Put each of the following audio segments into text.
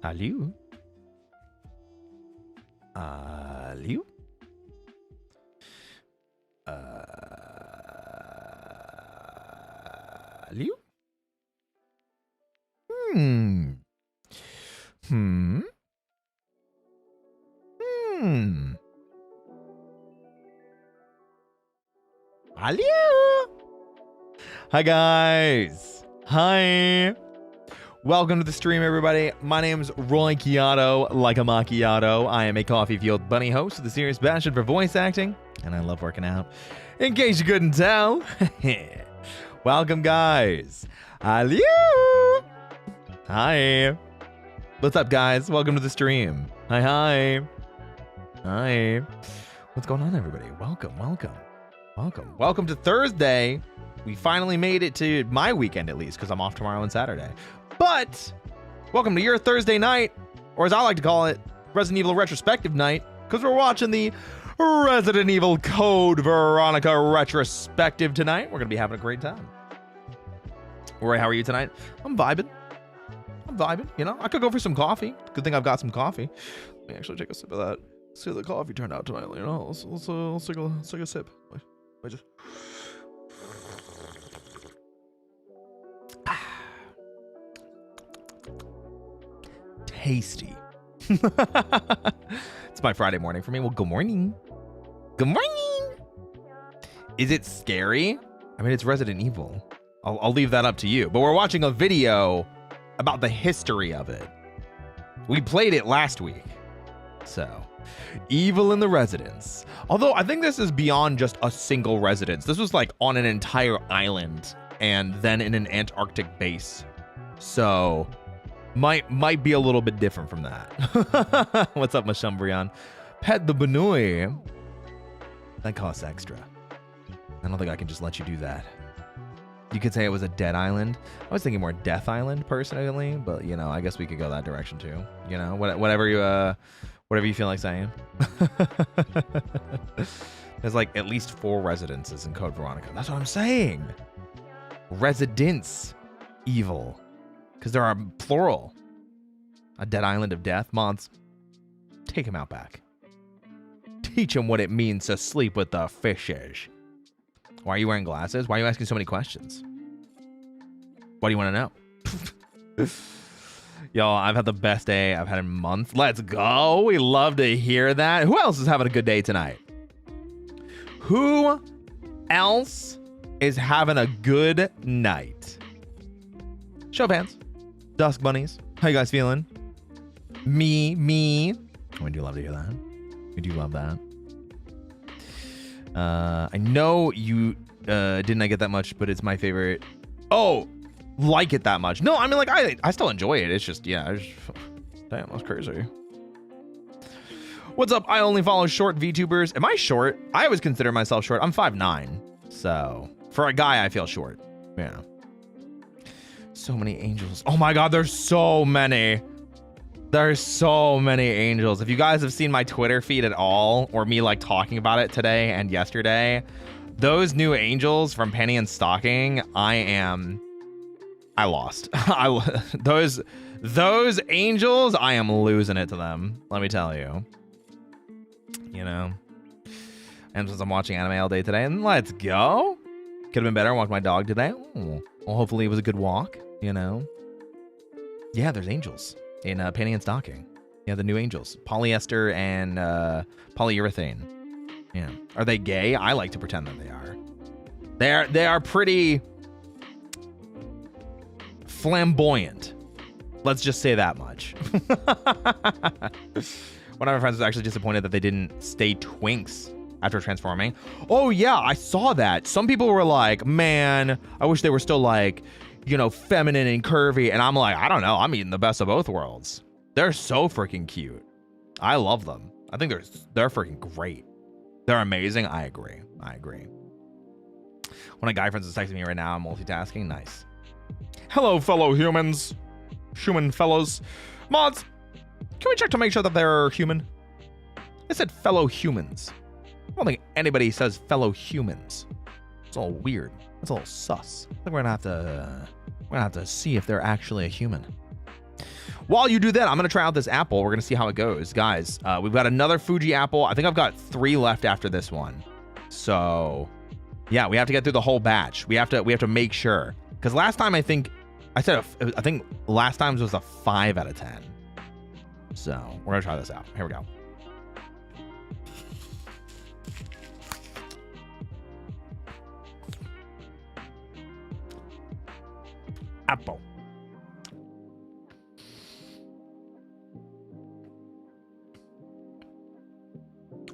Hello? Hello? Hello? Hmm. Hello? Hi, guys. Hi. Welcome to the stream, everybody. My name's Roy Chiato, like a macchiato. I am a coffee-fueled bunny host with a serious passion for voice acting, and I love working out. In case you couldn't tell. Welcome, guys. Hello. Hi. What's up, guys? Welcome to the stream. Hi. What's going on, everybody? Welcome to Thursday. We finally made it to my weekend, at least, because I'm off tomorrow and Saturday. But welcome to your Thursday night, or as I like to call it, Resident Evil Retrospective night, because we're watching the Resident Evil Code Veronica Retrospective tonight. We're going to be having a great time. Roy, how are you tonight? I'm vibing. You know, I could go for some coffee. Good thing I've got some coffee. Let me actually take a sip of that. See how the coffee turned out tonight. You know, let's take a sip. Wait, just. Tasty. It's my Friday morning for me. Well, good morning. Is it scary? I mean, it's Resident Evil. I'll leave that up to you. But we're watching a video about the history of it. We played it last week. So, Evil in the Residence. Although I think this is beyond just a single residence. This was like on an entire island and then in an Antarctic base. So might be a little bit different from that. What's up, Mashumbrian? Pet the Benui. That costs extra. I don't think I can just let you do that. You could say it was a dead island. I was thinking more Death Island personally, but you know, I guess we could go that direction too. You know, whatever you feel like saying. There's like at least 4 residences in Code Veronica. That's what I'm saying. Residence evil. Because there are plural. A dead island of death. Mods, take him out back. Teach him what it means to sleep with the fishes. Why are you wearing glasses? Why are you asking so many questions? What do you want to know? Y'all, I've had the best day I've had in months. Let's go. We love to hear that. Who else is having a good day tonight? Who else is having a good night? Show of hands. Dusk bunnies. How you guys feeling? Me. We do love to hear that. We do love that. I know you didn't get that much, but it's my favorite. Oh, like it that much. No, I mean, like, I still enjoy it. It's just, yeah. Damn, that's crazy. What's up? I only follow short VTubers. Am I short? I always consider myself short. I'm 5'9". So for a guy, I feel short. Yeah. So many angels. Oh my God, there's so many. There's so many angels. If you guys have seen my Twitter feed at all, or me like talking about it today and yesterday, those new angels from Penny and Stocking, I lost. Those angels, I am losing it to them. Let me tell you. You know. And since I'm watching anime all day today, and let's go. Could have been better. I walked my dog today. Oh, well, hopefully it was a good walk. You know. Yeah, there's angels in Penny and Stocking. Yeah, the new angels. Polyester and polyurethane. Yeah. Are they gay? I like to pretend that they are. They are pretty flamboyant. Let's just say that much. One of my friends was actually disappointed that they didn't stay twinks after transforming. Oh yeah, I saw that. Some people were like, man, I wish they were still like, you know, feminine and curvy. And I'm like, I don't know. I'm eating the best of both worlds. They're so freaking cute. I love them. I think they're freaking great. They're amazing. I agree. One of my guy friends is texting me right now. I'm multitasking. Nice. Hello, fellow humans. Human fellows. Mods, can we check to make sure that they're human? I said fellow humans. I don't think anybody says fellow humans. It's all weird. It's a little sus. I think we're gonna have to see if they're actually a human. While you do that, I'm going to try out this apple. We're going to see how it goes. Guys, we've got another Fuji apple. I think I've got 3 left after this one. So, yeah, we have to get through the whole batch. We have to make sure. Because last time, I think last time was a 5 out of 10. So, we're going to try this out. Here we go. Apple.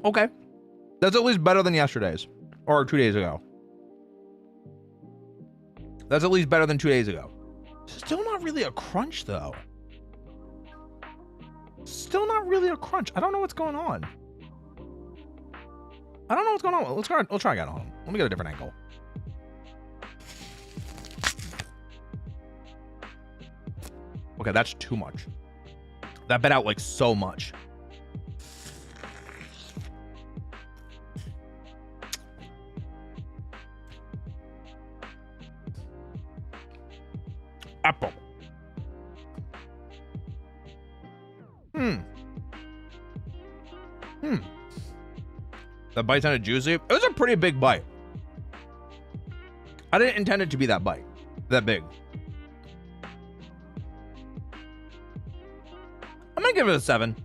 Okay. That's at least better than yesterday's or 2 days ago. That's at least better than 2 days ago. Still not really a crunch though. Still not really a crunch. I don't know what's going on. Let's try again. Let me get a different angle. Okay, that's too much. That bit out like so much. Apple. That bite sounded juicy. It was a pretty big bite. I didn't intend it to be that big. I'm gonna give it a 7.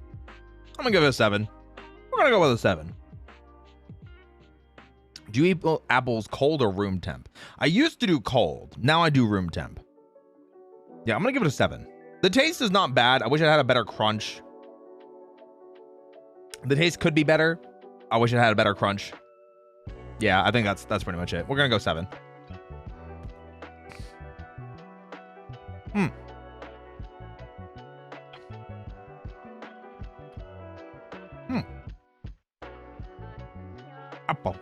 We're gonna go with a 7. Do you eat apples cold or room temp? I used to do cold. Now I do room temp. Yeah, I'm gonna give it a 7. The taste is not bad. I wish it had a better crunch. The taste could be better. I wish it had a better crunch. Yeah, I think that's pretty much it. We're gonna go 7. Apple.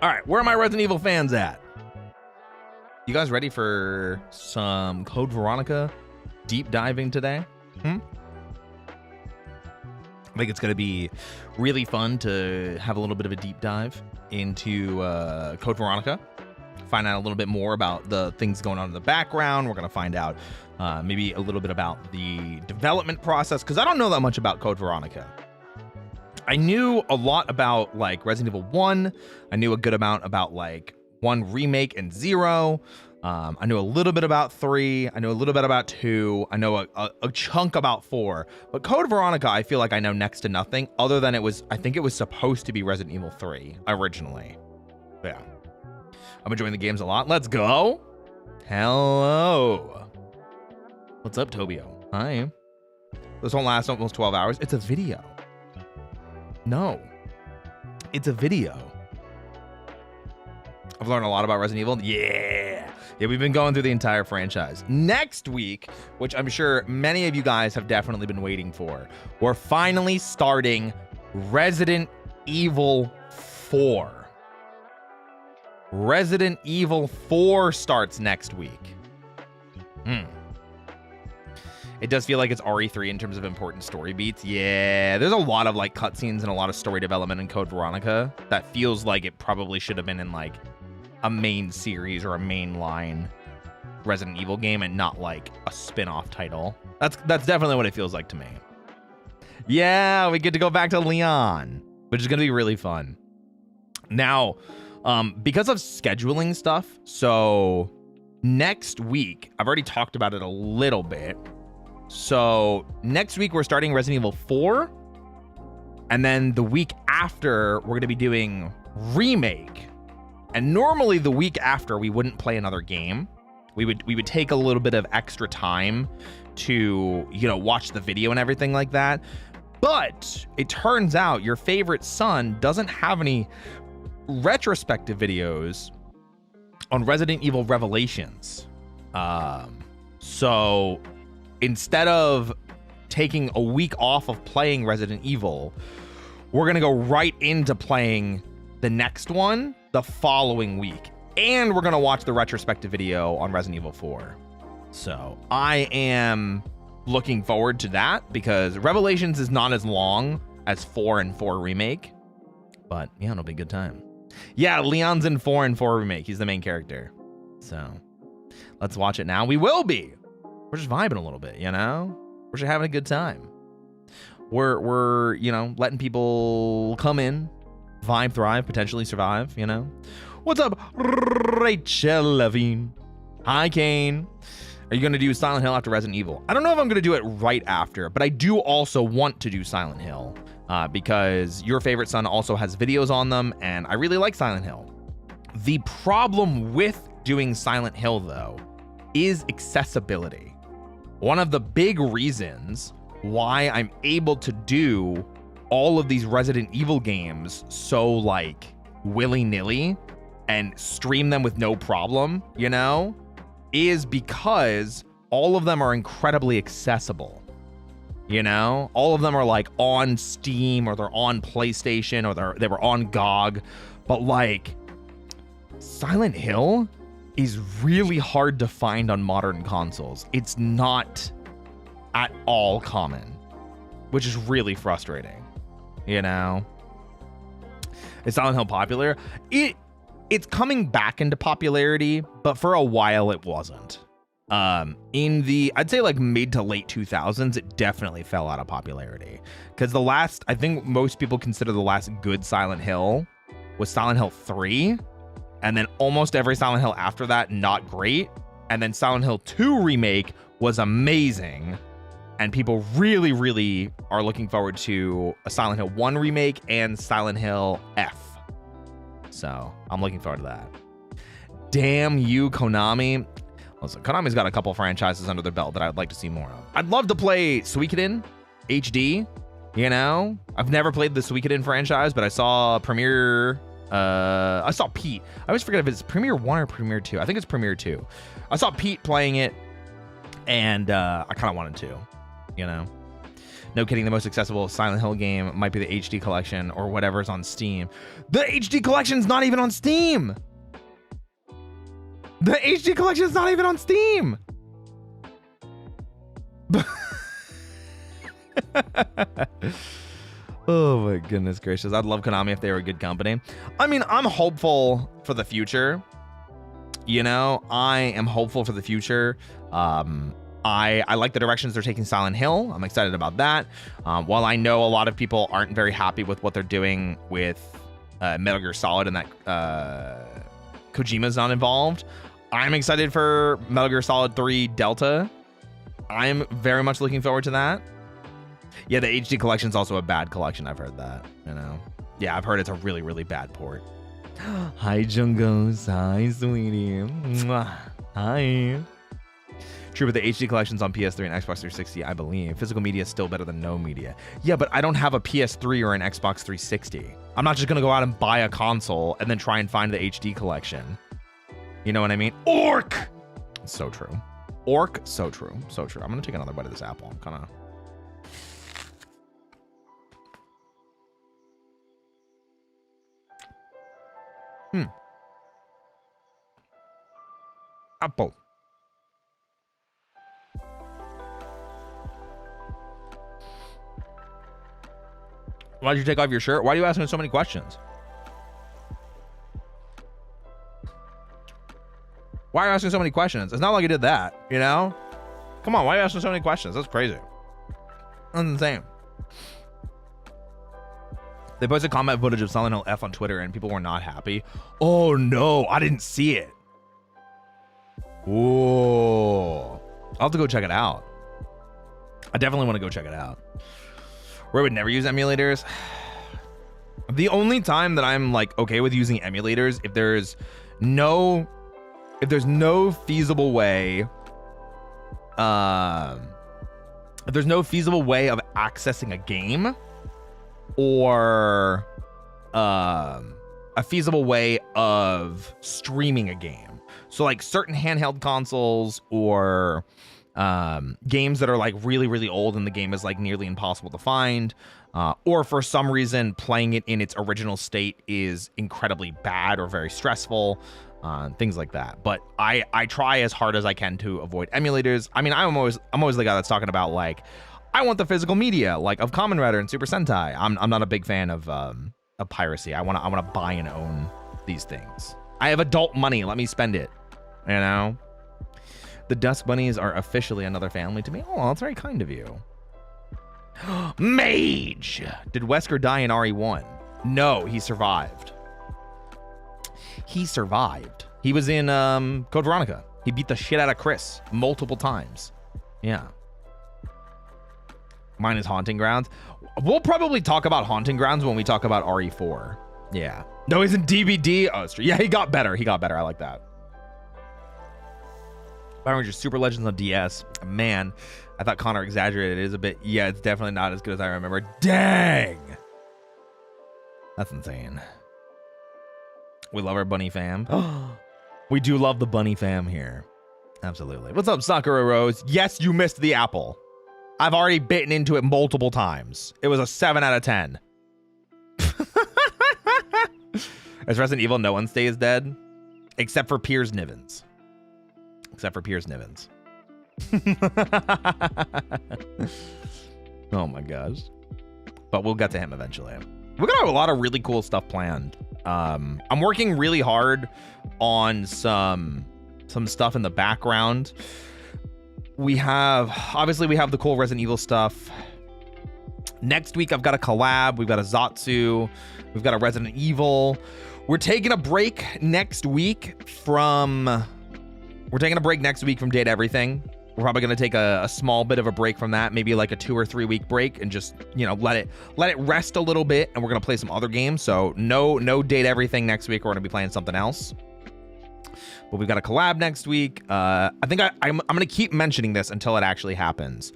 All right, where are my Resident Evil fans at? You guys ready for some Code Veronica deep diving today? I think it's going to be really fun to have a little bit of a deep dive into Code Veronica. Find out a little bit more about the things going on in the background. We're going to find out maybe a little bit about the development process, because I don't know that much about Code Veronica. I knew a lot about like Resident Evil 1. I knew a good amount about like 1 remake and 0. I knew a little bit about 3. I knew a little bit about 2. I know a chunk about 4. But Code Veronica, I feel like I know next to nothing other than I think it was supposed to be Resident Evil 3 originally. Yeah. I'm enjoying the games a lot. Let's go. Hello. What's up, Tobio? Hi. This won't last almost 12 hours. It's a video. No. It's a video. I've learned a lot about Resident Evil. Yeah, we've been going through the entire franchise. Next week, which I'm sure many of you guys have definitely been waiting for, we're finally starting Resident Evil 4. Resident Evil 4 starts next week. It does feel like it's RE3 in terms of important story beats. Yeah, there's a lot of like cutscenes and a lot of story development in Code Veronica that feels like it probably should have been in like a main series or a mainline Resident Evil game and not like a spin-off title. That's definitely what it feels like to me. Yeah, we get to go back to Leon, which is going to be really fun. Now, because of scheduling stuff, so next week, I've already talked about it a little bit. So next week, we're starting Resident Evil 4. And then the week after, we're going to be doing Remake. And normally the week after, we wouldn't play another game. We would take a little bit of extra time to, watch the video and everything like that. But it turns out your favorite son doesn't have any retrospective videos on Resident Evil Revelations. So instead of taking a week off of playing Resident Evil, we're going to go right into playing the next one the following week. And we're going to watch the retrospective video on Resident Evil 4. So I am looking forward to that because Revelations is not as long as 4 and 4 Remake. But yeah, it'll be a good time. Yeah, Leon's in 4 and 4 Remake. He's the main character. So Let's watch it now. We will be. We're just vibing a little bit, you know? We're just having a good time. We're you know, letting people come in, vibe, thrive, potentially survive, you know? What's up, Rachel Levine? Hi, Kane. Are you going to do Silent Hill after Resident Evil? I don't know if I'm going to do it right after, but I do also want to do Silent Hill because your favorite son also has videos on them, and I really like Silent Hill. The problem with doing Silent Hill, though, is accessibility. One of the big reasons why I'm able to do all of these Resident Evil games so, like, willy-nilly and stream them with no problem, you know, is because all of them are incredibly accessible. You know, all of them are like on Steam or they're on PlayStation or they were on GOG, but like Silent Hill is really hard to find on modern consoles. It's not at all common, which is really frustrating. You know, is Silent Hill popular? It's coming back into popularity, but for a while it wasn't. In the, I'd say like mid to late 2000s, it definitely fell out of popularity. Because the last, I think most people consider the last good Silent Hill was Silent Hill 3. And then almost every Silent Hill after that, not great. And then Silent Hill 2 remake was amazing. And people really, really are looking forward to a Silent Hill 1 remake and Silent Hill F. So I'm looking forward to that. Damn you, Konami. Listen, Konami's got a couple franchises under their belt that I'd like to see more of. I'd love to play Suikoden HD. You know, I've never played the Suikoden franchise, but I saw Premiere. I saw Pete. I always forget if it's Premiere 1 or Premiere 2. I think it's Premiere 2. I saw Pete playing it, and I kind of wanted to, you know. No kidding, the most accessible Silent Hill game might be the HD collection or whatever's on Steam. The HD collection's not even on Steam! The HD collection's not even on Steam! Oh my goodness gracious. I'd love Konami if they were a good company. I mean, I'm hopeful for the future. You know, I am hopeful for the future. I like the directions they're taking Silent Hill. I'm excited about that. While I know a lot of people aren't very happy with what they're doing with Metal Gear Solid and that Kojima's not involved, I'm excited for Metal Gear Solid 3 Delta. I'm very much looking forward to that. Yeah, the HD collection's also a bad collection. I've heard that, you know. Yeah, I've heard it's a really, really bad port. Hi, Jungos. Hi, sweetie. Mwah. Hi. True, but the HD collection's on PS3 and Xbox 360, I believe. Physical media is still better than no media. Yeah, but I don't have a PS3 or an Xbox 360. I'm not just going to go out and buy a console and then try and find the HD collection. You know what I mean? Orc! So true. Orc, so true. So true. I'm going to take another bite of this apple. Kind of... Apple. Why did you take off your shirt? Why are you asking so many questions? Why are you asking so many questions? It's not like you did that, you know? Come on, why are you asking so many questions? That's crazy. That's insane. They posted combat footage of Silent Hill F on Twitter and people were not happy. Oh no, I didn't see it. Whoa. I'll have to go check it out. I definitely want to go check it out. Where I would never use emulators. The only time that I'm like okay with using emulators if there's no feasible way if there's no feasible way of accessing a game or a feasible way of streaming a game. So like certain handheld consoles or games that are like really, really old and the game is like nearly impossible to find, or for some reason playing it in its original state is incredibly bad or very stressful, things like that. But I try as hard as I can to avoid emulators. I mean, I'm always the guy that's talking about like, I want the physical media like of Kamen Rider and Super Sentai. I'm not a big fan of piracy. I want to buy and own these things. I have adult money. Let me spend it. You know. The Dusk Bunnies are officially another family to me. Oh, that's very kind of you. Mage! Did Wesker die in RE1? No, he survived. He survived. He was in Code Veronica. He beat the shit out of Chris multiple times. Yeah. Mine is Haunting Grounds. We'll probably talk about Haunting Grounds when we talk about RE4. Yeah. No, he's in DBD. Oh, it's true. Yeah, he got better. He got better. I like that. Power Rangers Super Legends on DS. Man, I thought Connor exaggerated. It is a bit. Yeah, it's definitely not as good as I remember. Dang. That's insane. We love our bunny fam. We do love the bunny fam here. Absolutely. What's up, Sakura Rose? Yes, you missed the apple. I've already bitten into it multiple times. It was a 7 out of 10. As Resident Evil, no one stays dead. Except for Piers Nivens. Except for Piers Nivens. Oh my gosh. But we'll get to him eventually. We got a lot of really cool stuff planned. I'm working really hard on some stuff in the background. We have the cool Resident Evil stuff. Next week, I've got a collab. We've got a Zatsu. We've got a Resident Evil. We're taking a break next week from Date Everything. We're probably going to take a small bit of a break from that, maybe like a 2 or 3 week break, and just, you know, let it rest a little bit. And we're going to play some other games. So no Date Everything next week. We're going to be playing something else. But we've got a collab next week. I think I'm going to keep mentioning this until it actually happens.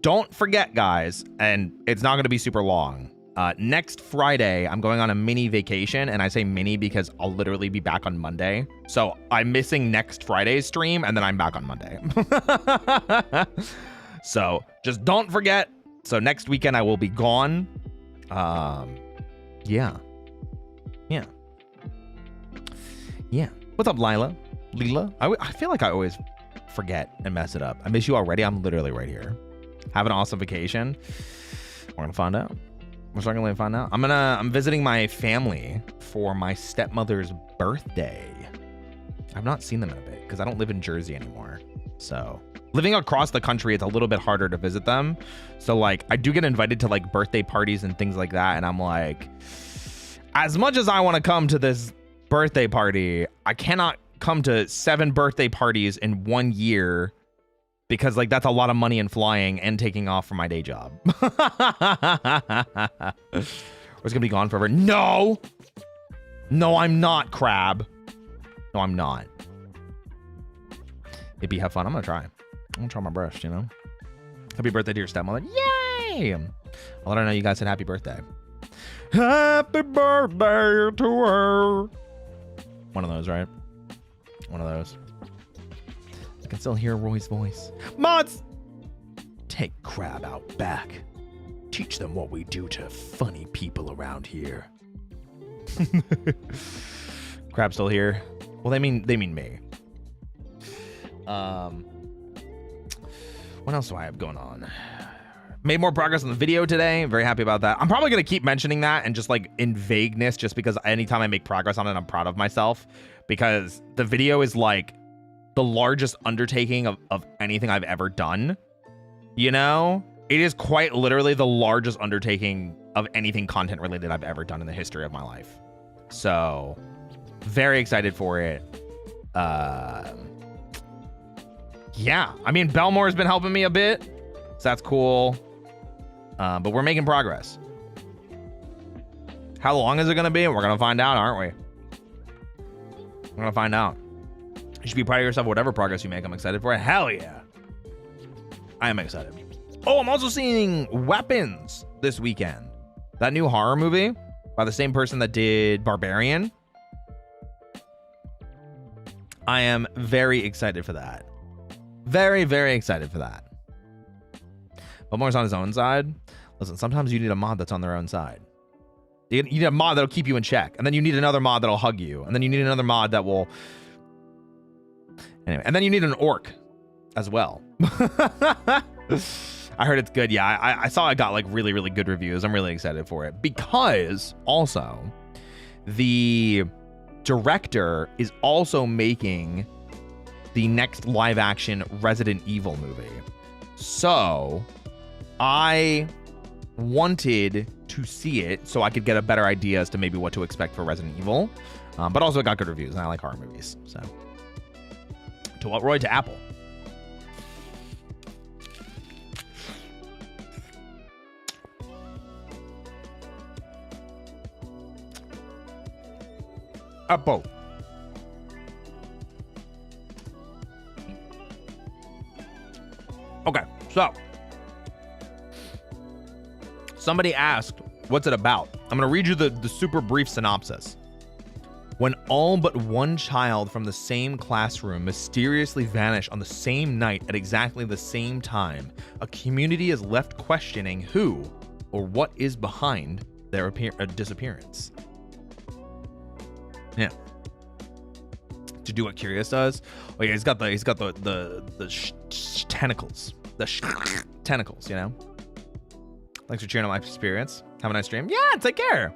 Don't forget, guys, and it's not going to be super long. Next Friday, I'm going on a mini vacation, and I say mini because I'll literally be back on Monday. So I'm missing next Friday's stream, and then I'm back on Monday. So just don't forget. So next weekend I will be gone. Yeah. What's up, Lila? I feel like I always forget and mess it up. I miss you already. I'm literally right here. Have an awesome vacation. We're gonna find out. I'm visiting my family for my stepmother's birthday. I've not seen them in a bit because I don't live in Jersey anymore. So living across the country, it's a little bit harder to visit them. So like I do get invited to like birthday parties and things like that. And I'm like, as much as I want to come to this birthday party, I cannot come to 7 birthday parties in 1 year because like that's a lot of money in flying and taking off from my day job. We're just gonna be gone forever. No, I'm not, Crab. No, I'm not. Maybe have fun. I'm gonna try my best, you know. Happy birthday to your stepmother. Yay! I'll let her know you guys said happy birthday. Happy birthday to her. One of those, right? One of those. I can still hear Roy's voice. Mods! Take Crab out back. Teach them what we do to funny people around here. Crab's still here. Well, they mean me. What else do I have going on? Made more progress on the video today. Very happy about that. I'm probably going to keep mentioning that and just like in vagueness, just because anytime I make progress on it, I'm proud of myself, because the video is like the largest undertaking of anything I've ever done. You know, it is quite literally the largest undertaking of anything content related I've ever done in the history of my life. So very excited for it. Yeah, I mean, Belmore's been helping me a bit, so that's cool. But we're making progress. How long is it going to be? We're going to find out, aren't we? We're going to find out. You should be proud of yourself, whatever progress you make. I'm excited for it. Hell yeah. I am excited. Oh, I'm also seeing Weapons this weekend. That new horror movie by the same person that did Barbarian. I am very excited for that. Very, very excited for that. But More's on his own side. Listen, sometimes you need a mod that's on their own side. You need a mod that'll keep you in check. And then you need another mod that'll hug you. And then you need another mod that will... Anyway, and then you need an orc as well. I heard it's good. Yeah, I saw it got like really, really good reviews. I'm really excited for it. Because also, the director is also making the next live action Resident Evil movie. So I wanted to see it so I could get a better idea as to maybe what to expect for Resident Evil. But also it got good reviews and I like horror movies. So to what, Roy? To Apple. Apple. Okay, so somebody asked, what's it about? I'm gonna read you the super brief synopsis. When all but one child from the same classroom mysteriously vanish on the same night at exactly the same time, a community is left questioning who or what is behind their disappearance. Yeah. To do what Curious does. Oh yeah, he's got the tentacles. The tentacles, you know? Thanks for cheering on my experience. Have a nice stream. Yeah, take care.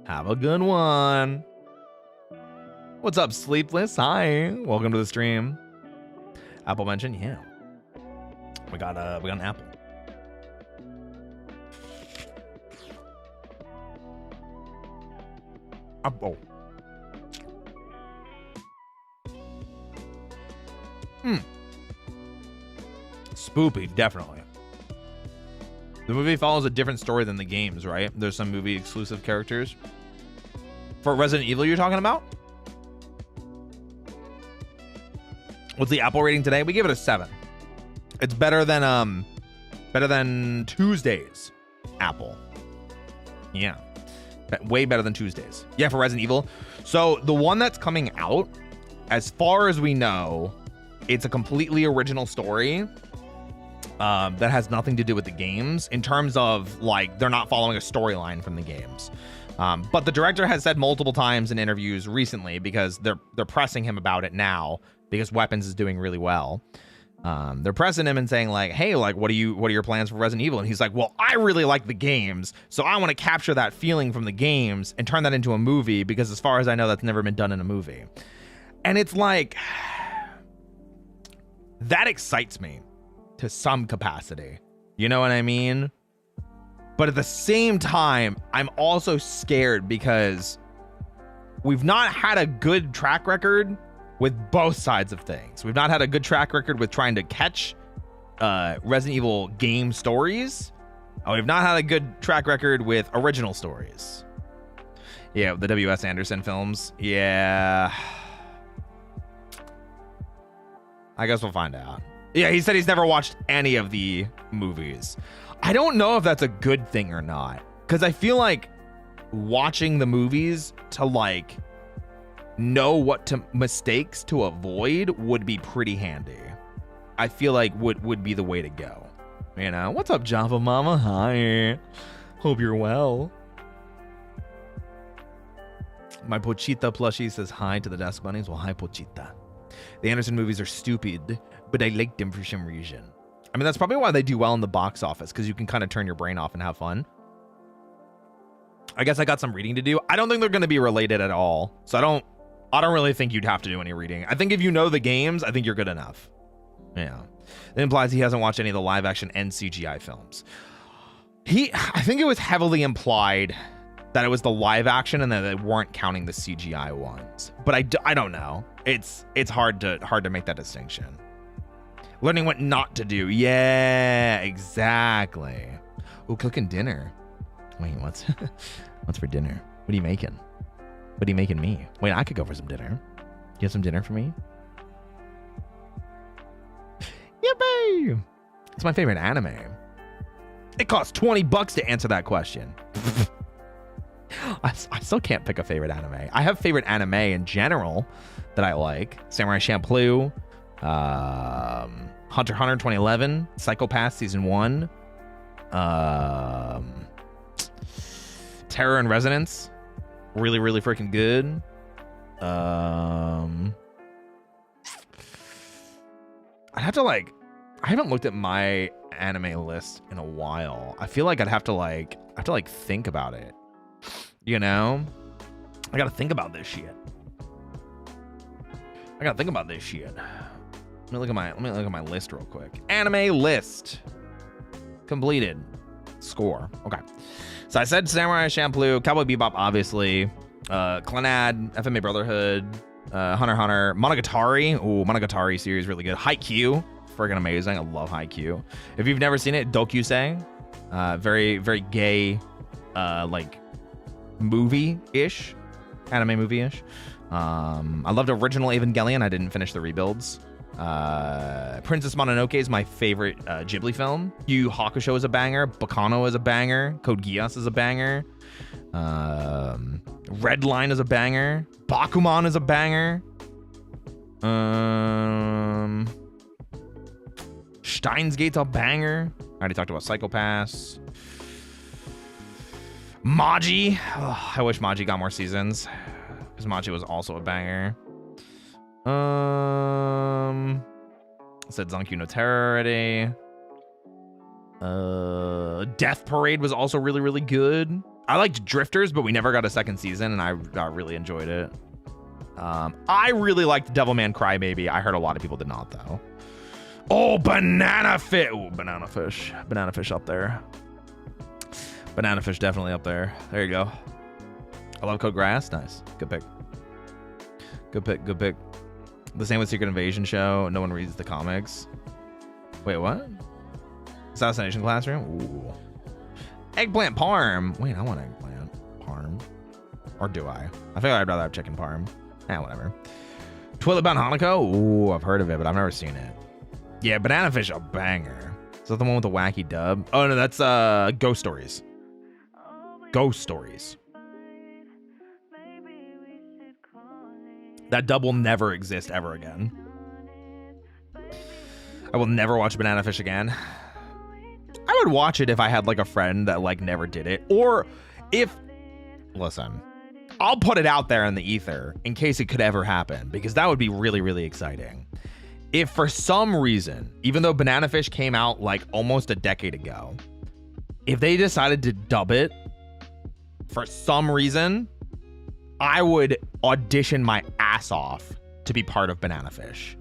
Have a good one. What's up, Sleepless? Hi. Welcome to the stream. Apple mention, yeah. We got an apple. Apple. Spoopy, definitely. The movie follows a different story than the games, right? There's some movie exclusive characters. For Resident Evil you're talking about? What's the Apple rating today? We give it a 7. It's better than Tuesday's Apple. Yeah. Way better than Tuesday's. Yeah, for Resident Evil. So the one that's coming out, as far as we know, it's a completely original story that has nothing to do with the games in terms of like they're not following a storyline from the games. But the director has said multiple times in interviews recently, because they're pressing him about it now because Weapons is doing really well. They're pressing him and saying like, hey, like what are your plans for Resident Evil? And he's like, well, I really like the games, so I want to capture that feeling from the games and turn that into a movie, because as far as I know, that's never been done in a movie. And it's like, that excites me to some capacity. You know what I mean? But at the same time, I'm also scared because we've not had a good track record with both sides of things. We've not had a good track record with trying to catch Resident Evil game stories. We've not had a good track record with original stories. Yeah, the W.S. Anderson films. Yeah. I guess we'll find out. Yeah, he said he's never watched any of the movies. I don't know if that's a good thing or not, because I feel like watching the movies to like know what mistakes to avoid would be pretty handy. I feel like would be the way to go. You know? What's up, Java Mama? Hi. Hope you're well. My Pochita plushie says hi to the Desk Bunnies. Well, hi, Pochita. The Anderson movies are stupid, but I like them for some reason. I mean, that's probably why they do well in the box office, because you can kind of turn your brain off and have fun. I guess I got some reading to do. I don't think they're going to be related at all. So I don't really think you'd have to do any reading. I think if you know the games, I think you're good enough. Yeah. It implies he hasn't watched any of the live action and CGI films. I think it was heavily implied that it was the live action and that they weren't counting the CGI ones. But I don't know. It's hard to make that distinction. Learning what not to do. Yeah, exactly. Ooh, cooking dinner. Wait, what's for dinner? What are you making? What are you making me? Wait, I could go for some dinner. You have some dinner for me? Yippee! It's my favorite anime. It costs $20 to answer that question. I still can't pick a favorite anime. I have favorite anime in general that I like. Samurai Champloo, Hunter x Hunter 2011, Psychopath Season 1, Terror and Resonance, really, really freaking good. I'd have to I haven't looked at my anime list in a while. I feel like I'd have to think about it. You know? I gotta think about this shit. I gotta think about this shit. Let me look at my list real quick. Anime list completed. Score. Okay. So I said Samurai Champloo, Cowboy Bebop, obviously. Clannad, FMA Brotherhood, Hunter x Hunter, Monogatari. Ooh, Monogatari series really good. Haikyuu, friggin' amazing. I love Haikyuu. If you've never seen it, Dokusei, very very gay, like movie-ish, anime movie-ish. I loved original Evangelion. I didn't finish the rebuilds. Princess Mononoke is my favorite Ghibli film. Yu Hakusho is a banger. Bakano is a banger. Code Geass is a banger. Red Line is a banger. Bakuman is a banger. Steins Gate's a banger. I already talked about Psychopaths. Maji. Oh, I wish Maji got more seasons, because Maji was also a banger. I said Zankyou no Terror already. Death Parade was also really, really good. I liked Drifters, but we never got a second season, and I really enjoyed it. I really liked Devilman Crybaby. I heard a lot of people did not, though. Oh, Banana Fish. Oh, Banana Fish. Banana Fish up there. Banana Fish definitely up there. There you go. I love Code Grass. Nice. Good pick. Good pick. Good pick. The same with Secret Invasion show. No one reads the comics. Wait, what? Assassination Classroom? Ooh. Eggplant Parm. Wait, I want eggplant parm. Or do I? I think I'd rather have chicken parm. Whatever. Toilet Bound Hanako? Ooh, I've heard of it, but I've never seen it. Yeah, Banana Fish, a banger. Is that the one with the wacky dub? Oh, no, that's Ghost Stories. Ghost Stories. That dub will never exist ever again. I will never watch Banana Fish again. I would watch it if I had like a friend that like never did it, or if, listen, I'll put it out there in the ether in case it could ever happen, because that would be really, really exciting. If for some reason, even though Banana Fish came out like almost a decade ago, if they decided to dub it for some reason, I would audition my ass off to be part of Banana Fish.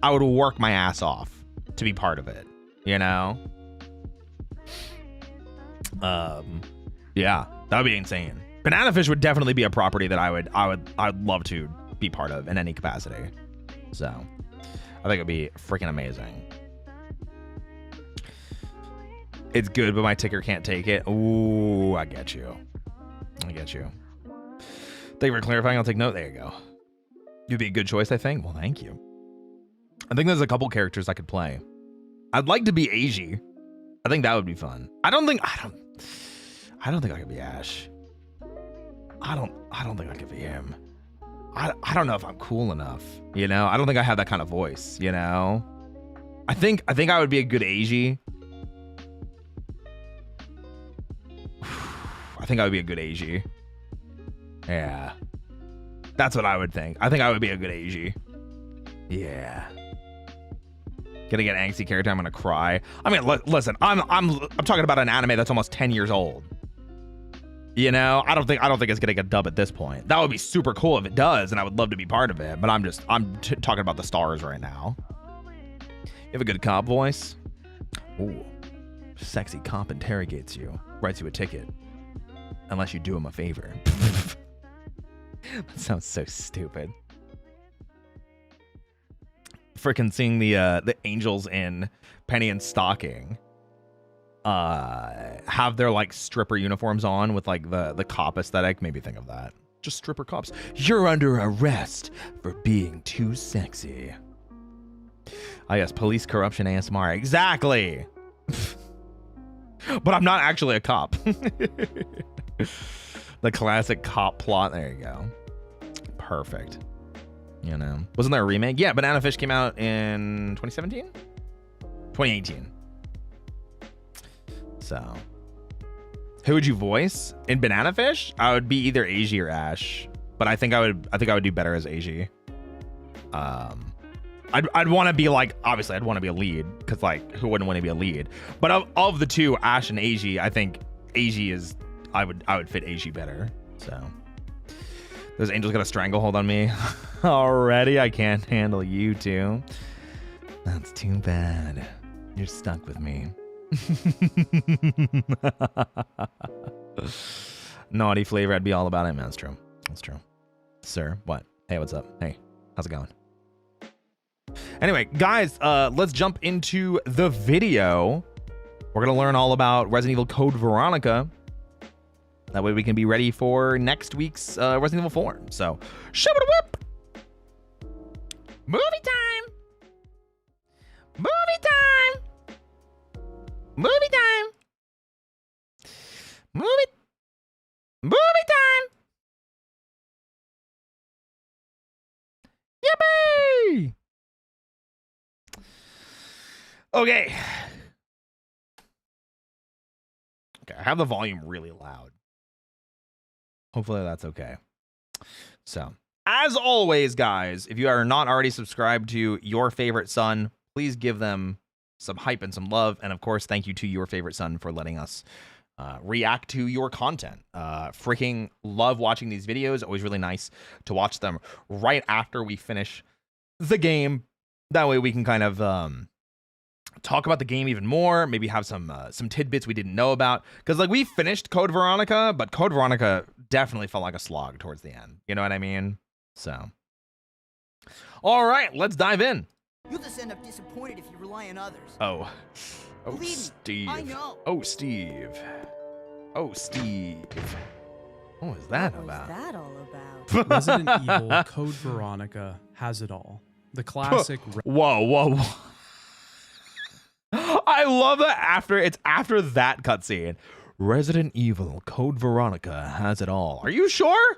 I would work my ass off to be part of it, you know? Yeah, that would be insane. Banana Fish would definitely be a property that I'd love to be part of in any capacity. So I think it'd be freaking amazing. It's good, but my ticker can't take it. Ooh, I get you. I get you. Thank you for clarifying. I'll take note. There you go. You'd be a good choice, I think. Well, thank you. I think there's a couple characters I could play. I'd like to be Eiji. I think that would be fun. I don't think I could be Ash. I don't think I could be him. I don't know if I'm cool enough, you know? I don't think I have that kind of voice, you know? I think I would be a good Eiji. I think I would be a good Eiji. Yeah. That's what I would think. I think I would be a good Eiji. Yeah. Gonna get angsty character, I'm gonna cry. I mean, listen, I'm talking about an anime that's almost 10 years old. You know, I don't think it's gonna get a dub at this point. That would be super cool if it does, and I would love to be part of it. But I'm talking about the stars right now. You have a good cop voice. Ooh, sexy cop interrogates you, writes you a ticket, unless you do him a favor. That sounds so stupid. Freaking seeing the angels in Penny and Stocking have their like stripper uniforms on with like the cop aesthetic made me think of that. Just stripper cops. You're under arrest for being too sexy. Oh yes, police corruption ASMR. Exactly. But I'm not actually a cop. The classic cop plot. There you go. Perfect. You know, wasn't there a remake? Yeah, Banana Fish came out in 2017? 2018. So, who would you voice in Banana Fish? I would be either Eiji or Ash, but I think I would do better as Eiji. I'd want to be like, obviously I'd want to be a lead, because like who wouldn't want to be a lead? But of the two, Ash and Eiji, I think Eiji is I would fit Eiji better. So Those angels got a stranglehold on me. Already, I can't handle you two. That's too bad. You're stuck with me. Naughty flavor, I'd be all about it, man. That's true. That's true. Sir, what? Hey, what's up? Hey, how's it going? Anyway, guys, let's jump into the video. We're going to learn all about Resident Evil Code Veronica. That way we can be ready for next week's Resident Evil 4. So, shove it whip! Movie time! Movie time! Movie time! Movie time! Yippee! Okay. Okay, I have the volume really loud. Hopefully that's okay. So, as always, guys, if you are not already subscribed to Your Favorite Son, please give them some hype and some love. And of course, thank you to Your Favorite Son for letting us react to your content. Freaking love watching these videos. Always really nice to watch them right after we finish the game. That way we can kind of talk about the game even more, maybe have some tidbits we didn't know about, because like we finished Code Veronica, but Code Veronica definitely felt like a slog towards the end, you know what I mean? So all right, let's dive in. You'll just end up disappointed if you rely on others. Oh Believe Steve. me, I know. Oh Steve. What was that What about? was that all about? Resident Evil Code Veronica has it all. The classic. Whoa. I love that after that cutscene. Resident Evil Code Veronica has it all. Are you sure?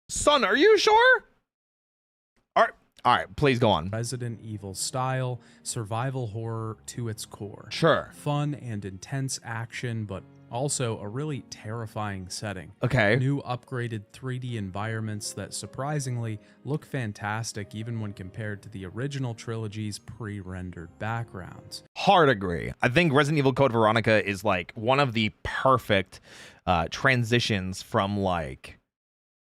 Son, are you sure? All right, please go on. Resident Evil style, survival horror to its core. Sure. Fun and intense action, but also a really terrifying setting. Okay. New upgraded 3D environments that surprisingly look fantastic even when compared to the original trilogy's pre-rendered backgrounds. Hard agree. I think Resident Evil Code Veronica is like one of the perfect transitions from like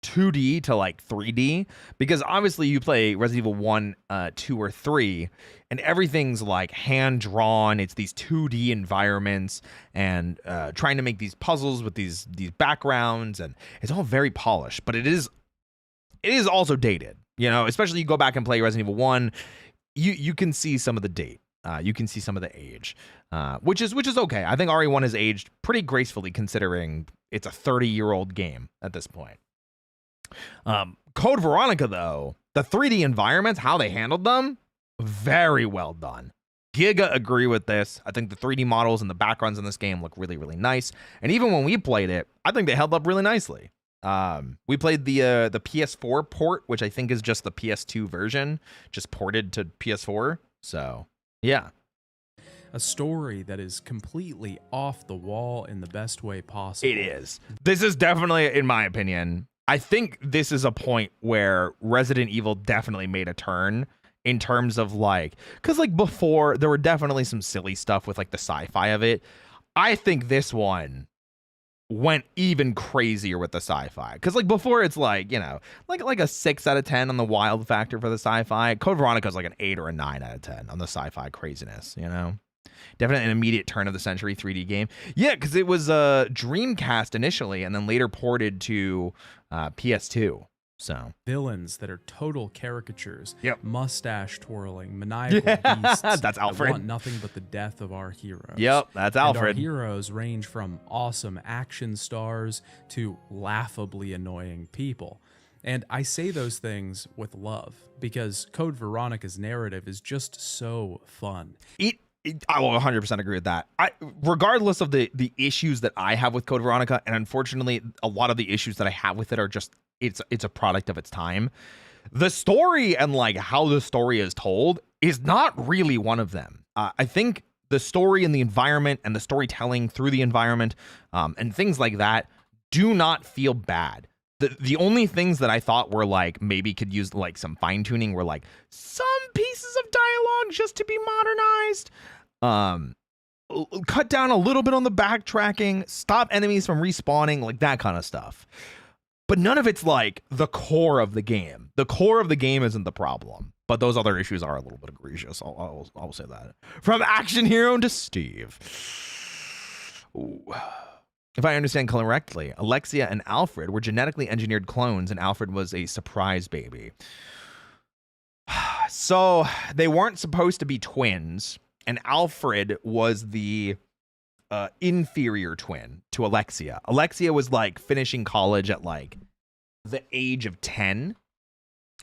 2D to like 3D, because obviously you play Resident Evil 1, 2, or 3, and everything's like hand drawn. It's these 2D environments and trying to make these puzzles with these backgrounds, and it's all very polished, but it is also dated. You know, especially you go back and play Resident Evil 1, you can see some of the date. You can see some of the age, which is okay. I think RE1 has aged pretty gracefully considering it's a 30-year-old game at this point. Code Veronica, though, the 3D environments, how they handled them, very well done. Giga agree with this. I think the 3D models and the backgrounds in this game look really, really nice. And even when we played it, I think they held up really nicely. We played the PS4 port, which I think is just the PS2 version, just ported to PS4. So, yeah. A story that is completely off the wall in the best way possible. It is. This is definitely, in my opinion, I think this is a point where Resident Evil definitely made a turn in terms of like, because like before there were definitely some silly stuff with like the sci-fi of it. I think this one went even crazier with the sci-fi, because like before it's like, you know, like a 6 out of 10 on the wild factor for the sci-fi. Code Veronica is like an 8 or a 9 out of 10 on the sci-fi craziness, you know. Definitely an immediate turn of the century 3D game. Yeah, because it was Dreamcast initially and then later ported to PS2. So Villains that are total caricatures. Yep. Mustache twirling, maniacal beasts. That's Alfred. That want nothing but the death of our heroes. Yep, that's Alfred. And our heroes range from awesome action stars to laughably annoying people. And I say those things with love because Code Veronica's narrative is just so fun. I will 100% agree with that. Regardless of the issues that I have with Code Veronica, and unfortunately, a lot of the issues that I have with it are just it's a product of its time. The story and like how the story is told is not really one of them. I think the story and the environment and the storytelling through the environment and things like that do not feel bad. The only things that I thought were like maybe could use like some fine tuning were like some pieces of dialogue just to be modernized. cut down a little bit on the backtracking, stop enemies from respawning, like that kind of stuff. But none of it's like the core of the game. The core of the game isn't the problem, but those other issues are a little bit egregious. I'll say that. From Action Hero to Steve. Ooh. If I understand correctly, Alexia and Alfred were genetically engineered clones, and Alfred was a surprise baby. So they weren't supposed to be twins, and Alfred was the inferior twin to Alexia. Alexia was like finishing college at like the age of 10,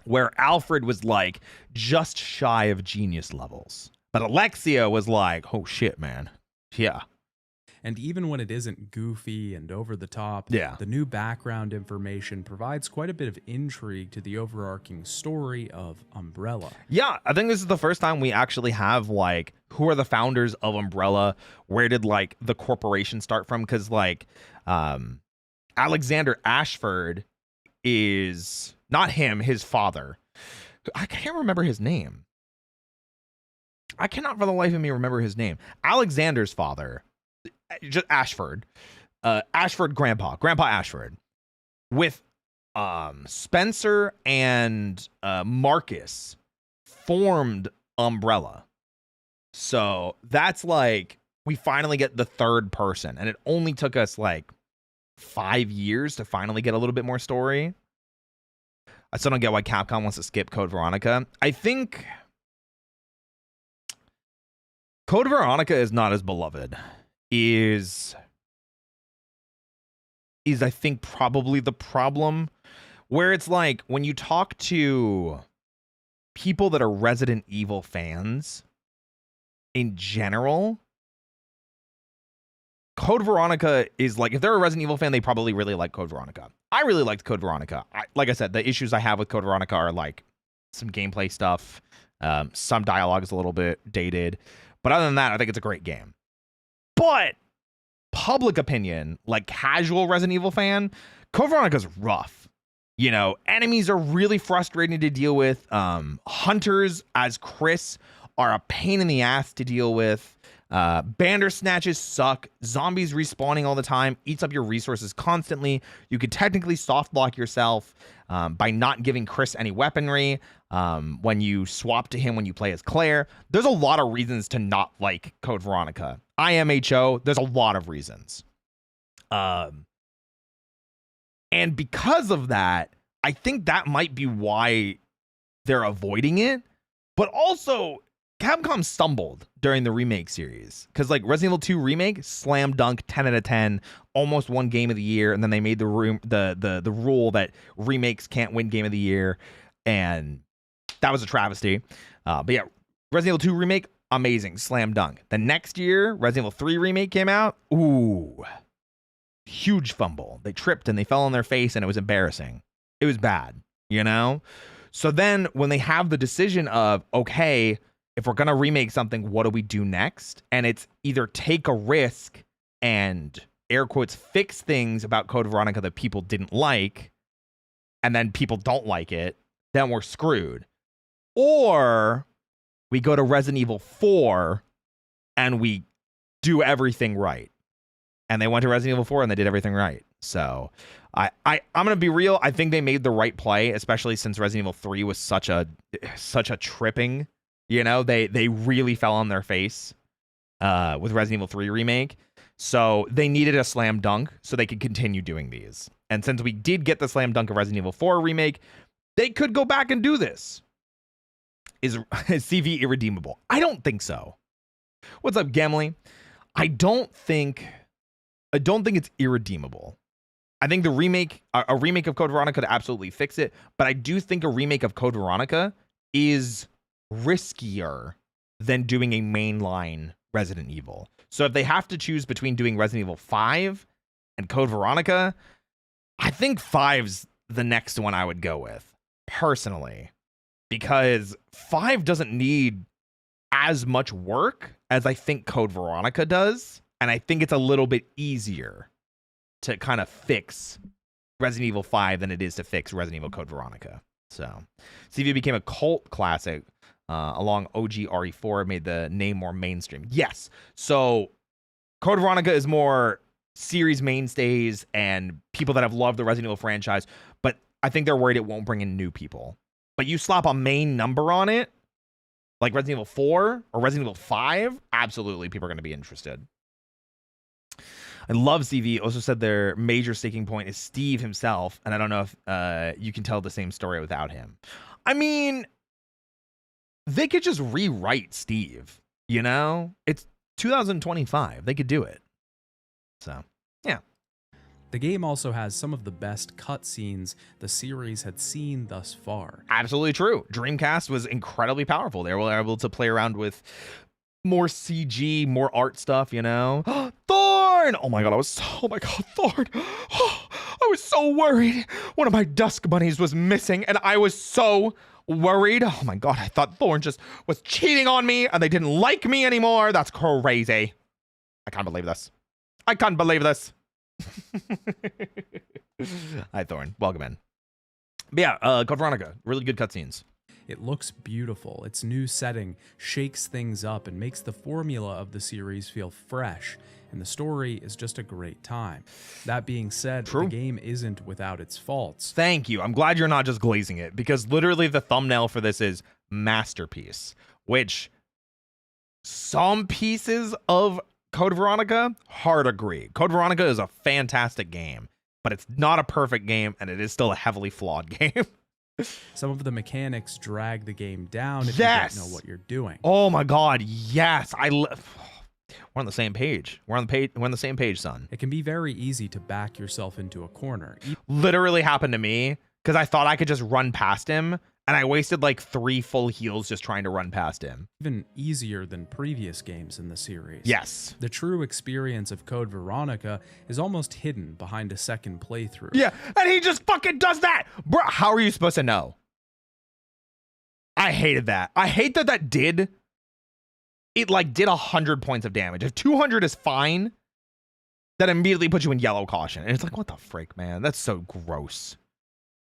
where Alfred was like just shy of genius levels. But Alexia was like, oh shit, man. Yeah. And even when it isn't goofy and over the top, the new background information provides quite a bit of intrigue to the overarching story of Umbrella. Yeah, I think this is the first time we actually have like, who are the founders of Umbrella? Where did like the corporation start from? Because like Alexander Ashford is not him, his father. I can't remember his name. I cannot for the life of me remember his name. Alexander's father. Just Ashford, Grandpa Ashford, with Spencer and Marcus formed Umbrella. So that's like, we finally get the third person, and it only took us like 5 years to finally get a little bit more story. I still don't get why Capcom wants to skip Code Veronica. I think Code Veronica is not as beloved. Is I think probably the problem, where it's like when you talk to people that are Resident Evil fans in general, Code Veronica is like, if they're a Resident Evil fan, they probably really like Code Veronica. I really liked Code Veronica. Like I said, the issues I have with Code Veronica are like some gameplay stuff, some dialogue is a little bit dated, but other than that, I think it's a great game. But public opinion, like casual Resident Evil fan, Code Veronica's rough. You know, enemies are really frustrating to deal with. Hunters as Chris are a pain in the ass to deal with. Bandersnatches suck. Zombies respawning all the time eats up your resources constantly. You could technically soft lock yourself by not giving Chris any weaponry when you swap to him when you play as Claire. There's a lot of reasons to not like Code Veronica. IMHO, there's a lot of reasons. And because of that, I think that might be why they're avoiding it. But also, Capcom stumbled during the remake series, because like Resident Evil 2 remake, slam dunk, 10 out of 10, almost won Game of the Year, and then they made the rule that remakes can't win Game of the Year, and that was a travesty. But yeah, Resident Evil 2 remake, amazing, slam dunk. The next year, Resident Evil 3 remake came out. Ooh, huge fumble. They tripped and they fell on their face, and it was embarrassing. It was bad, you know? So then when they have the decision of, okay, if we're going to remake something, what do we do next? And it's either take a risk and, air quotes, fix things about Code Veronica that people didn't like, and then people don't like it, then we're screwed. Or we go to Resident Evil 4 and we do everything right. And they went to Resident Evil 4 and they did everything right. So I'm going to be real. I think they made the right play, especially since Resident Evil 3 was such a tripping, you know, they really fell on their face with Resident Evil 3 remake. So they needed a slam dunk so they could continue doing these. And since we did get the slam dunk of Resident Evil 4 remake, they could go back and do this. Is CV irredeemable? I don't think so. What's up, Gamley? I don't think it's irredeemable. I think a remake of Code Veronica could absolutely fix it, but I do think a remake of Code Veronica is riskier than doing a mainline Resident Evil. So if they have to choose between doing Resident Evil 5 and Code Veronica, I think 5's the next one I would go with, personally. Because 5 doesn't need as much work as I think Code Veronica does. And I think it's a little bit easier to kind of fix Resident Evil 5 than it is to fix Resident Evil Code Veronica. So, CV became a cult classic. along OG RE4 made the name more mainstream. Yes. So Code Veronica is more series mainstays and people that have loved the Resident Evil franchise, but I think they're worried it won't bring in new people. But you slap a main number on it, like Resident Evil 4 or Resident Evil 5, absolutely people are going to be interested. I love CV. Also said their major sticking point is Steve himself, and I don't know if you can tell the same story without him. I mean, they could just rewrite Steve, you know? It's 2025. They could do it. So, yeah. The game also has some of the best cutscenes the series had seen thus far. Absolutely true. Dreamcast was incredibly powerful. They were able to play around with more CG, more art stuff, you know? Thorn! Oh my god, Thorn! I was so worried. One of my dusk bunnies was missing, and I was so worried. Oh my god, I thought Thorn just was cheating on me, and they didn't like me anymore. That's crazy. I can't believe this. I can't believe this. Hi, Thorn. Welcome in. But yeah, Code Veronica. Really good cutscenes. It looks beautiful. Its new setting shakes things up and makes the formula of the series feel fresh, and the story is just a great time. That being said, True. The game isn't without its faults. Thank you. I'm glad you're not just glazing it, because literally the thumbnail for this is masterpiece, which some pieces of Code Veronica hard agree. Code Veronica is a fantastic game, but it's not a perfect game, and it is still a heavily flawed game. Some of the mechanics drag the game down if Yes. you don't know what you're doing. Oh my god, yes. We're on the same page. We're on the same page, son. It can be very easy to back yourself into a corner. Literally happened to me because I thought I could just run past him, and I wasted like 3 full heals just trying to run past him. Even easier than previous games in the series. Yes. The true experience of Code Veronica is almost hidden behind a second playthrough. Yeah, and he just fucking does that. Bro, how are you supposed to know? I hated that. I hate that did 100 points of damage. If 200 is fine, that immediately puts you in yellow caution. And it's like, what the frick, man? That's so gross.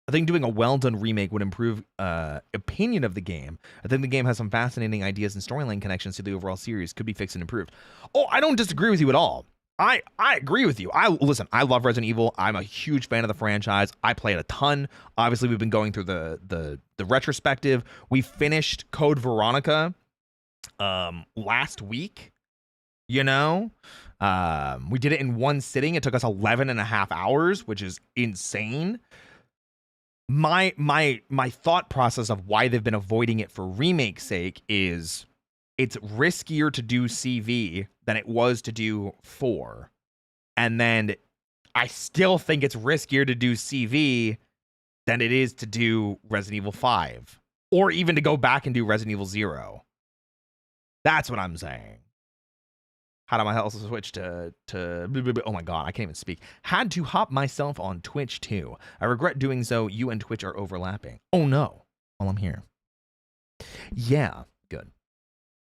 I think doing a well-done remake would improve opinion of the game. I think the game has some fascinating ideas and storyline connections to the overall series. Could be fixed and improved. Oh, I don't disagree with you at all. I agree with you. I love Resident Evil. I'm a huge fan of the franchise. I play it a ton. Obviously, we've been going through the retrospective. We finished Code Veronica last week. You know? We did it in one sitting. It took us 11 and a half hours, which is insane. My thought process of why they've been avoiding it for remake's sake is it's riskier to do CV than it was to do 4. And then I still think it's riskier to do CV than it is to do Resident Evil 5. Or even to go back and do Resident Evil 0. That's what I'm saying. How did my health switch to oh my god, I can't even speak. Had to hop myself on Twitch too. I regret doing so. You and Twitch are overlapping. Oh no. Well, I'm here. Yeah, good.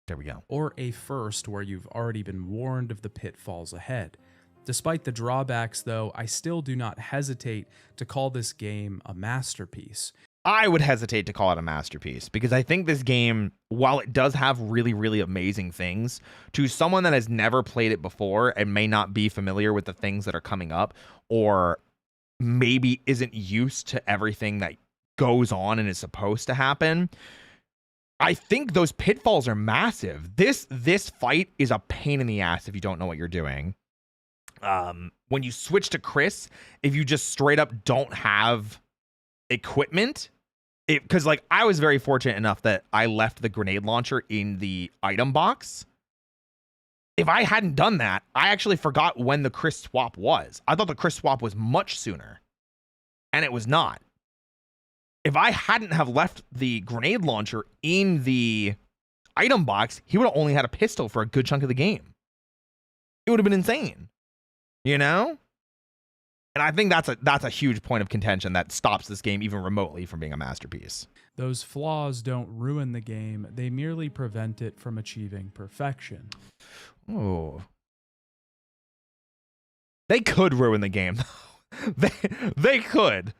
There we go. Or a first where you've already been warned of the pitfalls ahead. Despite the drawbacks, though, I still do not hesitate to call this game a masterpiece. I would hesitate to call it a masterpiece because I think this game, while it does have really, really amazing things, to someone that has never played it before and may not be familiar with the things that are coming up, or maybe isn't used to everything that goes on and is supposed to happen, I think those pitfalls are massive. This fight is a pain in the ass if you don't know what you're doing. When you switch to Chris, if you just straight up don't have equipment, because like I was very fortunate enough that I left the grenade launcher in the item box. If I hadn't done that, I actually forgot when the Chris swap was. I thought the Chris swap was much sooner, and it was not. If I hadn't have left the grenade launcher in the item box, he would have only had a pistol for a good chunk of the game. It would have been insane, you know? And I think that's a huge point of contention that stops this game even remotely from being a masterpiece. Those flaws don't ruin the game. They merely prevent it from achieving perfection. Oh. They could ruin the game. They could.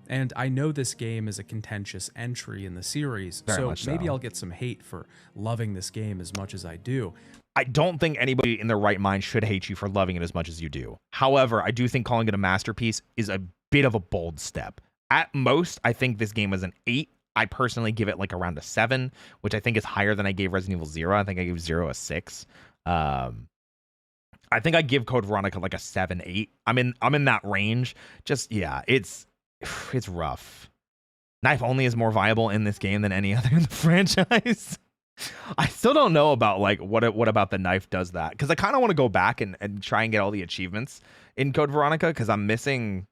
And I know this game is a contentious entry in the series, Very so much so. maybe I'll get some hate for loving this game as much as I do. I don't think anybody in their right mind should hate you for loving it as much as you do. However, I do think calling it a masterpiece is a bit of a bold step. At most, I think this game is an 8. I personally give it like around a 7, which I think is higher than I gave Resident Evil 0. I think I gave 0 a 6. I think I give Code Veronica like a 7, 8. I'm in that range. Just, yeah, it's rough. Knife only is more viable in this game than any other in the franchise. I still don't know about like what about the knife does that, because I kind of want to go back and try and get all the achievements in Code Veronica, because I'm missing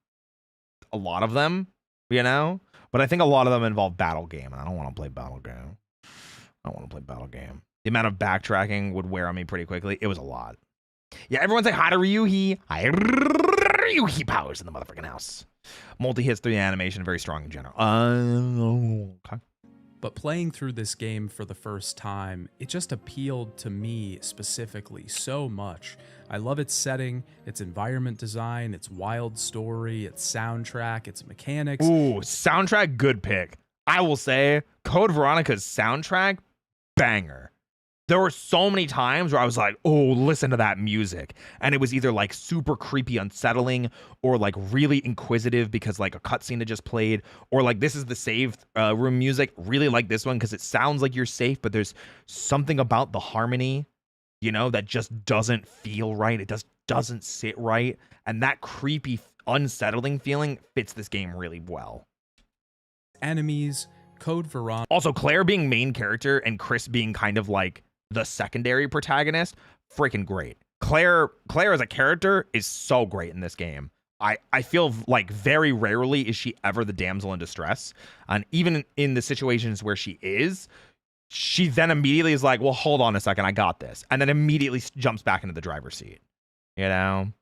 a lot of them, you know. But I think a lot of them involve battle game, and I don't want to play battle game. The amount of backtracking would wear on me pretty quickly. It was a lot. Yeah, everyone say hi to Ryuhi. Hi, Ryuhi powers in the motherfucking house. Multi-hits 3 animation, very strong in general. Okay. But playing through this game for the first time, it just appealed to me specifically so much. I love its setting, its environment design, its wild story, its soundtrack, its mechanics. Ooh, soundtrack, good pick. I will say, Code Veronica's soundtrack, banger. There were so many times where I was like, oh, listen to that music. And it was either like super creepy, unsettling, or like really inquisitive because like a cutscene had just played, or like this is the save room music. Really like this one because it sounds like you're safe, but there's something about the harmony, you know, that just doesn't feel right. It just doesn't sit right. And that creepy, unsettling feeling fits this game really well. Enemies, Code Veronica. Also, Claire being main character and Chris being kind of like the secondary protagonist, freaking great. Claire as a character is so great in this game. I feel like very rarely is she ever the damsel in distress. And even in the situations where she is, she then immediately is like, well, hold on a second, I got this. And then immediately jumps back into the driver's seat. You know?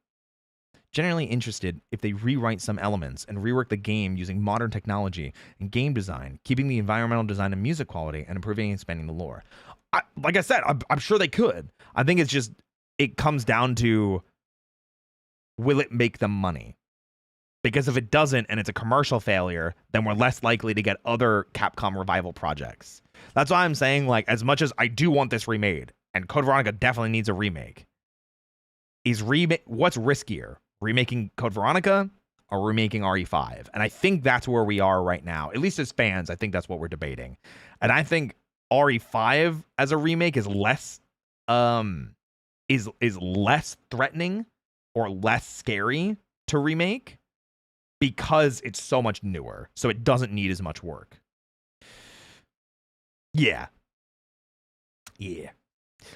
Generally interested if they rewrite some elements and rework the game using modern technology and game design, keeping the environmental design and music quality, and improving and expanding the lore. Like I said, I'm sure they could. I think it's just, it comes down to, will it make them money? Because if it doesn't and it's a commercial failure, then we're less likely to get other Capcom revival projects. That's why I'm saying, like, as much as I do want this remade, and Code Veronica definitely needs a remake, what's riskier? Remaking Code Veronica or remaking RE5? And I think that's where we are right now. At least as fans, I think that's what we're debating. And I think RE5 as a remake is less is less threatening or less scary to remake because it's so much newer, so it doesn't need as much work. Yeah.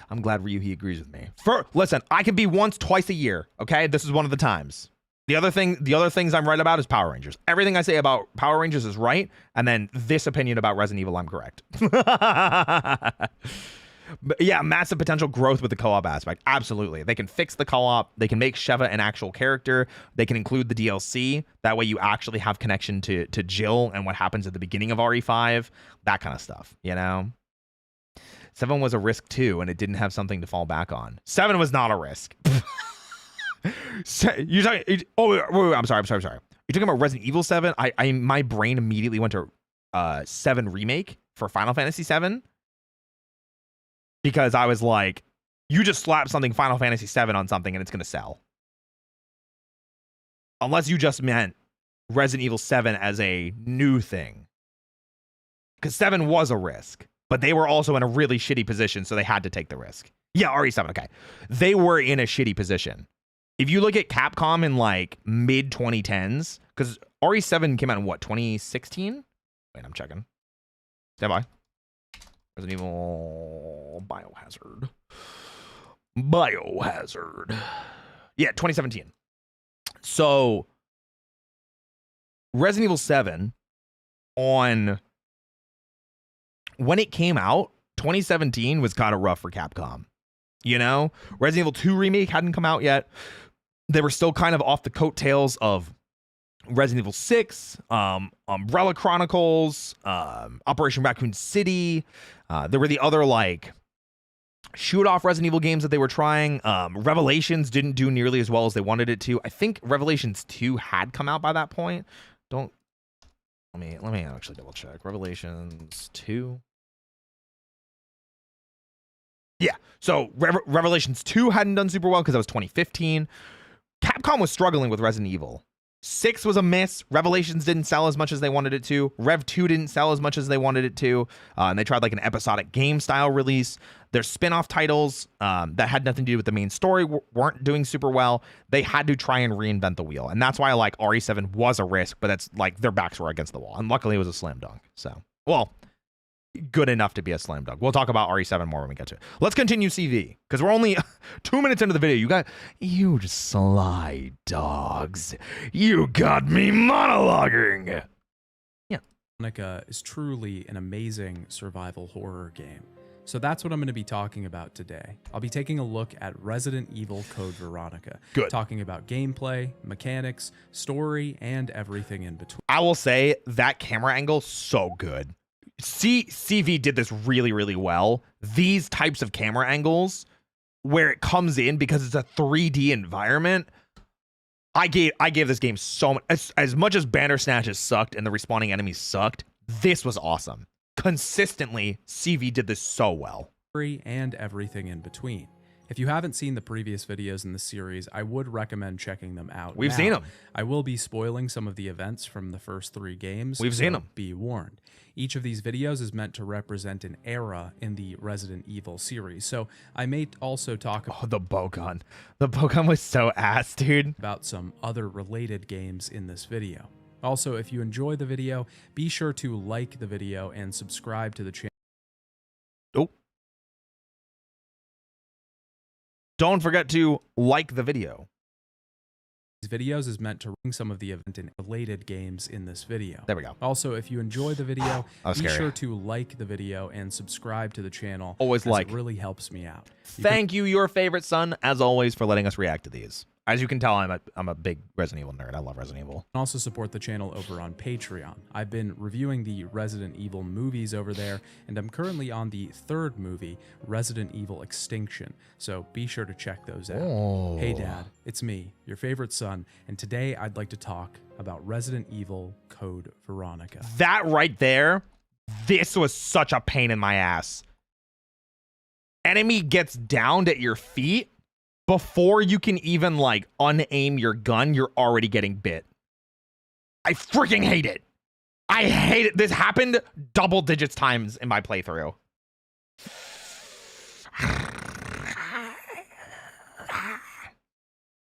I'm glad Ryuhi agrees with me. Listen, I can be once, twice a year, okay? This is one of the times. The other things I'm right about is Power Rangers. Everything I say about Power Rangers is right, and then this opinion about Resident Evil, I'm correct. But yeah, massive potential growth with the co-op aspect. Absolutely. They can fix the co-op. They can make Sheva an actual character. They can include the DLC. That way you actually have connection to Jill and what happens at the beginning of RE5. That kind of stuff, you know? 7 was a risk too, and it didn't have something to fall back on. 7 was not a risk. You're talking? Oh, wait, I'm sorry. You're talking about Resident Evil 7? My brain immediately went to 7 remake for Final Fantasy 7 because I was like, you just slap something Final Fantasy 7 on something and it's gonna sell. Unless you just meant Resident Evil 7 as a new thing, because 7 was a risk, but they were also in a really shitty position, so they had to take the risk. Yeah, RE7. Okay, they were in a shitty position. If you look at Capcom in like mid 2010s, because RE7 came out in what, 2016? Wait, I'm checking. Stand by. Resident Evil Biohazard. Yeah, 2017. So Resident Evil 7 when it came out, 2017 was kind of rough for Capcom. You know, Resident Evil 2 remake hadn't come out yet. They were still kind of off the coattails of Resident Evil 6, Umbrella Chronicles, Operation Raccoon City. There were the other like shoot-off Resident Evil games that they were trying. Revelations didn't do nearly as well as they wanted it to. I think Revelations 2 had come out by that point. Don't Let me actually double check. Revelations 2. Yeah. So Revelations 2 hadn't done super well because that was 2015. Capcom was struggling with Resident Evil. 6 was a miss. Revelations didn't sell as much as they wanted it to. Rev 2 didn't sell as much as they wanted it to. And they tried like an episodic game style release. Their spin-off titles that had nothing to do with the main story weren't doing super well. They had to try and reinvent the wheel. And that's why like RE7 was a risk, but that's like their backs were against the wall. And luckily it was a slam dunk. So, well, good enough to be a slam dunk. We'll talk about RE7 more when we get to it. Let's continue CV because we're only 2 minutes into the video. You sly dogs. You got me monologuing. Yeah. Veronica is truly an amazing survival horror game. So that's what I'm going to be talking about today. I'll be taking a look at Resident Evil Code Veronica. Good. Talking about gameplay, mechanics, story, and everything in between. I will say that camera angle, so good. CV did this really, really well. These types of camera angles where it comes in because it's a 3D environment. I gave this game so much. As much as Bandersnatches sucked and the respawning enemies sucked, this was awesome. Consistently, CV did this so well. And everything in between. If you haven't seen the previous videos in the series, I would recommend checking them out. We've seen them. I will be spoiling some of the events from the first 3 games. We've seen them. Be warned. Each of these videos is meant to represent an era in the Resident Evil series. So I may also talk about the bowgun. The bowgun was so ass, dude. About some other related games in this video. Also, if you enjoy the video, be sure to like the video and subscribe to the channel. Oh. Don't forget to like the video. These videos is meant to bring some of the event and related games in this video. There we go. Also, if you enjoy the video, be scary. sure to like the video and subscribe to the channel. Always like. It really helps me out. Thank you, your favorite son, as always, for letting us react to these. As you can tell, I'm a big Resident Evil nerd. I love Resident Evil. And also support the channel over on Patreon. I've been reviewing the Resident Evil movies over there, and I'm currently on the 3rd movie, Resident Evil Extinction. So be sure to check those out. Oh. Hey Dad, it's me, your favorite son, and today I'd like to talk about Resident Evil Code Veronica. That right there, this was such a pain in my ass. Enemy gets downed at your feet. Before you can even, like, unaim your gun, you're already getting bit. I freaking hate it. I hate it. This happened double digits times in my playthrough.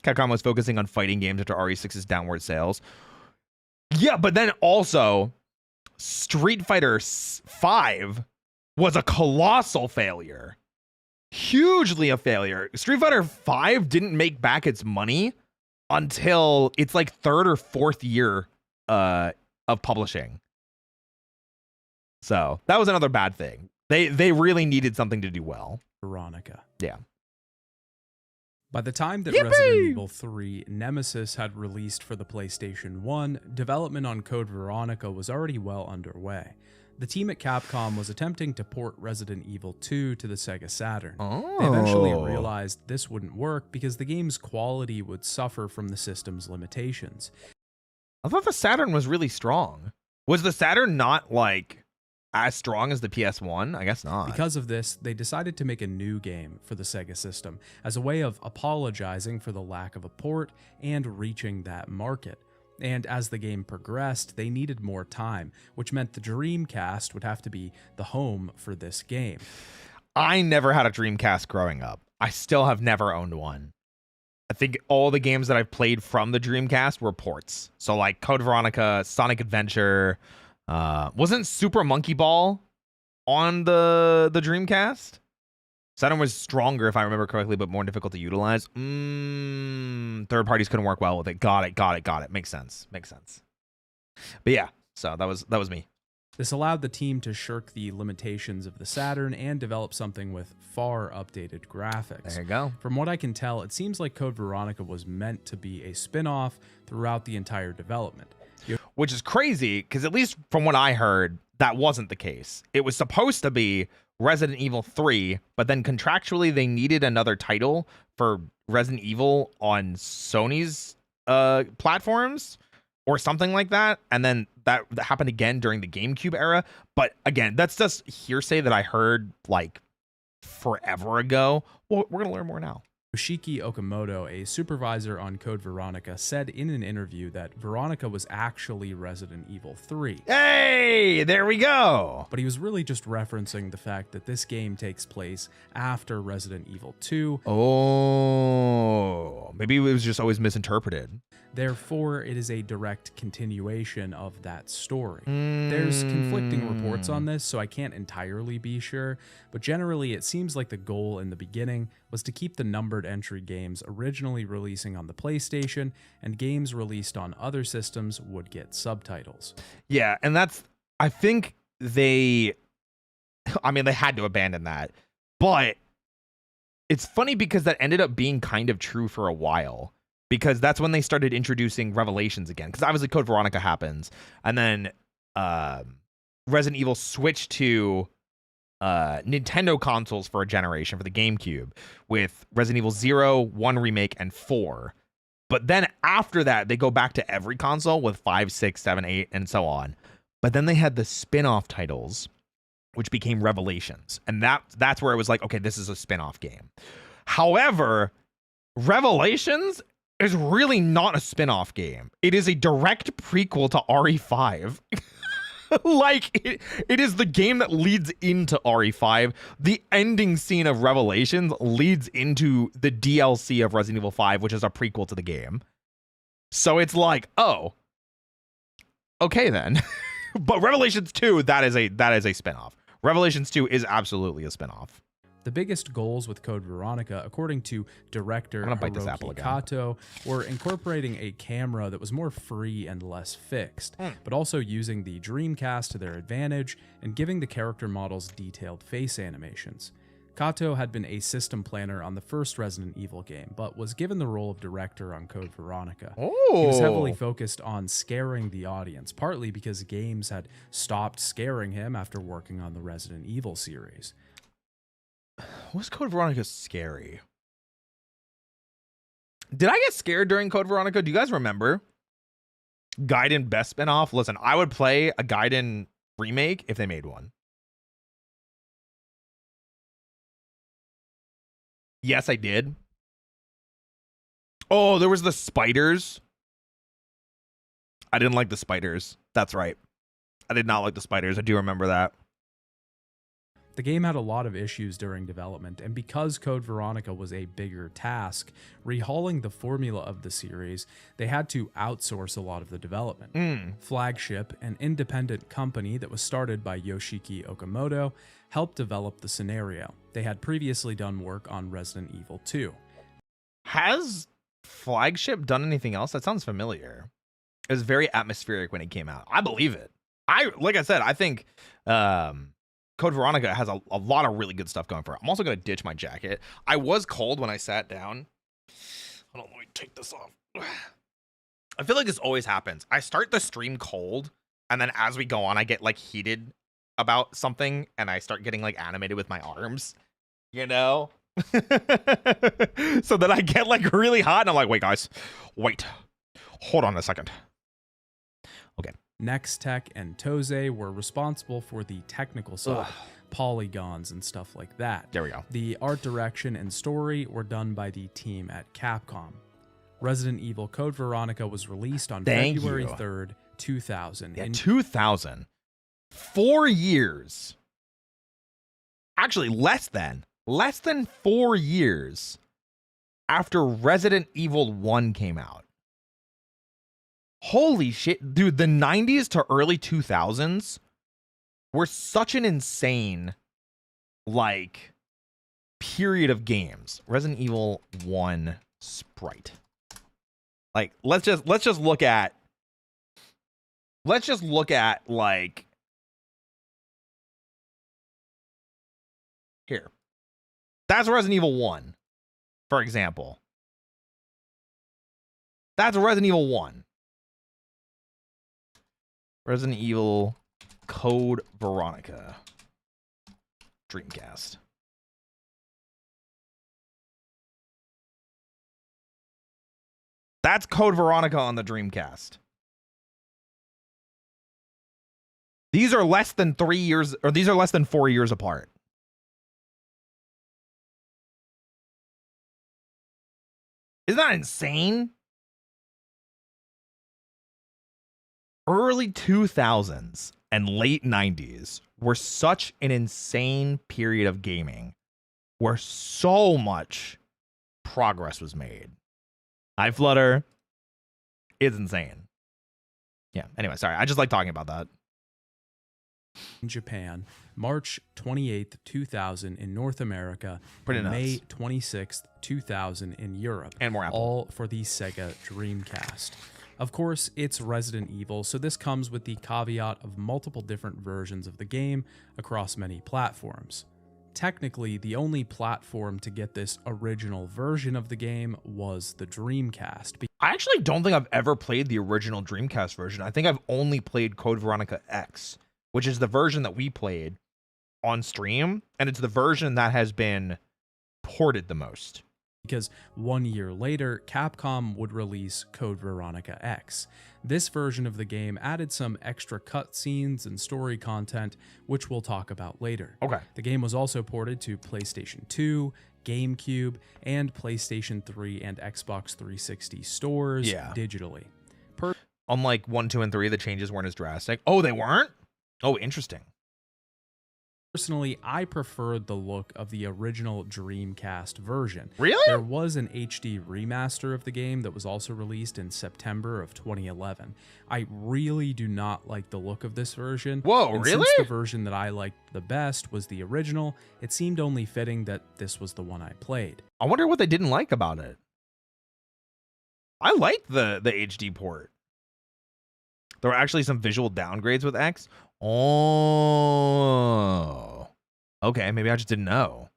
Capcom was focusing on fighting games after RE6's downward sales. Yeah, but then also, Street Fighter V was a colossal failure. Hugely a failure. Street Fighter V didn't make back its money until its like 3rd or 4th year of publishing. So that was another bad thing. They really needed something to do well. Veronica. Yeah. By the time that Yippee! Resident Evil 3 Nemesis had released for the PlayStation 1, development on Code Veronica was already well underway. The team at Capcom was attempting to port Resident Evil 2 to the Sega Saturn. Oh. They eventually realized this wouldn't work because the game's quality would suffer from the system's limitations. I thought the Saturn was really strong. Was the Saturn not like as strong as the PS1? I guess not. Because of this, they decided to make a new game for the Sega system as a way of apologizing for the lack of a port and reaching that market. And as the game progressed, they needed more time, which meant the Dreamcast would have to be the home for this game. I never had a Dreamcast growing up. I still have never owned one. I think all the games that I've played from the Dreamcast were ports. So like Code Veronica, Sonic Adventure, wasn't Super Monkey Ball on the Dreamcast? Saturn was stronger, if I remember correctly, but more difficult to utilize. Third parties couldn't work well with it. Got it. Makes sense. But yeah, so that was me. This allowed the team to shirk the limitations of the Saturn and develop something with far updated graphics. There you go. From what I can tell, it seems like Code Veronica was meant to be a spin-off throughout the entire development. Which is crazy, because at least from what I heard, that wasn't the case. It was supposed to be Resident Evil 3, but then contractually they needed another title for Resident Evil on Sony's platforms. or something like that. And then that happened again during the GameCube era. But again, that's just hearsay that I heard like forever ago. Well, we're going to learn more now. Yoshiki Okamoto, a supervisor on Code Veronica, said in an interview that Veronica was actually Resident Evil 3. Hey, there we go. But he was really just referencing the fact that this game takes place after Resident Evil 2. Oh, maybe it was just always misinterpreted. Therefore, it is a direct continuation of that story. There's conflicting reports on this, so I can't entirely be sure, but generally it seems like the goal in the beginning was to keep the numbered entry games originally releasing on the PlayStation, and games released on other systems would get subtitles. Yeah, and I think they had to abandon that, but it's funny because that ended up being kind of true for a while. Because that's when they started introducing Revelations again. Because obviously Code Veronica happens. And then Resident Evil switched to Nintendo consoles for a generation, for the GameCube, with Resident Evil 0, 1 Remake, and 4. But then after that, they go back to every console with 5, 6, 7, 8, and so on. But then they had the spin-off titles, which became Revelations. And that's where it was like, okay, this is a spin-off game. However, Revelations is really not a spin-off game. It is a direct prequel to RE5. Like, it is the game that leads into RE5. The ending scene of Revelations leads into the DLC of Resident Evil 5, which is a prequel to the game. So it's like, oh, okay then. But Revelations 2, that is a spin-off. Revelations 2 is absolutely a spin-off. The biggest goals with Code Veronica, according to director Hiroki Kato, were incorporating a camera that was more free and less fixed, but also using the Dreamcast to their advantage and giving the character models detailed face animations. Kato had been a system planner on the first Resident Evil game, but was given the role of director on Code Veronica. Oh. He was heavily focused on scaring the audience, partly because games had stopped scaring him after working on the Resident Evil series. Was Code Veronica scary? Did I get scared during Code Veronica? Do you guys remember? Gaiden best spinoff? Listen, I would play a Gaiden remake if they made one. Yes, I did. Oh, there was the spiders. I didn't like the spiders. That's right. I did not like the spiders. I do remember that. The game had a lot of issues during development, and because Code Veronica was a bigger task, rehauling the formula of the series, they had to outsource a lot of the development. Flagship, an independent company that was started by Yoshiki Okamoto, helped develop the scenario. They had previously done work on Resident Evil 2. Has Flagship done anything else? That sounds familiar. It was very atmospheric when it came out. I believe it. Like I said, I think Code Veronica has a lot of really good stuff going for it. I'm also going to ditch my jacket. I was cold when I sat down. Hold on, let me take this off. I feel like this always happens. I start the stream cold, and then as we go on, I get like heated about something, and I start getting like animated with my arms, you know? So then I get like really hot, and I'm like, wait, guys, wait. Hold on a second. Okay. Nextech and Toze were responsible for the technical side, polygons and stuff like that. There we go. The art direction and story were done by the team at Capcom. Resident Evil Code Veronica was released on February 3rd, 2000. Yeah, 2000. 4 years. Actually, less than 4 years after Resident Evil 1 came out. Holy shit, dude, the 90s to early 2000s were such an insane, like, period of games. Resident Evil 1 sprite. Like, let's just look at like here. That's Resident Evil 1, for example. That's Resident Evil 1. Resident Evil Code Veronica Dreamcast. That's Code Veronica on the Dreamcast. These are less than 3 years, or these are less than 4 years apart. Isn't that insane? Early 2000s and late 90s were such an insane period of gaming where so much progress was made. Hi, Flutter. It's insane. Yeah, anyway, sorry. I just like talking about that. In Japan, March 28th, 2000 in North America, Pretty and nuts. May 26th, 2000 in Europe. And more Apple. All for the Sega Dreamcast. Of course, it's Resident Evil, so this comes with the caveat of multiple different versions of the game across many platforms. Technically, the only platform to get this original version of the game was the Dreamcast. I actually don't think I've ever played the original Dreamcast version. I think I've only played Code Veronica X, which is the version that we played on stream, and it's the version that has been ported the most. Because 1 year later, Capcom would release Code Veronica X. This version of the game added some extra cutscenes and story content, which we'll talk about later. Okay. The game was also ported to PlayStation 2, GameCube, and PlayStation 3 and Xbox 360 stores digitally. Unlike 1, 2, and 3, the changes weren't as drastic. Oh, they weren't? Oh, interesting. Personally, I preferred the look of the original Dreamcast version. Really? There was an HD remaster of the game that was also released in September of 2011. I really do not like the look of this version. Whoa, and really? Since the version that I liked the best was the original, it seemed only fitting that this was the one I played. I wonder what they didn't like about it. I liked the HD port. There were actually some visual downgrades with X. Oh. Okay, maybe I just didn't know.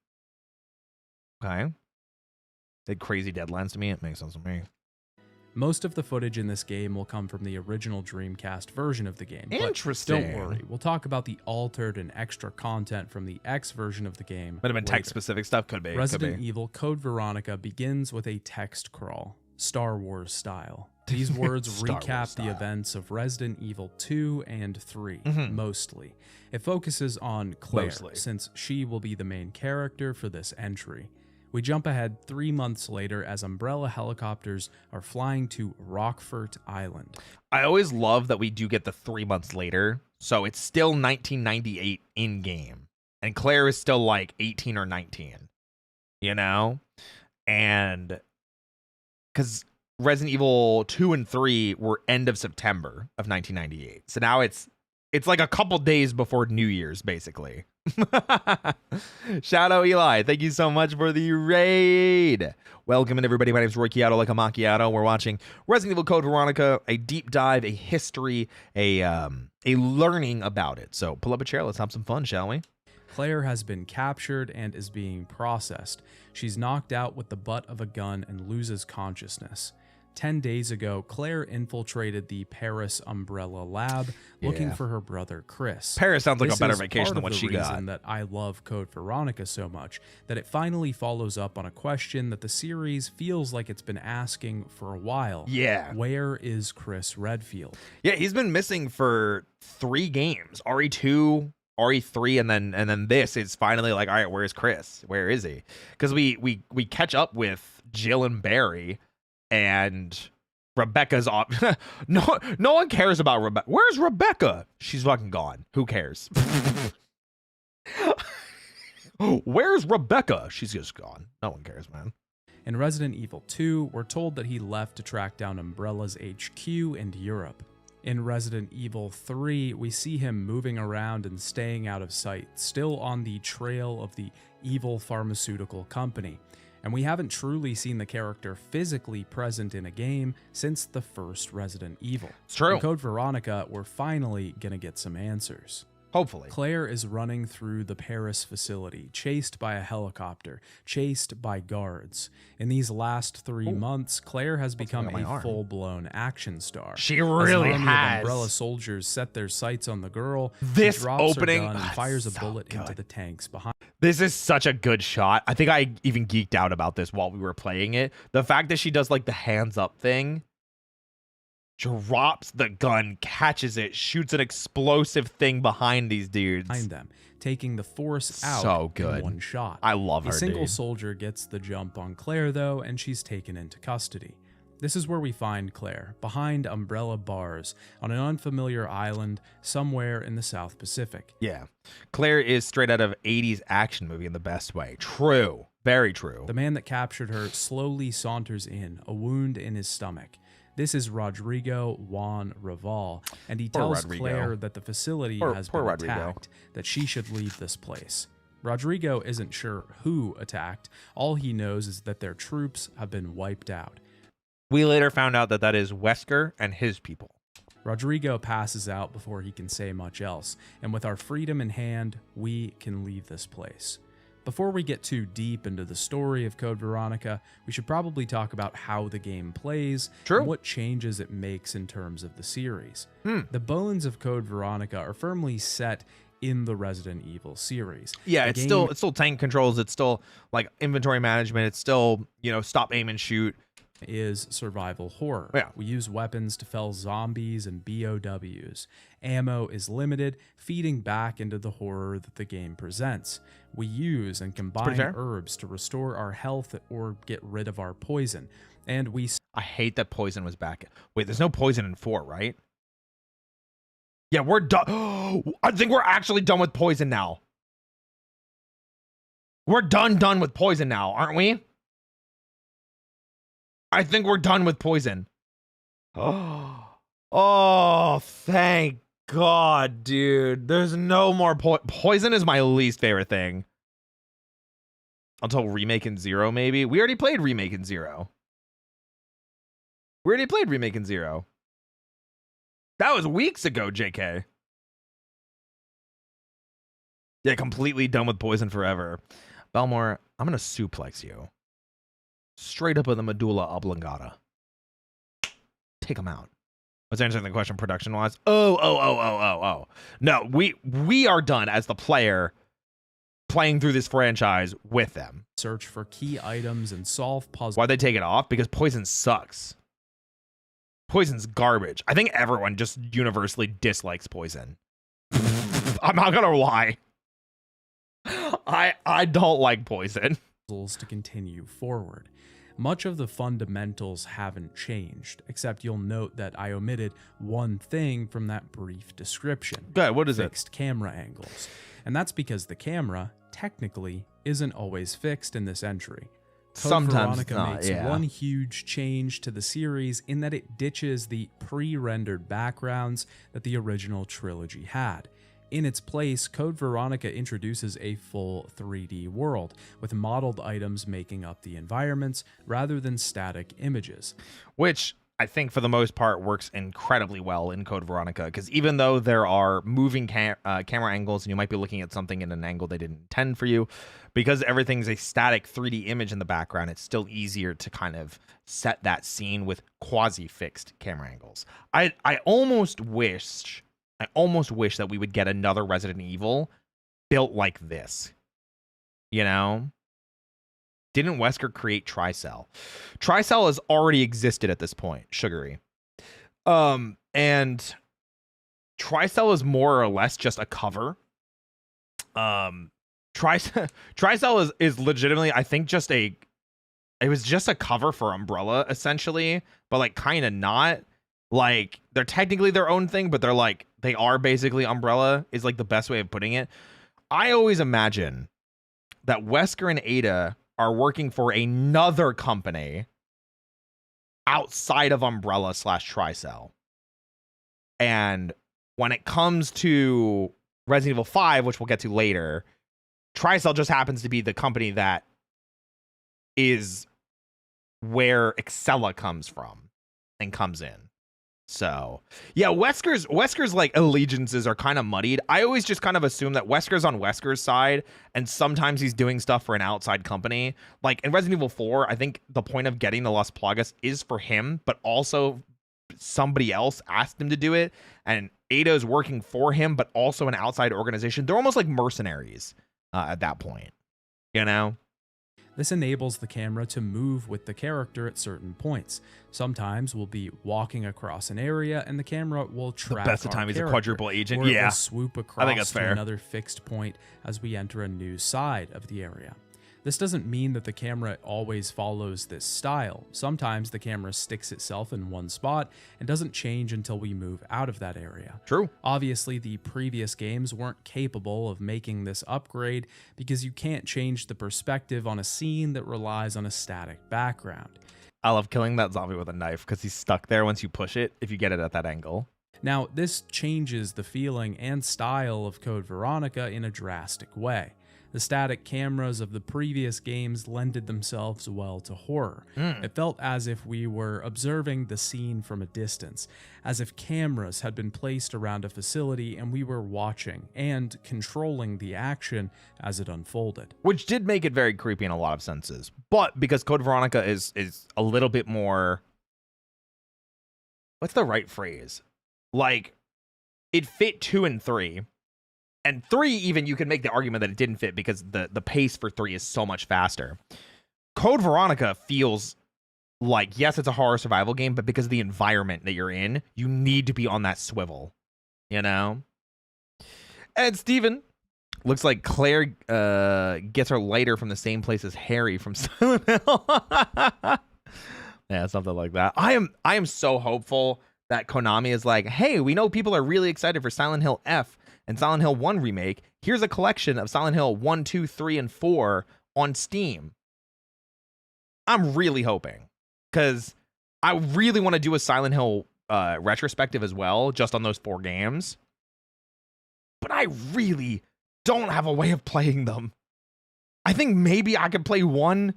Okay. They had crazy deadlines to me. It makes sense to me. Most of the footage in this game will come from the original Dreamcast version of the game. Interesting. But don't worry, we'll talk about the altered and extra content from the X version of the game. Might have been later. text-specific stuff. Could be. Resident Evil Code Veronica begins with a text crawl, Star Wars style. These words Star recap Wars the style. events of Resident Evil 2 and 3, mostly. It focuses on Claire, Mostly. since she will be the main character for this entry. We jump ahead 3 months later as Umbrella helicopters are flying to Rockfort Island. I always love that we do get the 3 months later. So it's still 1998 in game. And Claire is still like 18 or 19. You know? And because Resident Evil 2 and 3 were end of September of 1998. So now it's like a couple days before New Year's, basically. Shadow Eli, thank you so much for the raid. Welcome in, everybody. My name is Roy Chiato, like a macchiato. We're watching Resident Evil Code Veronica, a deep dive, a history, a learning about it. So pull up a chair. Let's have some fun, shall we? Claire has been captured and is being processed. She's knocked out with the butt of a gun and loses consciousness. 10 days ago, Claire infiltrated the Paris Umbrella lab looking for her brother Chris. Paris sounds like This a better is vacation part than of what the she got. reason that I love Code Veronica so much, that it finally follows up on a question that the series feels like it's been asking for a while. Yeah. Where is Chris Redfield? Yeah, he's been missing for 3 games. RE2, RE3, and then this is finally like, all right, where's Chris? Where is he? Because we catch up with Jill and Barry, and Rebecca's off. No one cares about Rebecca. Where's Rebecca? She's fucking gone. Who cares? Where's Rebecca? She's just gone. No one cares, man. In Resident Evil 2, we're told that he left to track down Umbrella's HQ in Europe. In Resident Evil 3, we see him moving around and staying out of sight, still on the trail of the evil pharmaceutical company. And we haven't truly seen the character physically present in a game since the first Resident Evil. It's true. In Code Veronica, we're finally gonna get some answers. Hopefully. Claire is running through the Paris facility, chased by a helicopter, chased by guards. In these last 3 months, Claire has become my a arm? full-blown action star. She As really an army has. of Umbrella soldiers set their sights on the girl. This she drops opening- her gun and fires a so bullet into good. the tanks behind. This is such a good shot. I think I even geeked out about this while we were playing it. The fact that she does like the hands up thing. drops the gun, catches it, shoots an explosive thing behind these dudes. Behind them, taking the force out So good. in one shot. I love her, A single dude. soldier gets the jump on Claire, though, and she's taken into custody. This is where we find Claire, behind umbrella bars, on an unfamiliar island somewhere in the South Pacific. Yeah. Claire is straight out of 80s action movie in the best way. True. Very true. The man that captured her slowly saunters in, a wound in his stomach. This is Rodrigo Juan Raval, and he tells Claire that the facility has been attacked, that she should leave this place. Rodrigo isn't sure who attacked. All he knows is that their troops have been wiped out. We later found out that that is Wesker and his people. Rodrigo passes out before he can say much else, and with our freedom in hand, we can leave this place. Before we get too deep into the story of Code Veronica, we should probably talk about how the game plays and what changes it makes in terms of the series. The bones of Code Veronica are firmly set in the Resident Evil series. Yeah, The it's game still tank controls, it's still like inventory management, it's still, you know, stop, aim, and shoot. Is survival horror. Yeah. We use weapons to fell zombies and BOWs. Ammo is limited, feeding back into the horror that the game presents. We use and combine herbs to restore our health or get rid of our poison. And I hate that poison was back. Wait, there's no poison in 4, right? Yeah, we're done. I think we're actually done with poison now. We're done with poison now, aren't we? I think we're done with poison. Oh, thank God, dude. There's no more poison is my least favorite thing. Until Remake in 0, maybe. We already played Remake in 0. That was weeks ago, JK. Yeah, completely done with poison forever. Belmore, I'm going to suplex you. Straight up in the medulla oblongata. Take him out. Let's answer the question production-wise. Oh. No, we are done as the player playing through this franchise with them. search for key items and solve puzzles. Why'd they take it off? Because poison sucks. Poison's garbage. I think everyone just universally dislikes poison. I'm not gonna lie. I don't like poison. To continue forward. Much of the fundamentals haven't changed, except you'll note that I omitted one thing from that brief description. Good, what is it? Fixed camera angles. And that's because the camera, technically, isn't always fixed in this entry. Code Sometimes Veronica not, makes one huge change to the series in that it ditches the pre-rendered backgrounds that the original trilogy had. In its place, Code Veronica introduces a full 3D world, with modeled items making up the environments rather than static images. Which I think for the most part works incredibly well in Code Veronica, because even though there are moving camera angles and you might be looking at something in an angle they didn't intend for you, because everything's a static 3D image in the background, it's still easier to kind of set that scene with quasi-fixed camera angles. I almost wish that we would get another Resident Evil built like this. You know? Didn't Wesker create Tricell? Tricell has already existed at this point, Sugary. And Tricell is more or less just a cover. Tricell is legitimately, I think, it was just a cover for Umbrella, essentially, but like kind of not. Like, they're technically their own thing, but they are basically Umbrella, is like the best way of putting it. I always imagine that Wesker and Ada are working for another company outside of Umbrella / Tricell. And when it comes to Resident Evil 5, which we'll get to later, Tricell just happens to be the company that is where Excella comes from and comes in. So, yeah, Wesker's like allegiances are kind of muddied. I always just kind of assume that Wesker's on Wesker's side, and sometimes he's doing stuff for an outside company. Like in Resident Evil 4, I think the point of getting the Las Plagas is for him, but also somebody else asked him to do it, and Ada's working for him, but also an outside organization. They're almost like mercenaries at that point, you know? This enables the camera to move with the character at certain points. Sometimes we'll be walking across an area and the camera will track The best of our time he's a character, quadruple agent. or it Yeah. will swoop I across think that's to fair. another fixed point as we enter a new side of the area. This doesn't mean that the camera always follows this style. Sometimes the camera sticks itself in one spot and doesn't change until we move out of that area. True. Obviously, the previous games weren't capable of making this upgrade because you can't change the perspective on a scene that relies on a static background. I love killing that zombie with a knife because he's stuck there once you push it if you get it at that angle. Now, this changes the feeling and style of Code Veronica in a drastic way. The static cameras of the previous games lended themselves well to horror. It felt as if we were observing the scene from a distance, as if cameras had been placed around a facility and we were watching and controlling the action as it unfolded. Which did make it very creepy in a lot of senses. But because Code Veronica is a little bit more... What's the right phrase? Like, it fit 2 and 3. And 3, even, you could make the argument that it didn't fit because the pace for 3 is so much faster. Code Veronica feels like, yes, it's a horror survival game, but because of the environment that you're in, you need to be on that swivel, you know? And Steven, looks like Claire gets her lighter from the same place as Harry from Silent Hill. Yeah, something like that. I am so hopeful that Konami is like, hey, we know people are really excited for Silent Hill F and Silent Hill 1 remake. Here's a collection of Silent Hill 1, 2, 3, and 4 on Steam. I'm really hoping, because I really want to do a Silent Hill retrospective as well, just on those 4 games. But I really don't have a way of playing them. I think maybe I could play 1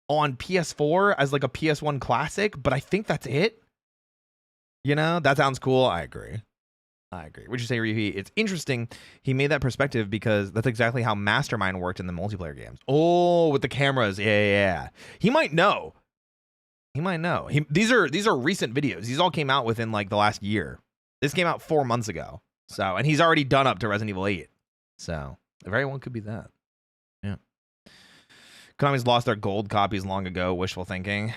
on PS4 as like a PS1 classic, but I think that's it. You know, that sounds cool. I agree. Would you say, Ryuhi? It's interesting he made that perspective because that's exactly how Mastermind worked in the multiplayer games. Oh, with the cameras. Yeah. He might know. These are recent videos. These all came out within like the last year. This came out 4 months ago. So, and he's already done up to Resident Evil 8. So, it very well could be that. Yeah. Konami's lost their gold copies long ago. Wishful thinking.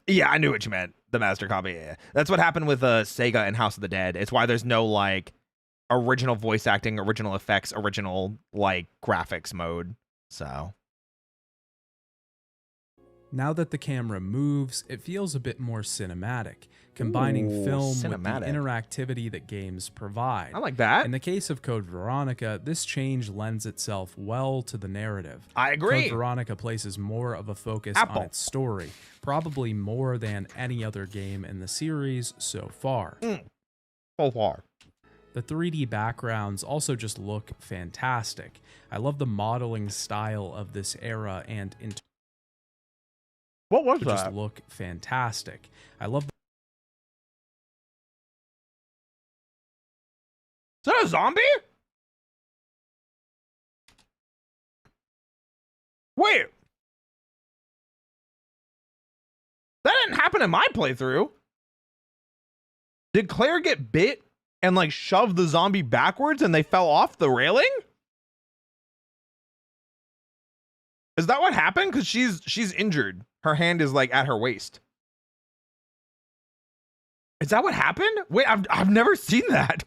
Yeah, I knew what you meant. The master copy. Yeah. That's what happened with Sega and House of the Dead. It's why there's no like original voice acting, original effects, original like graphics mode. So now that the camera moves, it feels a bit more cinematic, combining film with the interactivity that games provide. I like that. In the case of Code Veronica, this change lends itself well to the narrative. I agree. Code Veronica places more of a focus on its story, probably more than any other game in the series so far. So far. The 3D backgrounds also just look fantastic. I love the modeling style of this era and what was that? Just look fantastic. I love. Is that a zombie? Wait. That didn't happen in my playthrough. Did Claire get bit and like shove the zombie backwards and they fell off the railing? Is that what happened? Because she's injured. Her hand is like at her waist. Is that what happened? Wait, I've never seen that.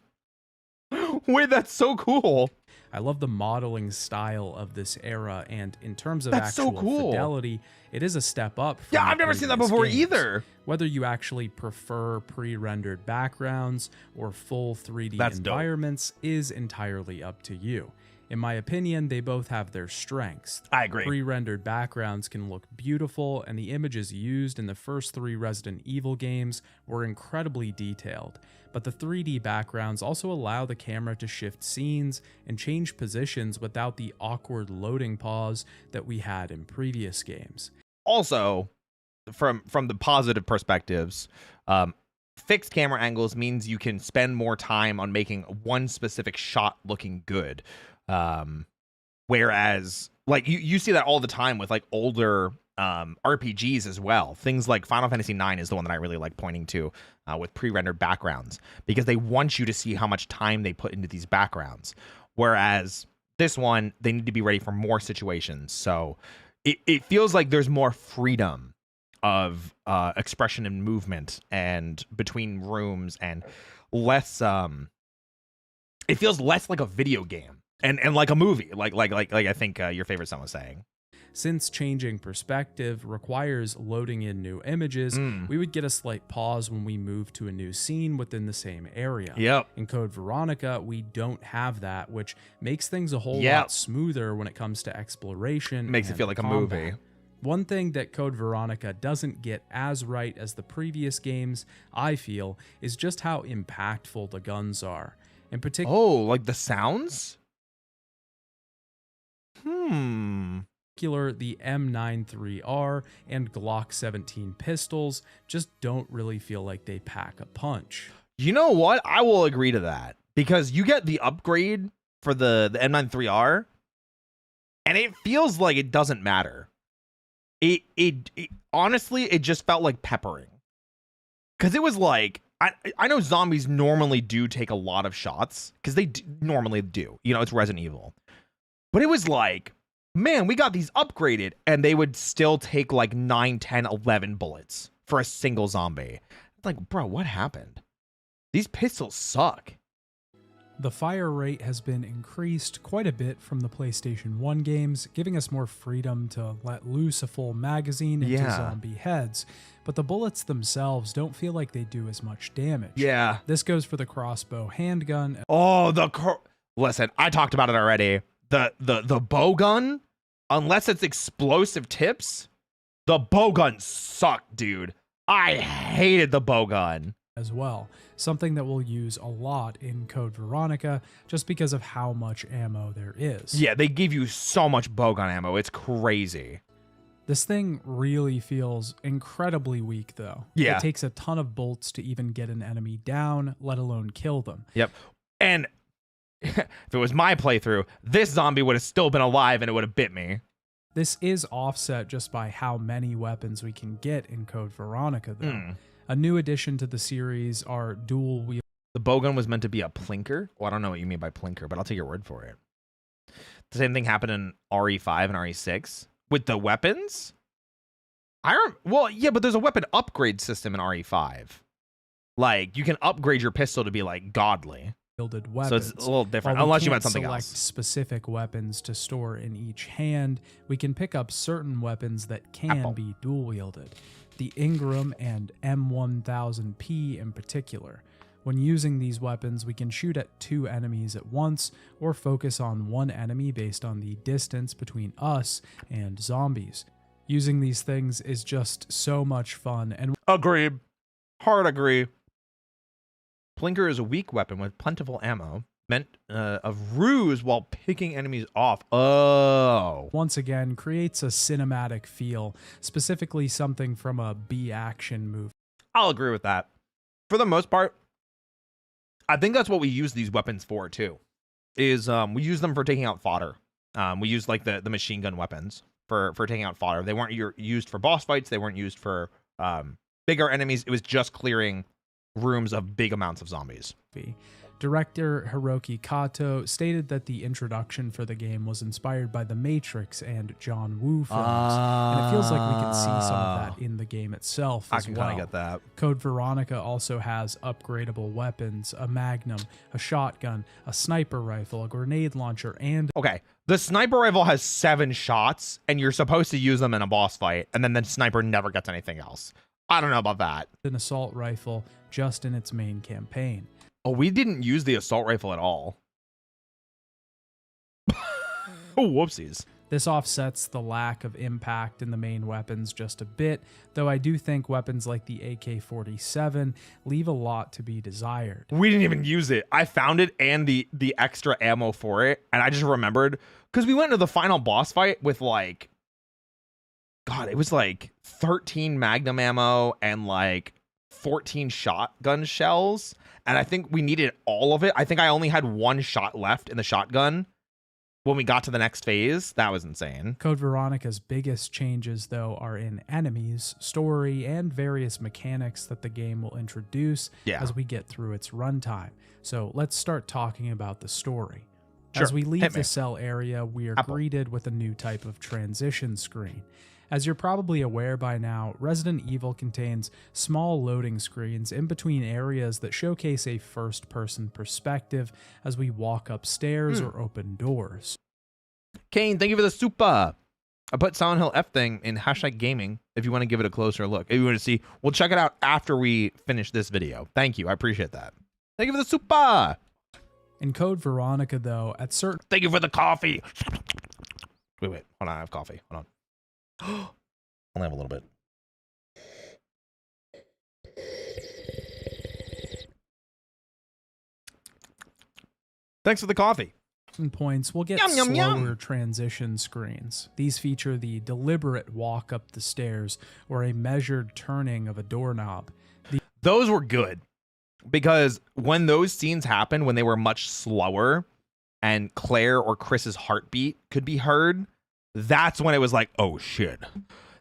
Wait, that's so cool. I love the modeling style of this era, and in terms of so actual cool. fidelity, it is a step up. From Yeah, I've never seen that before either. Whether you actually prefer pre-rendered backgrounds or full 3D environments is entirely up to you. In my opinion, they both have their strengths. I agree. Pre-rendered backgrounds can look beautiful, and the images used in the first 3 Resident Evil games were incredibly detailed. But the 3D backgrounds also allow the camera to shift scenes and change positions without the awkward loading pause that we had in previous games. Also, from the positive perspectives, fixed camera angles means you can spend more time on making one specific shot looking good. Whereas like you see that all the time with like older RPGs as well. Things like Final Fantasy IX is the one that I really like pointing to with pre-rendered backgrounds, because they want you to see how much time they put into these backgrounds. Whereas This one, they need to be ready for more situations. So it feels like there's more freedom of expression and movement and between rooms, and less it feels less like a video game and like a movie, like I think your favorite son was saying. Since changing perspective requires loading in new images, we would get a slight pause when we move to a new scene within the same area. Yep. In Code Veronica, we don't have that, which makes things a whole lot smoother when it comes to exploration. Makes it feel like combat. a movie. One thing that Code Veronica doesn't get as right as the previous games, I feel, is just how impactful the guns are. In particular, like the sounds? The M93R and Glock 17 pistols just don't really feel like they pack a punch. You know what? I will agree to that, because you get the upgrade for the M93R, and it feels like it doesn't matter. It honestly, it just felt like peppering, because it was like, I know zombies normally do take a lot of shots, because they normally do. You know, it's Resident Evil. But it was like, man, we got these upgraded, and they would still take like 9, 10, 11 bullets for a single zombie. Like, bro, what happened? These pistols suck. The fire rate has been increased quite a bit from the PlayStation 1 games, giving us more freedom to let loose a full magazine into zombie heads, but the bullets themselves don't feel like they do as much damage. Yeah. This goes for the crossbow handgun. Oh, listen, I talked about it already. The bow gun, unless it's explosive tips, the bow gun sucked, dude. I hated the bow gun. As well, something that we'll use a lot in Code Veronica just because of how much ammo there is. Yeah, they give you so much bowgun ammo. It's crazy. This thing really feels incredibly weak, though. Yeah. It takes a ton of bolts to even get an enemy down, let alone kill them. Yep. And if it was my playthrough, this zombie would have still been alive and it would have bit me. This is offset just by how many weapons we can get in Code Veronica, though. A new addition to the series are dual wield. The bowgun was meant to be a plinker. Well, I don't know what you mean by plinker, but I'll take your word for it. The same thing happened in RE5 and RE6 with the weapons. Well, yeah, but there's a weapon upgrade system in RE5. Like, you can upgrade your pistol to be like godly. Wielded weapons. So it's a little different, While we unless you can't meant something select else. specific weapons to store in each hand, we can pick up certain weapons that can be dual wielded. The Ingram and M1000P in particular. When using these weapons, we can shoot at 2 enemies at once, or focus on one enemy based on the distance between us and zombies. Using these things is just so much fun, and Agreed. Hard agree. Plinker is a weak weapon with plentiful ammo, meant of ruse while picking enemies off. Oh. once again creates a cinematic feel, specifically something from a B-action movie. I'll agree with that. For the most part, I think that's what we use these weapons for too. Is we use them for taking out fodder. We use like the machine gun weapons for taking out fodder. They weren't used for boss fights. They weren't used for bigger enemies. It was just clearing rooms of big amounts of zombies. Director Hiroki Kato stated that the introduction for the game was inspired by The Matrix and John Woo films, and it feels like we can see some of that in the game itself as I can well. kind of get that. Code Veronica also has upgradable weapons, a magnum, a shotgun, a sniper rifle, a grenade launcher, and Okay, the sniper rifle has 7 shots, and you're supposed to use them in a boss fight, and then the sniper never gets anything else. I don't know about that. an assault rifle just in its main campaign. Oh, we didn't use the assault rifle at all. Oh, whoopsies. This offsets the lack of impact in the main weapons just a bit, though I do think weapons like the AK-47 leave a lot to be desired. We didn't even use it. I found it and the extra ammo for it, and I just remembered because we went into the final boss fight with like, God, it was like 13 magnum ammo and like 14 shotgun shells, and I think we needed all of it. I think I only had 1 shot left in the shotgun when we got to the next phase. That was insane. Code Veronica's biggest changes, though, are in enemies, story, and various mechanics that the game will introduce as we get through its runtime. So let's start talking about the story. As Sure. we leave Hit me. the cell area, we are greeted with a new type of transition screen. As you're probably aware by now, Resident Evil contains small loading screens in between areas that showcase a first-person perspective as we walk upstairs or open doors. Kane, thank you for the super. I put Silent Hill F thing in #gaming if you want to give it a closer look. If you want to see, we'll check it out after we finish this video. Thank you. I appreciate that. Thank you for the super. In Code Veronica, though, at certain... Thank you for the coffee. Wait. Hold on. I have coffee. Hold on. I'll have a little bit. Thanks for the coffee. points, we'll get Yum, yum, slower yum. transition screens. These feature the deliberate walk up the stairs or a measured turning of a doorknob. Those were good because when those scenes happened, when they were much slower and Claire or Chris's heartbeat could be heard, that's when it was like, oh shit,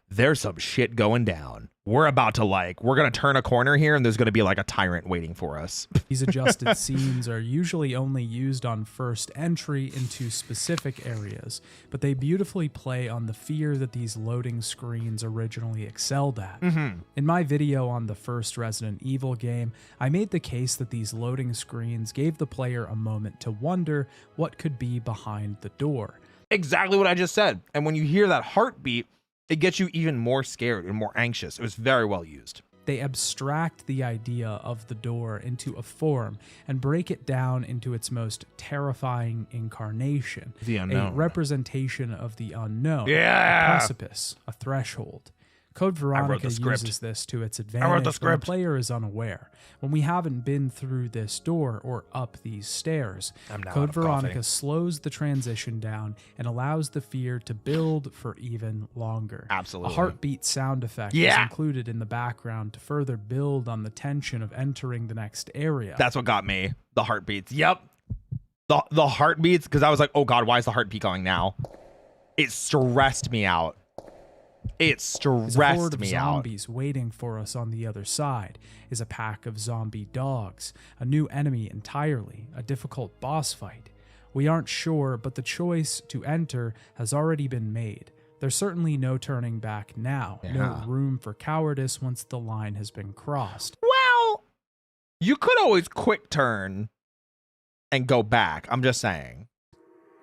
there's some shit going down. We're about to we're going to turn a corner here and there's going to be like a tyrant waiting for us. These adjusted scenes are usually only used on first entry into specific areas, but they beautifully play on the fear that these loading screens originally excelled at. In my video on the first Resident Evil game, I made the case that these loading screens gave the player a moment to wonder what could be behind the door. Exactly what I just said. And when you hear that heartbeat, it gets you even more scared and more anxious. It was very well used. They abstract the idea of the door into a form and break it down into its most terrifying incarnation. The unknown. A representation of the unknown. Yeah. A precipice, a threshold. Code Veronica uses this to its advantage when the player is unaware. When we haven't been through this door or up these stairs, Code Veronica slows the transition down and allows the fear to build for even longer. Absolutely. A heartbeat sound effect is included in the background to further build on the tension of entering the next area. That's what got me. The heartbeats. Yep. The heartbeats, because I was like, oh God, why is the heartbeat going now? It stressed me out. It stressed a horde of me out. zombies waiting for us on the other side is a pack of zombie dogs, a new enemy entirely, a difficult boss fight. We aren't sure, but the choice to enter has already been made. There's certainly no turning back now, no room for cowardice once the line has been crossed. Well, you could always quick turn and go back. I'm just saying.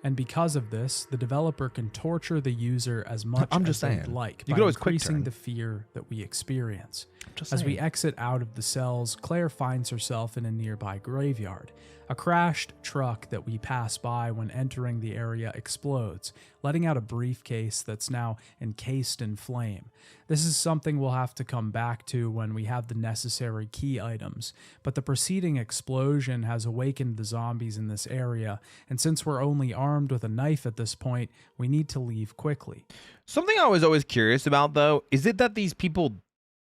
And because of this, the developer can torture the user as much as they'd like by increasing the fear that we experience. As we exit out of the cells, Claire finds herself in a nearby graveyard. A crashed truck that we pass by when entering the area explodes, letting out a briefcase that's now encased in flame. This is something we'll have to come back to when we have the necessary key items, but the preceding explosion has awakened the zombies in this area, and since we're only armed with a knife at this point, we need to leave quickly. Something I was always curious about, though, is it that these people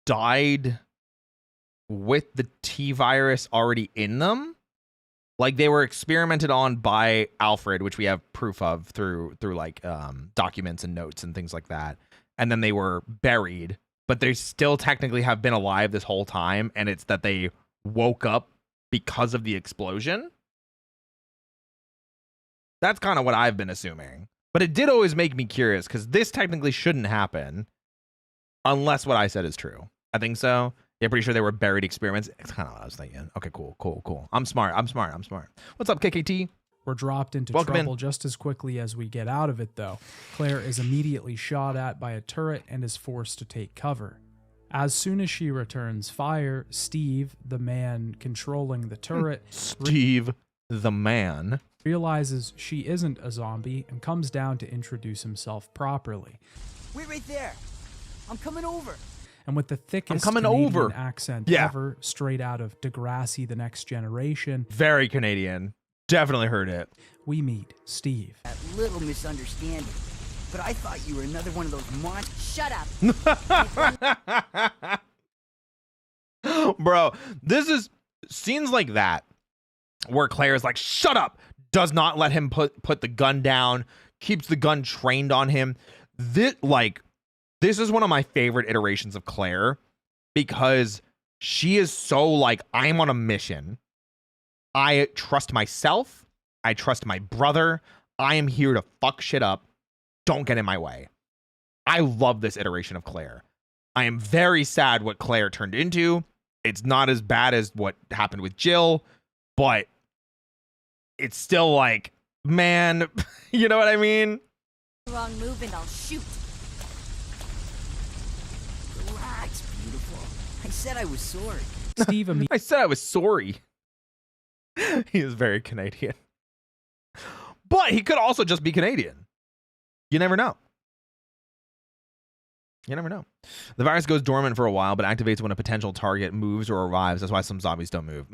died with the T-virus already in them? Like they were experimented on by Alfred, which we have proof of through documents and notes and things like that. And then they were buried, but they still technically have been alive this whole time. And it's that they woke up because of the explosion. That's kind of what I've been assuming. But it did always make me curious because this technically shouldn't happen unless what I said is true. I think so. Yeah, pretty sure they were buried experiments. It's kind of what I was thinking. Okay, cool. I'm smart. What's up, KKT? We're dropped into trouble just as quickly as we get out of it, though. Claire is immediately shot at by a turret and is forced to take cover. As soon as she returns fire, Steve, the man controlling the turret, realizes she isn't a zombie and comes down to introduce himself properly. Wait right there. I'm coming over. And with the thickest Canadian accent ever, straight out of Degrassi The Next Generation. Very Canadian. Definitely heard it. We meet Steve. That little misunderstanding. But I thought you were another one of those monsters. Shut up. Bro, this is scenes like that where Claire's like, shut up. Does not let him put the gun down. Keeps the gun trained on him. This is one of my favorite iterations of Claire because she is so I'm on a mission. I trust myself. I trust my brother. I am here to fuck shit up. Don't get in my way. I love this iteration of Claire. I am very sad what Claire turned into. It's not as bad as what happened with Jill, but it's still like, man, you know what I mean? Wrong move and I'll shoot. Relax, beautiful. I said I was sorry. Steve I said I was sorry. He is very Canadian. But he could also just be Canadian. You never know. You never know. The virus goes dormant for a while, but activates when a potential target moves or revives. That's why some zombies don't move.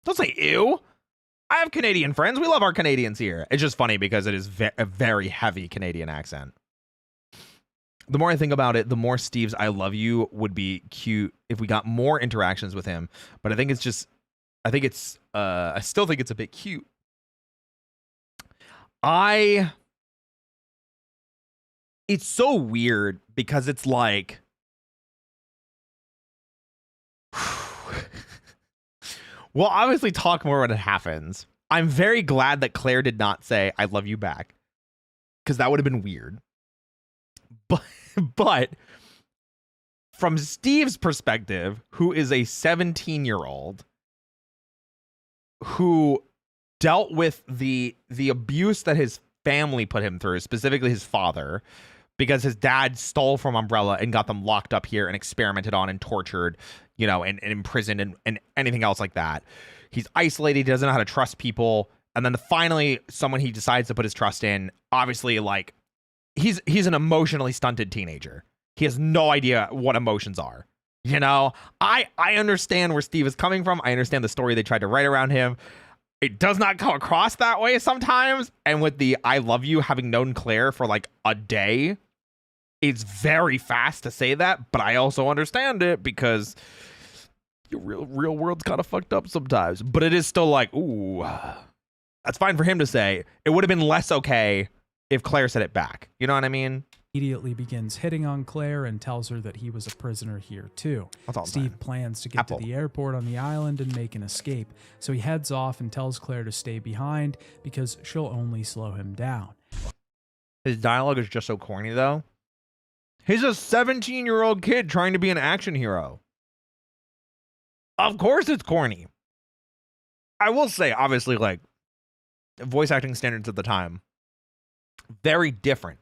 Don't say ew. I have Canadian friends. We love our Canadians here. It's just funny because it is a very heavy Canadian accent. The more I think about it, the more Steve's I love you would be cute if we got more interactions with him. But I think it's just, I still think it's a bit cute. It's so weird because it's like, we'll obviously talk more when it happens. I'm very glad that Claire did not say, I love you back, because that would have been weird. But from Steve's perspective, who is a 17-year-old who dealt with the abuse that his family put him through, specifically his father, because his dad stole from Umbrella and got them locked up here and experimented on and tortured, you know, and imprisoned and anything else like that. He's isolated. He doesn't know how to trust people. And then finally, someone he decides to put his trust in, obviously, like, he's an emotionally stunted teenager. He has no idea what emotions are. You know, I understand where Steve is coming from. I understand the story they tried to write around him. It does not come across that way sometimes. And with the I love you, having known Claire for like a day, it's very fast to say that. But I also understand it because the real world's kind of fucked up sometimes. But it is still like, ooh, that's fine for him to say. It would have been less okay if Claire said it back. You know what I mean? Immediately begins hitting on Claire and tells her that he was a prisoner here too. Steve plans to get to the airport on the island and make an escape, so he heads off and tells Claire to stay behind because she'll only slow him down. His dialogue is just so corny though. He's a 17-year-old kid trying to be an action hero. Of course it's corny. I will say, obviously, like, voice acting standards at the time, very different.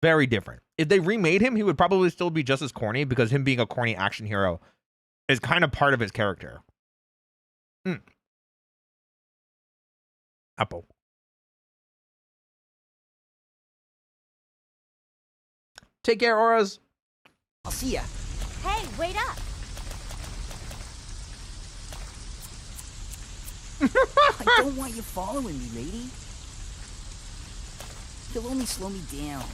Very different. If they remade him, he would probably still be just as corny because him being a corny action hero is kind of part of his character. Apple. Take care, Auras. I'll see ya. Hey, wait up. I don't want you following me, lady. You'll only slow me down.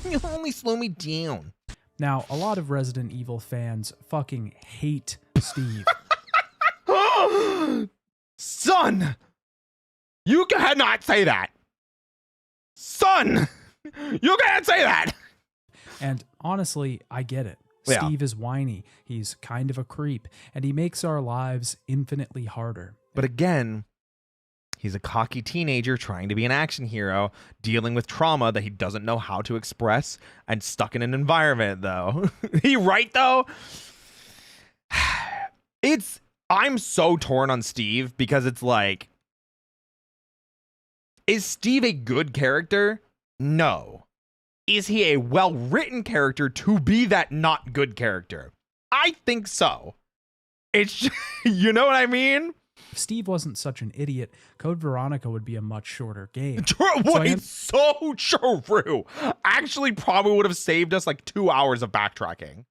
You'll only slow me down. Now, a lot of Resident Evil fans fucking hate Steve. Son! You cannot say that! Son! You can't say that! And honestly, I get it. Yeah. Steve is whiny, he's kind of a creep, and he makes our lives infinitely harder. But again, he's a cocky teenager trying to be an action hero, dealing with trauma that he doesn't know how to express, and stuck in an environment, though. He right, though? I'm so torn on Steve because it's like, is Steve a good character? No. Is he a well-written character to be that not good character? I think so. It's just, you know what I mean? If Steve wasn't such an idiot, Code Veronica would be a much shorter game. It's so true. Actually, probably would have saved us like 2 hours of backtracking.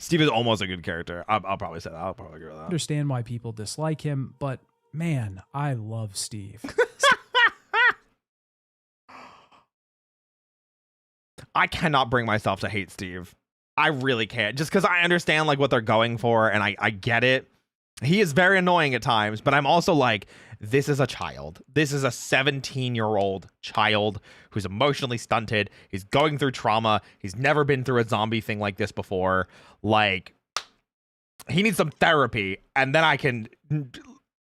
Steve is almost a good character. I'll probably say that. I'll probably agree with I that. understand why people dislike him, but man, I love Steve. I cannot bring myself to hate Steve. I really can't. Just because I understand like what they're going for, and I get it. He is very annoying at times, but I'm also like, this is a child. This is a 17-year-old child who's emotionally stunted. He's going through trauma. He's never been through a zombie thing like this before. Like, he needs some therapy, and then I can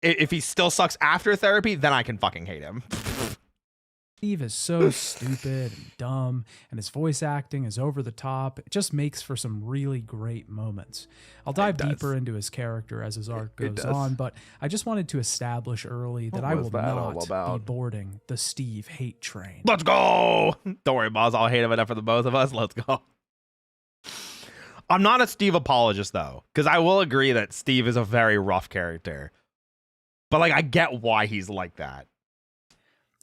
If he still sucks after therapy, then I can fucking hate him. Steve is so stupid and dumb, and his voice acting is over the top. It just makes for some really great moments. I'll dive deeper into his character as his arc goes on, but I just wanted to establish early that I will not be boarding the Steve hate train. Let's go! Don't worry, boss. I'll hate him enough for the both of us. Let's go. I'm not a Steve apologist, though, because I will agree that Steve is a very rough character. But, like, I get why he's like that.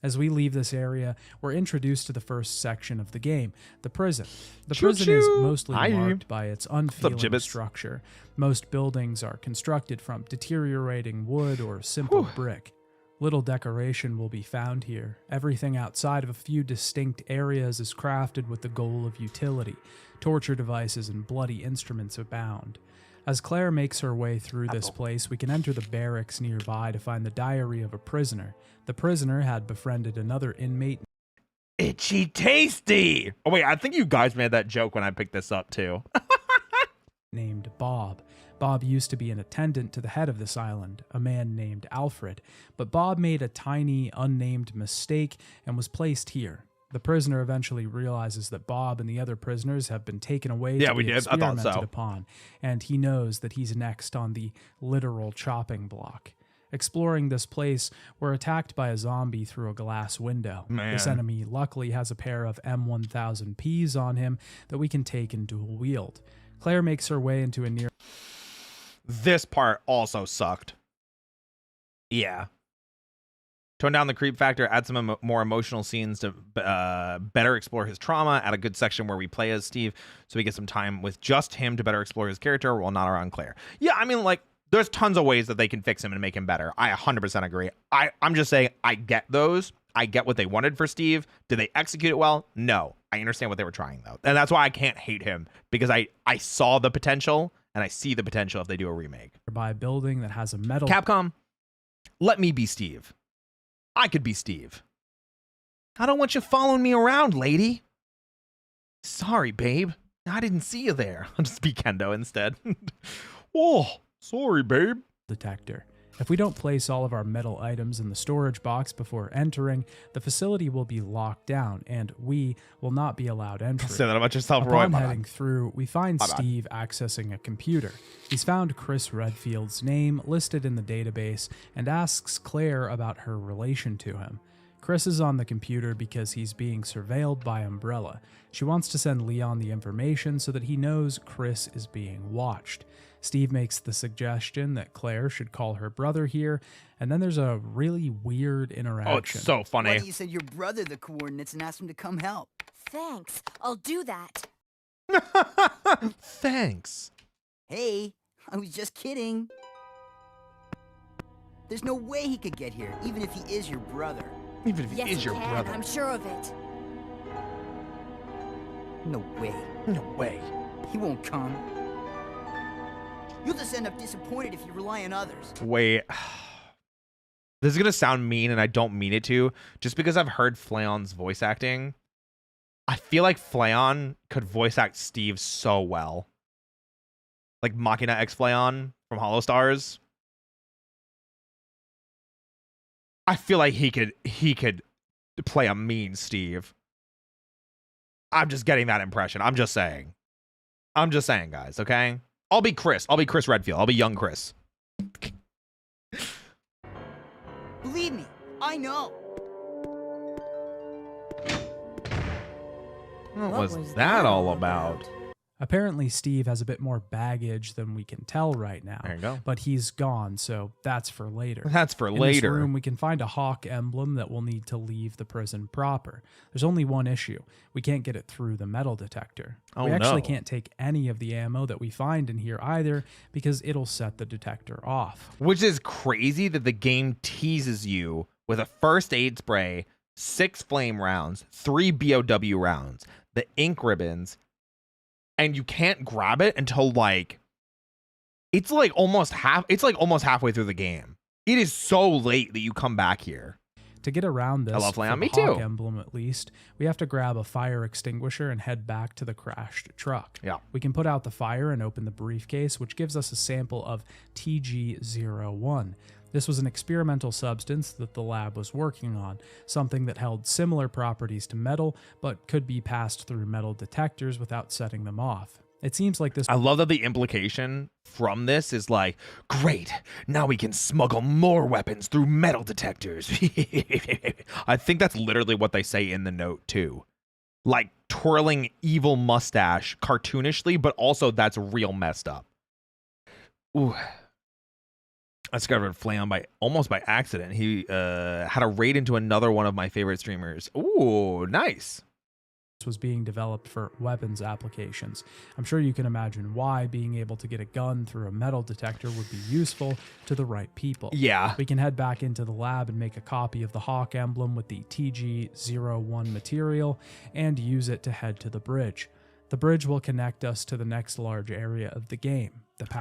As we leave this area, we're introduced to the first section of the game, the prison. The prison is mostly marked by its unfeeling structure. Most buildings are constructed from deteriorating wood or simple brick. Little decoration will be found here. Everything outside of a few distinct areas is crafted with the goal of utility. Torture devices and bloody instruments abound. As Claire makes her way through this place, we can enter the barracks nearby to find the diary of a prisoner. The prisoner had befriended another inmate. Itchy tasty! Oh wait, I think you guys made that joke when I picked this up too. Named Bob. Bob used to be an attendant to the head of this island, a man named Alfred, but Bob made a tiny, unnamed mistake and was placed here. The prisoner eventually realizes that Bob and the other prisoners have been taken away to be experimented upon, and he knows that he's next on the literal chopping block. Exploring this place, we're attacked by a zombie through a glass window. This enemy luckily has a pair of M1000Ps on him that we can take and dual wield. Claire makes her way into a near... This part also sucked. Yeah. Tone down the creep factor, add some more emotional scenes to better explore his trauma, add a good section where we play as Steve so we get some time with just him to better explore his character while not around Claire. Yeah, I mean, like, there's tons of ways that they can fix him and make him better. I 100% agree. I'm just saying I get those. I get what they wanted for Steve. Did they execute it well? No. I understand what they were trying, though. And that's why I can't hate him, because I saw the potential, and I see the potential if they do a remake. By a building that has a metal... Capcom, let me be Steve. I could be Steve. I don't want you following me around, lady. Sorry, babe. I didn't see you there. I'll just be Kendo instead. Oh, sorry, babe. Detector. If we don't place all of our metal items in the storage box before entering, the facility will be locked down, and we will not be allowed entry. Say that about yourself, Roy. Upon heading through, we find Steve accessing a computer. He's found Chris Redfield's name listed in the database and asks Claire about her relation to him. Chris is on the computer because he's being surveilled by Umbrella. She wants to send Leon the information so that he knows Chris is being watched. Steve makes the suggestion that Claire should call her brother here, and then there's a really weird interaction. Oh, it's so funny. Why don't you send your brother the coordinates and ask him to come help? Thanks. I'll do that. Thanks. Hey, I was just kidding. There's no way he could get here, even if he is your brother. Even if he Yes, is he your can. brother. I'm sure of it. No way. No way. He won't come. You'll just end up disappointed if you rely on others. Wait. This is going to sound mean, and I don't mean it to. Just because I've heard Flaon's voice acting, I feel like Flaon could voice act Steve so well. Like Machina X Flaon from Hollow Stars. I feel like he could play a mean Steve. I'm just getting that impression. I'm just saying, guys, okay? I'll be Chris. I'll be Chris Redfield. I'll be young Chris. Believe me, I know. What was that all about? Apparently, Steve has a bit more baggage than we can tell right now. There you go. But he's gone, so that's for later. That's for In later. this room, we can find a hawk emblem that will need to leave the prison proper. There's only one issue. We can't get it through the metal detector. Oh, we actually no. can't take any of the ammo that we find in here either because it'll set the detector off. Which is crazy that the game teases you with a first aid spray, 6 flame rounds, 3 BOW rounds, the ink ribbons, and you can't grab it until like it's like almost halfway through the game. It is so late that you come back here. To get around this, I love for Leon. the Me hawk too. emblem at least, we have to grab a fire extinguisher and head back to the crashed truck. Yeah. We can put out the fire and open the briefcase, which gives us a sample of TG-01. This was an experimental substance that the lab was working on, something that held similar properties to metal, but could be passed through metal detectors without setting them off. It seems like this. I love that the implication from this is like, great, now we can smuggle more weapons through metal detectors. I think that's literally what they say in the note too. Like twirling evil mustache cartoonishly, but also that's real messed up. Ooh. I discovered Flam almost by accident. He had a raid into another one of my favorite streamers. Ooh, nice. Was being developed for weapons applications. I'm sure you can imagine why being able to get a gun through a metal detector would be useful to the right people. Yeah. We can head back into the lab and make a copy of the Hawk emblem with the TG-01 material and use it to head to the bridge. The bridge will connect us to the next large area of the game.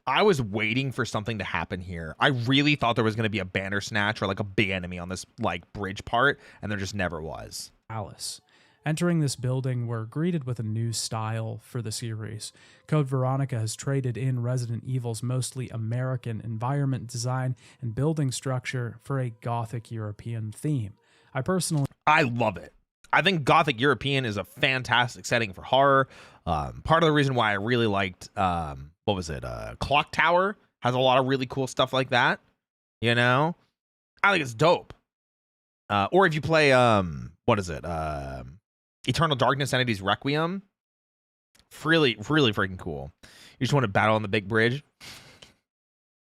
I was waiting for something to happen here. I really thought there was going to be a banner snatch or like a big enemy on this like bridge part, and there just never was. Alice. Entering this building, we're greeted with a new style for the series. Code Veronica has traded in Resident Evil's mostly American environment design and building structure for a Gothic European theme. I love it. I think Gothic European is a fantastic setting for horror. Part of the reason why I really liked, Clock Tower has a lot of really cool stuff like that. You know? I think it's dope. Or if you play, Eternal Darkness Entity's Requiem. Really, really freaking cool. You just want to battle on the big bridge.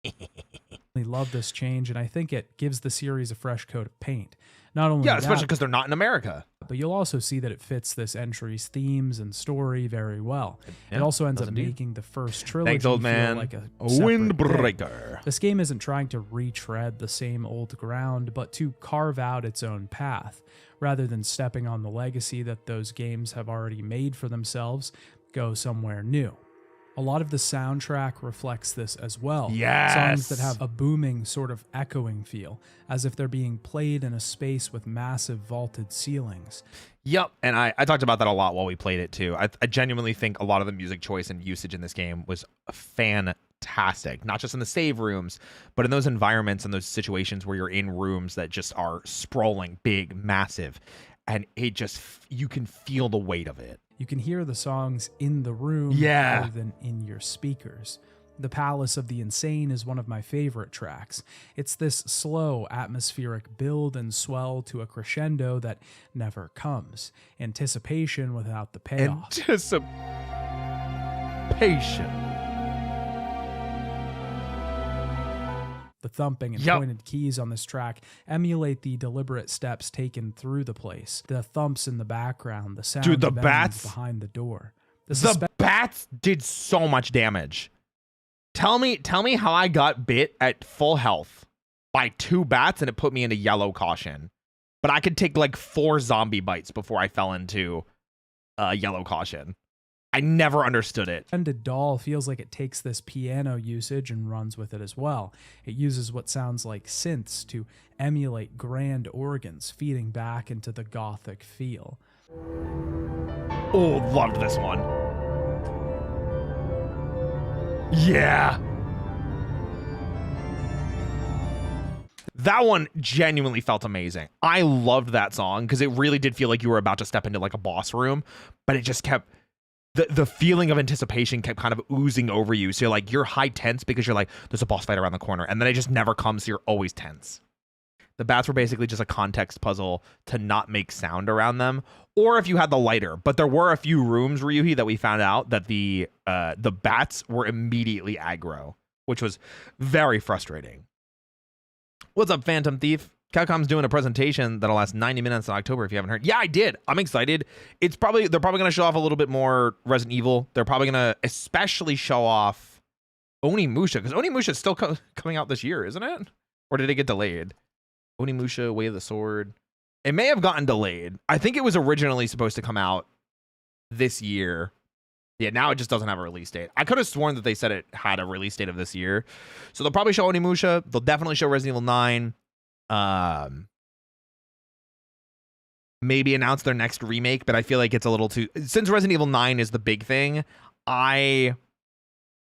I love this change, and I think it gives the series a fresh coat of paint. Not only especially because they're not in America. But you'll also see that it fits this entry's themes and story very well. Yeah, it also ends up making the first trilogy Thanks, old man. feel like a Windbreaker. This game isn't trying to retread the same old ground, but to carve out its own path. Rather than stepping on the legacy that those games have already made for themselves, go somewhere new. A lot of the soundtrack reflects this as well. Yes. Songs that have a booming, sort of echoing feel, as if they're being played in a space with massive vaulted ceilings. Yep, and I talked about that a lot while we played it too. I genuinely think a lot of the music choice and usage in this game was fantastic. Not just in the save rooms, but in those environments and those situations where you're in rooms that just are sprawling, big, massive, and it just, you can feel the weight of it. You can hear the songs in the room rather than in your speakers. The Palace of the Insane is one of my favorite tracks. It's this slow, atmospheric build and swell to a crescendo that never comes. Anticipation without the payoff. Anticipation. The thumping and pointed keys on this track emulate the deliberate steps taken through the place. The thumps in the background, the sound the bats behind the door. The bats did so much damage. Tell me how I got bit at full health by 2 bats and it put me into yellow caution. But I could take like 4 zombie bites before I fell into yellow caution. I never understood it. The doll feels like it takes this piano usage and runs with it as well. It uses what sounds like synths to emulate grand organs, feeding back into the gothic feel. Oh, loved this one. Yeah. That one genuinely felt amazing. I loved that song because it really did feel like you were about to step into like a boss room, but it just kept... The feeling of anticipation kept kind of oozing over you. So you're high tense because you're like, there's a boss fight around the corner. And then it just never comes. So you're always tense. The bats were basically just a context puzzle to not make sound around them. Or if you had the lighter. But there were a few rooms, Ryuhi, that we found out that the bats were immediately aggro, which was very frustrating. What's up, Phantom Thief? Capcom's doing a presentation that'll last 90 minutes in October if you haven't heard. Yeah, I did. I'm excited. They're probably going to show off a little bit more Resident Evil. They're probably going to especially show off Onimusha, because Onimusha is still coming out this year, isn't it? Or did it get delayed? Onimusha, Way of the Sword. It may have gotten delayed. I think it was originally supposed to come out this year. Yeah, now it just doesn't have a release date. I could have sworn that they said it had a release date of this year. So they'll probably show Onimusha. They'll definitely show Resident Evil 9. Maybe announce their next remake, but I feel like it's a little too... Since Resident Evil 9 is the big thing, I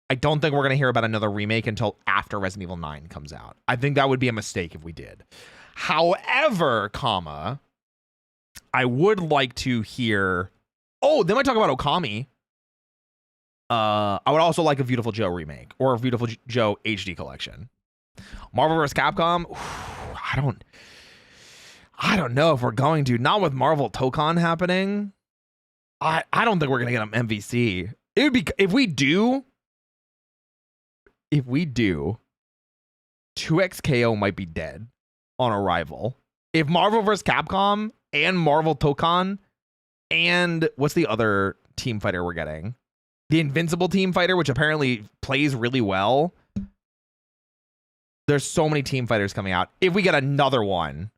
I don't think we're going to hear about another remake until after Resident Evil 9 comes out. I think that would be a mistake if we did. However, I would like to hear... Oh, they might talk about Okami. I would also like a Beautiful Joe remake or a Beautiful Joe HD collection. Marvel vs. Capcom, I don't know if we're going to. Not with Marvel Tokon happening. I don't think we're gonna get an MVC. It would be if we do 2XKO might be dead on arrival. If Marvel vs. Capcom and Marvel Tokon and what's the other team fighter we're getting? The Invincible team fighter, which apparently plays really well. There's so many team fighters coming out. If we get another one,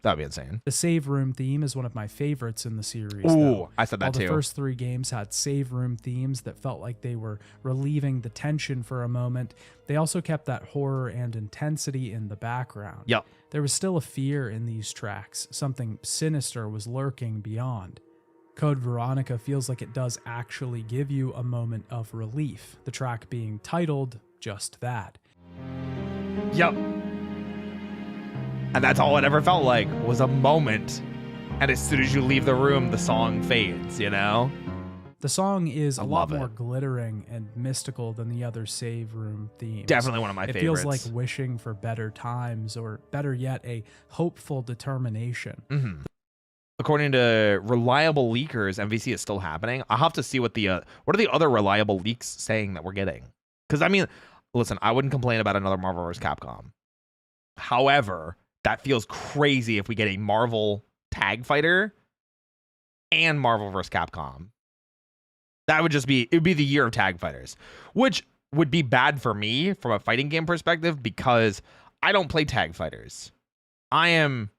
that'd be insane. The save room theme is one of my favorites in the series. Ooh, though. I said that too. The first 3 games had save room themes that felt like they were relieving the tension for a moment. They also kept that horror and intensity in the background. Yep. There was still a fear in these tracks. Something sinister was lurking beyond. Code Veronica feels like it does actually give you a moment of relief, the track being titled just that. Yep. And that's all it ever felt like, was a moment. And as soon as you leave the room, the song fades, you know? The song is a lot love more it. glittering and mystical than the other save room themes. Definitely one of my favorites. It feels like wishing for better times, or better yet, a hopeful determination. Mm-hmm. According to reliable leakers, MVC is still happening. I'll have to see what are the other reliable leaks saying that we're getting. Because, I mean, listen, I wouldn't complain about another Marvel vs. Capcom. However, that feels crazy if we get a Marvel tag fighter and Marvel vs. Capcom. That would just be, it would be the year of tag fighters, which would be bad for me from a fighting game perspective because I don't play tag fighters. I am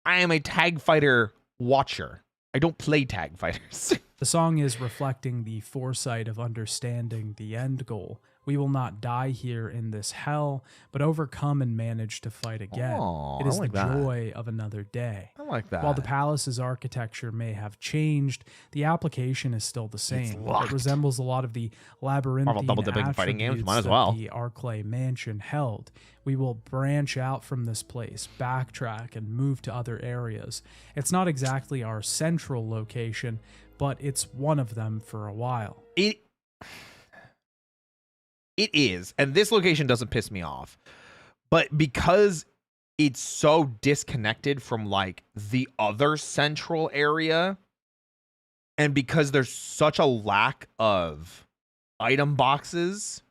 a tag fighter watcher. I don't play tag fighters. The song is reflecting the foresight of understanding the end goal. We will not die here in this hell, but overcome and manage to fight again. Oh, it is I like the that. joy of another day. I like that. While the palace's architecture may have changed, the application is still the same. locked. It resembles a lot of the labyrinthine Marvel double-dipping fighting games, attributes might as that well. the Arclay mansion held. We will branch out from this place, backtrack, and move to other areas. It's not exactly our central location, but it's one of them for a while. It is, and this location doesn't piss me off, but because it's so disconnected from like the other central area, and because there's such a lack of item boxes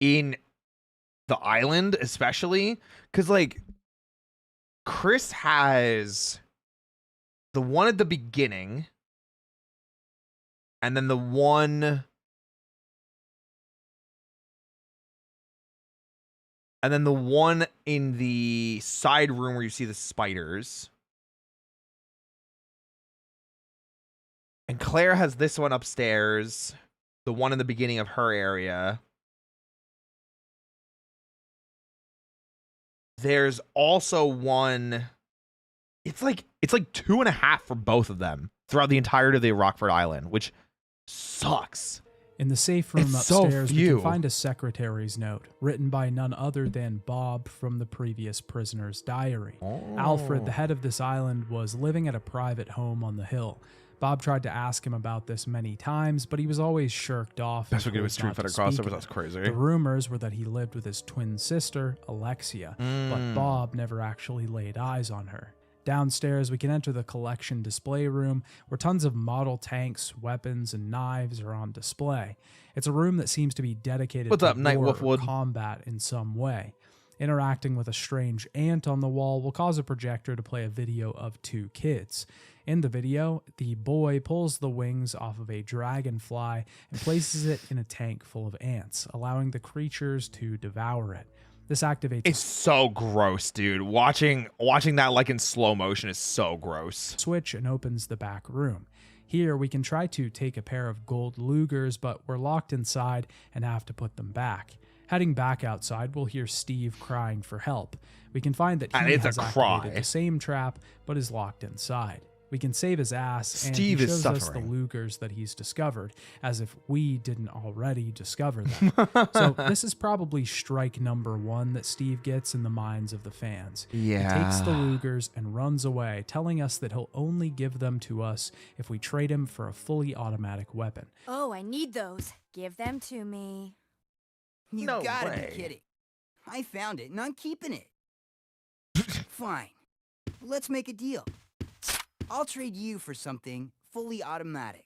in the island, especially because like Chris has the one at the beginning, and then the one. And then the one in the side room where you see the spiders. And Claire has this one upstairs. The one in the beginning of her area. There's also one. It's like 2.5 for both of them throughout the entirety of the Rockford Island, which sucks. In the safe room It's so upstairs, we few. can find a secretary's note, written by none other than Bob from the previous prisoner's diary. Alfred, the head of this island, was living at a private home on the hill. Bob tried to ask him about this many times, but he was always shirked off. That's and what with told Street not Fighter to speak crossovers. of That's it. crazy. The rumors were that he lived with his twin sister, Alexia, but Bob never actually laid eyes on her. Downstairs, we can enter the collection display room, where tons of model tanks, weapons, and knives are on display. It's a room that seems to be dedicated What's to up, Night war or Wolfwood? combat in some way. Interacting with a strange ant on the wall will cause a projector to play a video of 2 kids. In the video, the boy pulls the wings off of a dragonfly and places it in a tank full of ants, allowing the creatures to devour it. This activates It's so gross, dude. Watching that like in slow motion is so gross. a switch and opens the back room. Here, we can try to take a pair of gold Lugers, but we're locked inside and have to put them back. Heading back outside, we'll hear Steve crying for help. We can find that And he it's a has cry. activated the same trap, but is locked inside. We can save his ass, Steve and he is shows us the suffering. Lugers that he's discovered, as if we didn't already discover them. So this is probably strike number 1 that Steve gets in the minds of the fans. Yeah. He takes the Lugers and runs away, telling us that he'll only give them to us if we trade him for a fully automatic weapon. Oh, I need those. Give them to me. You No gotta way. be kidding. I found it and I'm keeping it. Fine. Let's make a deal. I'll trade you for something fully automatic.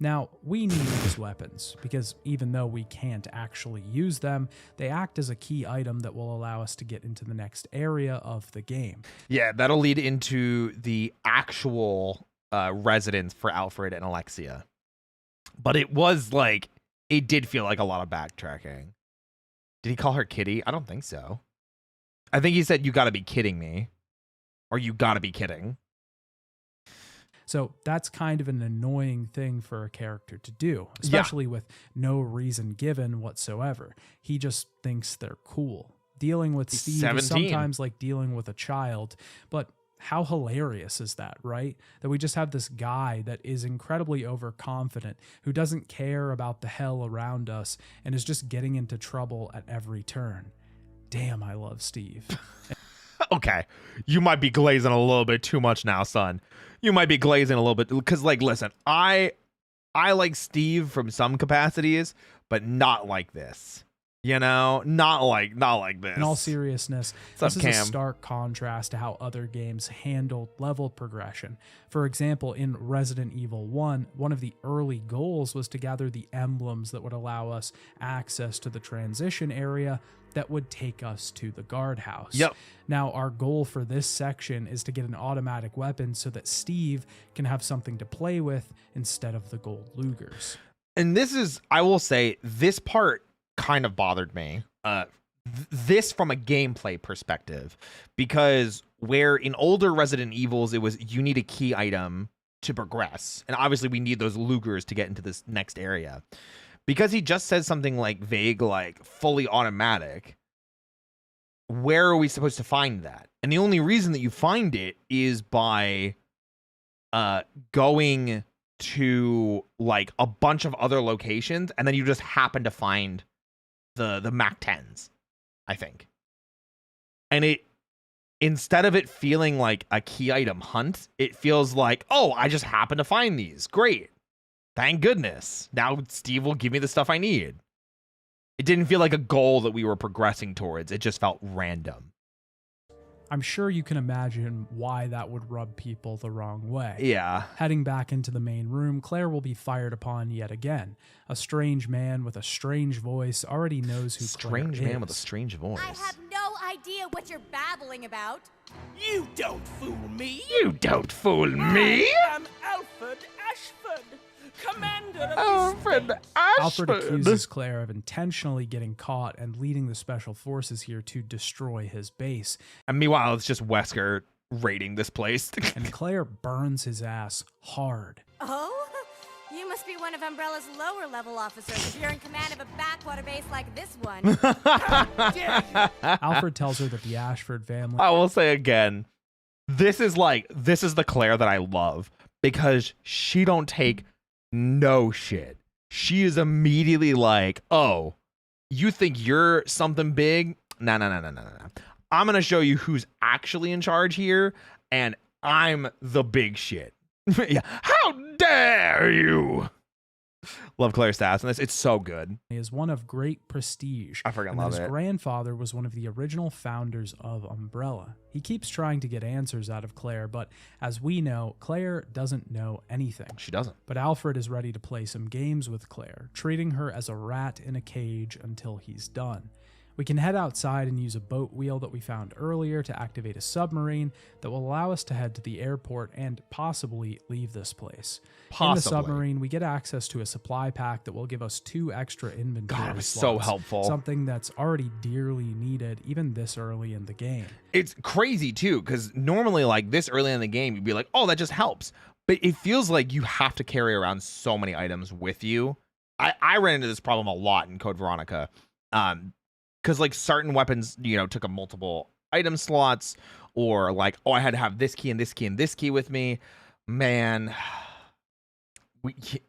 Now, we need these weapons, because even though we can't actually use them, they act as a key item that will allow us to get into the next area of the game. Yeah, that'll lead into the actual residence for Alfred and Alexia. But it was like, it did feel like a lot of backtracking. Did he call her Kitty? I don't think so. I think he said, "You gotta be kidding me." Or "You gotta be kidding." So that's kind of an annoying thing for a character to do, especially with no reason given whatsoever. He just thinks they're cool. Dealing with He's Steve is 17. sometimes like dealing with a child, but how hilarious is that, right? That we just have this guy that is incredibly overconfident, who doesn't care about the hell around us and is just getting into trouble at every turn. Damn, I love Steve. Okay, you might be glazing a little bit too much now, son. You might be glazing a little bit, because, like, listen, I like Steve from some capacities, but not like this. You know, not like this. In all seriousness, What's this up, is a Cam? stark contrast to how other games handled level progression. For example, in Resident Evil 1, one of the early goals was to gather the emblems that would allow us access to the transition area that would take us to the guardhouse. Yep. Now, our goal for this section is to get an automatic weapon so that Steve can have something to play with instead of the gold Lugers. And this is, I will say, this part kind of bothered me. This from a gameplay perspective, because where in older Resident Evils, it was you need a key item to progress. And obviously we need those Lugers to get into this next area. Because he just says something like vague, like fully automatic, where are we supposed to find that? And the only reason that you find it is by going to like a bunch of other locations, and then you just happen to find the Mac 10s, I think. And it, instead of it feeling like a key item hunt, it feels like, oh, I just happen to find these. Great. Thank goodness. Now Steve will give me the stuff I need. It didn't feel like a goal that we were progressing towards. It just felt random. I'm sure you can imagine why that would rub people the wrong way. Yeah. Heading back into the main room, Claire will be fired upon yet again. A strange man with a strange voice already knows who Strange Claire man is. with a strange voice. I have no idea what you're babbling about. You don't fool me! You don't fool me! I am Alfred Ashford, commander of Alfred the state. Alfred Ashford. accuses Claire of intentionally getting caught and leading the special forces here to destroy his base. And meanwhile, it's just Wesker raiding this place. And Claire burns his ass hard. Oh? You must be one of Umbrella's lower level officers if you're in command of a backwater base like this one. Alfred tells her that the Ashford family I will say again, this is the Claire that I love, because she don't take no shit. She is immediately like, oh, you think you're something big? No. I'm going to show you who's actually in charge here, and I'm the big shit. Yeah. How dare you? Love Claire's stats, and it's so good. is one of great prestige. I freaking and love his it. grandfather was one of the original founders of Umbrella. He keeps trying to get answers out of Claire, but as we know, Claire doesn't know anything. She doesn't. But Alfred is ready to play some games with Claire, treating her as a rat in a cage until he's done. We can head outside and use a boat wheel that we found earlier to activate a submarine that will allow us to head to the airport and possibly leave this place. In the Possibly. submarine, we get access to a supply pack that will give us 2 extra inventory God, it was so slots, helpful. something that's already dearly needed even this early in the game. It's crazy too, because normally like this early in the game, you'd be like, oh, that just helps. But it feels like you have to carry around so many items with you. I ran into this problem a lot in Code Veronica. Because like certain weapons, took up multiple item slots, or like, oh, I had to have this key and this key and this key with me. Man.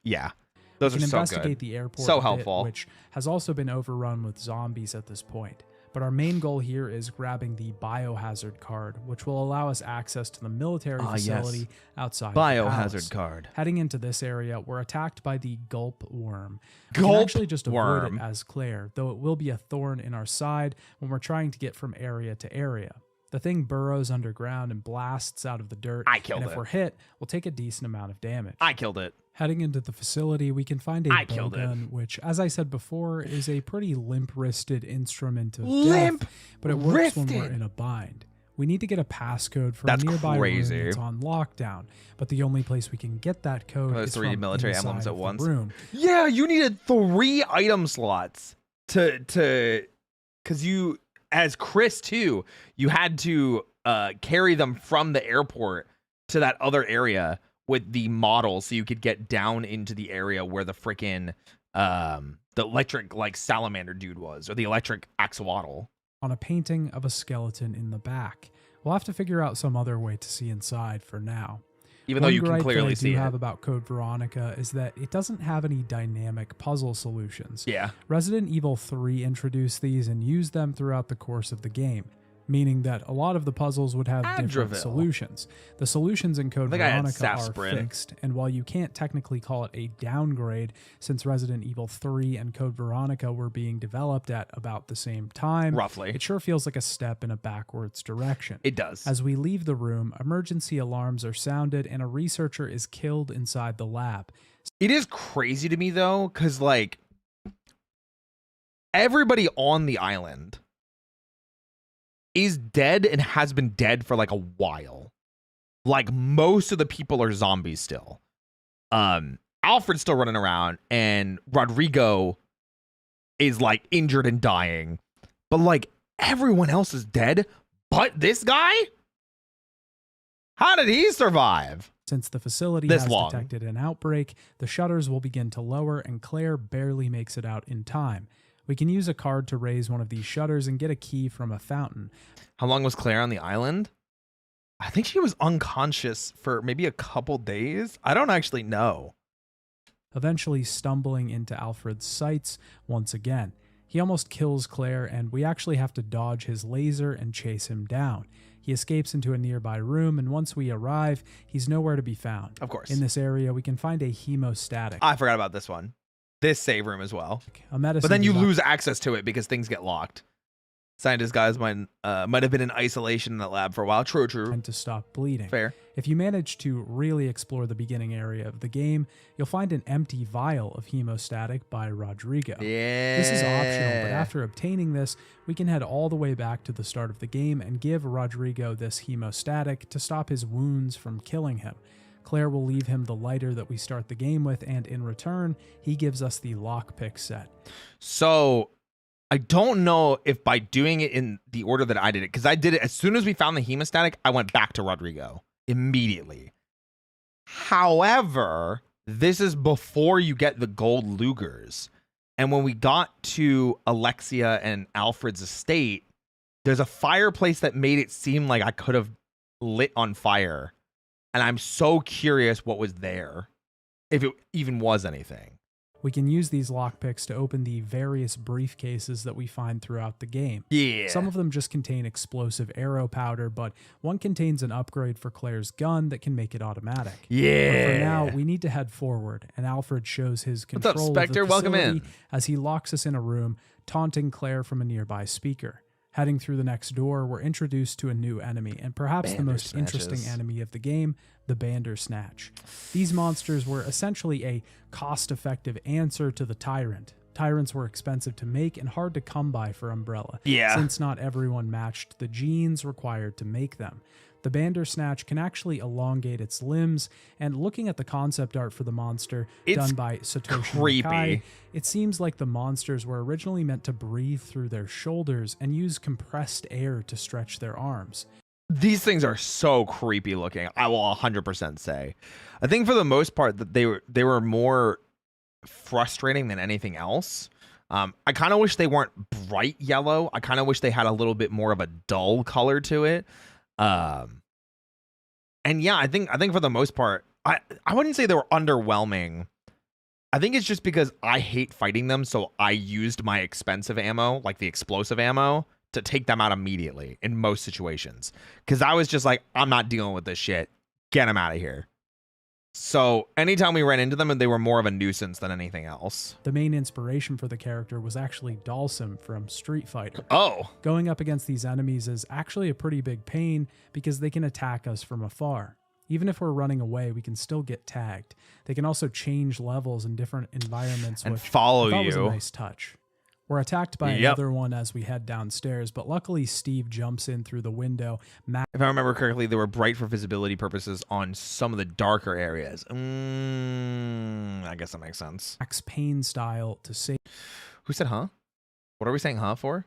Yeah. Those we are can so investigate good. the airport So a bit, helpful. which has also been overrun with zombies at this point. But our main goal here is grabbing the biohazard card, which will allow us access to the military facility outside of the palace. Biohazard card. Heading into this area, we're attacked by the gulp worm. We can Gulp actually just avoid worm. it as Claire, though it will be a thorn in our side when we're trying to get from area to area. The thing burrows underground and blasts out of the dirt. I killed and if it. we're hit, we'll take a decent amount of damage. I killed it. Heading into the facility, we can find a bow gun, which, as I said before, is a pretty limp-wristed instrument of death, but it works when we're in a bind. We need to get a passcode from a nearby room that's on lockdown, but the only place we can get that code is from military inside emblems at of the once. room. Yeah, you needed 3 item slots to because you, as Chris too, you had to carry them from the airport to that other area with the model so you could get down into the area where the freaking the electric like salamander dude was, or the electric axolotl. On a painting of a skeleton in the back. We'll have to figure out some other way to see inside for now. Even though you can clearly see what I do it. have about Code Veronica is that it doesn't have any dynamic puzzle solutions. Yeah. Resident Evil 3 introduced these and used them throughout the course of the game, meaning that a lot of the puzzles would have different solutions. The solutions in Code Veronica are fixed, and while you can't technically call it a downgrade, since Resident Evil 3 and Code Veronica were being developed at about the same time, roughly, it sure feels like a step in a backwards direction. It does. As we leave the room, emergency alarms are sounded and a researcher is killed inside the lab. It is crazy to me though, because like everybody on the island is dead and has been dead for like a while. Like most of the people are zombies still. Alfred's still running around and Rodrigo is like injured and dying. But like everyone else is dead but this guy? How did he survive? Since the facility has detected an outbreak, the shutters will begin to lower and Claire barely makes it out in time. We can use a card to raise one of these shutters and get a key from a fountain. How long was Claire on the island? I think she was unconscious for maybe a couple days. I don't actually know. Eventually stumbling into Alfred's sights once again. He almost kills Claire, and we actually have to dodge his laser and chase him down. He escapes into a nearby room, and once we arrive, he's nowhere to be found. Of course. In this area, we can find a hemostatic. I forgot about this one. This save room as well. A medicine, but then you lose access to it because things get locked. Scientist guys might have been in isolation in that lab for a while. True. And to stop bleeding. Fair. If you manage to really explore the beginning area of the game, you'll find an empty vial of hemostatic by Rodrigo. Yeah. This is optional, but after obtaining this, we can head all the way back to the start of the game and give Rodrigo this hemostatic to stop his wounds from killing him. Claire will leave him the lighter that we start the game with, and in return, he gives us the lockpick set. So I don't know if by doing it in the order that I did it, because I did it as soon as we found the hemostatic, I went back to Rodrigo immediately. However, this is before you get the gold Lugers. And when we got to Alexia and Alfred's estate, there's a fireplace that made it seem like I could have lit on fire. And I'm so curious what was there, if it even was anything. We can use these lockpicks to open the various briefcases that we find throughout the game. Yeah. Some of them just contain explosive arrow powder, but one contains an upgrade for Claire's gun that can make it automatic. Yeah. But for now, we need to head forward, and Alfred shows his control What's up, Spectre? of the facility Welcome in. as he locks us in a room, taunting Claire from a nearby speaker. Heading through the next door, we're introduced to a new enemy, and perhaps the most interesting enemy of the game, the Bandersnatch. These monsters were essentially a cost-effective answer to the Tyrant. Tyrants were expensive to make and hard to come by for Umbrella, since not everyone matched the genes required to make them. The Bandersnatch can actually elongate its limbs, and looking at the concept art for the monster done by Satoshi Nakai, it seems like the monsters were originally meant to breathe through their shoulders and use compressed air to stretch their arms. These things are so creepy looking, I will 100% say. I think for the most part that they were more frustrating than anything else. I kind of wish they weren't bright yellow. I kind of wish they had a little bit more of a dull color to it. And yeah, I think for the most part, I wouldn't say they were underwhelming. I think it's just because I hate fighting them, so I used my expensive ammo, like the explosive ammo, to take them out immediately in most situations. Because I was just like, I'm not dealing with this shit. Get them out of here. So anytime we ran into them, they were more of a nuisance than anything else. The main inspiration for the character was actually Dalsim from Street Fighter. Oh. Going up against these enemies is actually a pretty big pain because they can attack us from afar. Even if we're running away, we can still get tagged. They can also change levels in different environments, And which follow I thought was a you. nice touch. We're attacked by another one as we head downstairs, but luckily Steve jumps in through the window. If I remember correctly, they were bright for visibility purposes on some of the darker areas. I guess that makes sense. Max Payne style to save. Who said huh? What are we saying huh for?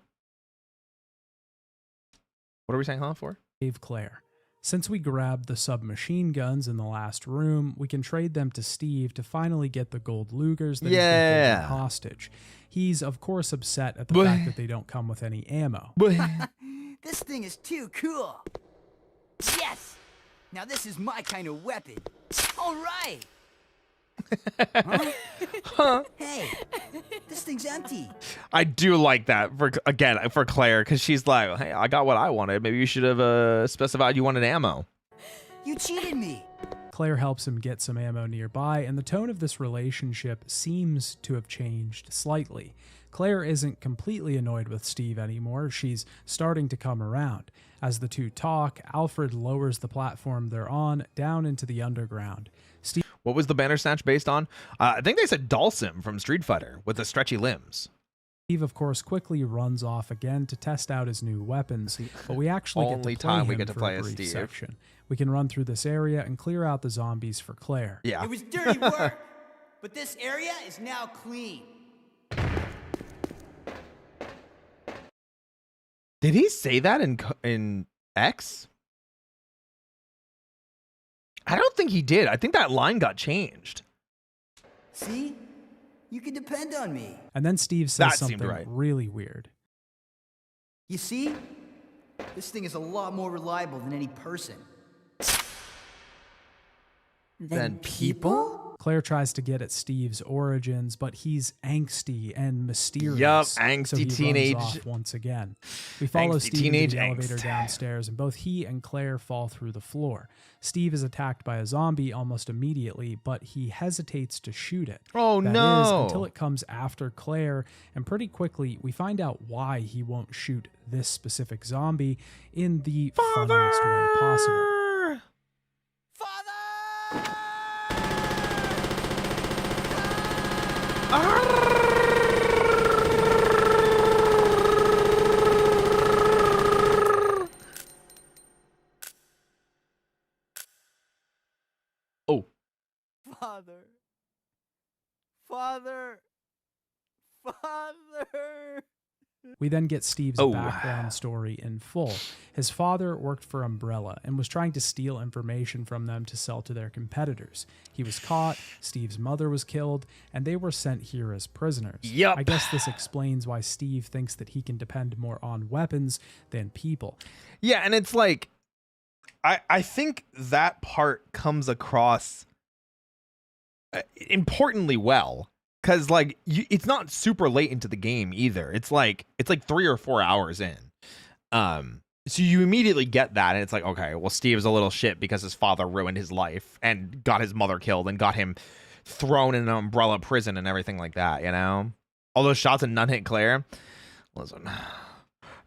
What are we saying huh for? Claire. Since we grabbed the submachine guns in the last room, we can trade them to Steve to finally get the gold Lugers that he's been holding hostage. He's, of course, upset at the fact that they don't come with any ammo. This thing is too cool. Yes! Now this is my kind of weapon. All right! Huh? Hey, this thing's empty. I do like that for Claire, because she's like, hey, I got what I wanted. Maybe you should have specified you wanted ammo. You cheated me. Claire helps him get some ammo nearby, and the tone of this relationship seems to have changed slightly. Claire isn't completely annoyed with Steve anymore. She's starting to come around. As the two talk, Alfred lowers the platform they're on down into the underground. What was the banner snatch based on? I think they said Dalsim from Street Fighter with the stretchy limbs. Steve, of course, quickly runs off again to test out his new weapons, but we actually Only get to play time we him get to for play a as brief Steve. section. We can run through this area and clear out the zombies for Claire. Yeah. It was dirty work, but this area is now clean. Did he say that in X? I don't think he did. I think that line got changed. See? You can depend on me. And then Steve says That seemed something right. really weird. You see? This thing is a lot more reliable than any person. Than people? Claire tries to get at Steve's origins, but he's angsty and mysterious. Yup, so angsty he teenage- runs off once again. We follow Angsty Steve into teenage the elevator angst. downstairs, and both he and Claire fall through the floor. Steve is attacked by a zombie almost immediately, but he hesitates to shoot it. Oh, That no. is, until it comes after Claire, and pretty quickly we find out why he won't shoot this specific zombie in the funniest way possible. Father! Oh. Father! Father! Father! We then get Steve's Oh. background story in full. His father worked for Umbrella and was trying to steal information from them to sell to their competitors. He was caught, Steve's mother was killed, and they were sent here as prisoners. Yup. I guess this explains why Steve thinks that he can depend more on weapons than people. Yeah, and it's like, I think that part comes across importantly well. Because, like, it's not super late into the game either. It's like 3 or 4 hours in. So you immediately get that, and it's like, okay, well, Steve's a little shit because his father ruined his life and got his mother killed and got him thrown in an umbrella prison and everything like that, you know? All those shots and none hit Claire. Listen,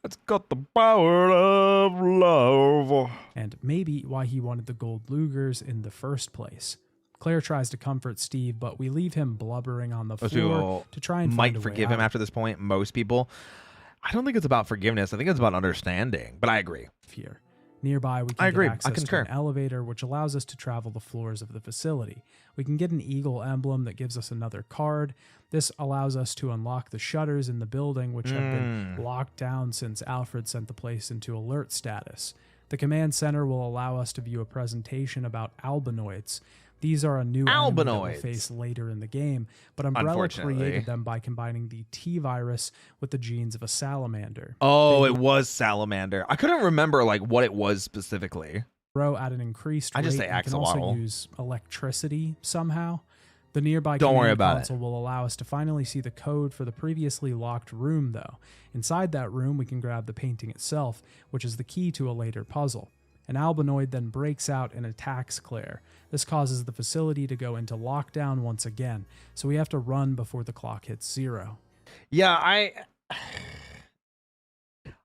it's got the power of love. And maybe why he wanted the gold Lugers in the first place. Claire tries to comfort Steve, but we leave him blubbering on the Most floor people to try and might find a way forgive him out. after this point. Most people. I don't think it's about forgiveness. I think it's about understanding. But I agree. Here. Nearby, we I can agree. get I access to concur. an elevator, which allows us to travel the floors of the facility. We can get an eagle emblem that gives us another card. This allows us to unlock the shutters in the building, which have been locked down since Alfred sent the place into alert status. The command center will allow us to view a presentation about albinoids. These are a new enemy that we'll Albinoids. face later in the game, but Umbrella Unfortunately. created them by combining the T-virus with the genes of a salamander. Oh, it was salamander. I couldn't remember like what it was specifically. grow at an increased rate. I just say and can also axolotl. use electricity somehow. The nearby Don't worry command about it. console will allow us to finally see the code for the previously locked room, though. Inside that room, we can grab the painting itself, which is the key to a later puzzle. An albinoid then breaks out and attacks Claire. This causes the facility to go into lockdown once again, so we have to run before the clock hits 0. Yeah,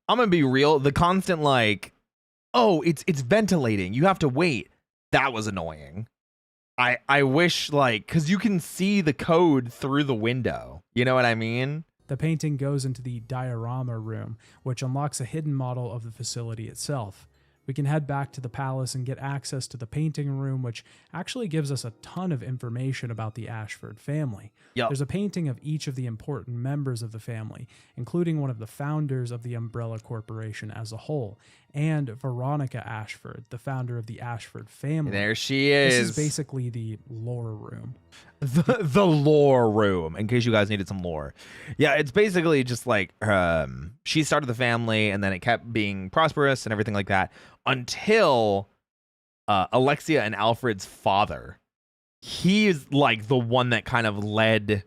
I'm gonna be real. The constant like, oh, it's ventilating. You have to wait. That was annoying. I wish like, because you can see the code through the window. You know what I mean? The painting goes into the diorama room, which unlocks a hidden model of the facility itself. We can head back to the palace and get access to the painting room, which actually gives us a ton of information about the Ashford family. Yep. There's a painting of each of the important members of the family, including one of the founders of the Umbrella Corporation as a whole, and Veronica Ashford, the founder of the Ashford family. There she is. This is basically the lore room. The lore room, in case you guys needed some lore. Yeah, it's basically just like she started the family and then it kept being prosperous and everything like that until Alexia and Alfred's father. He is like the one that kind of led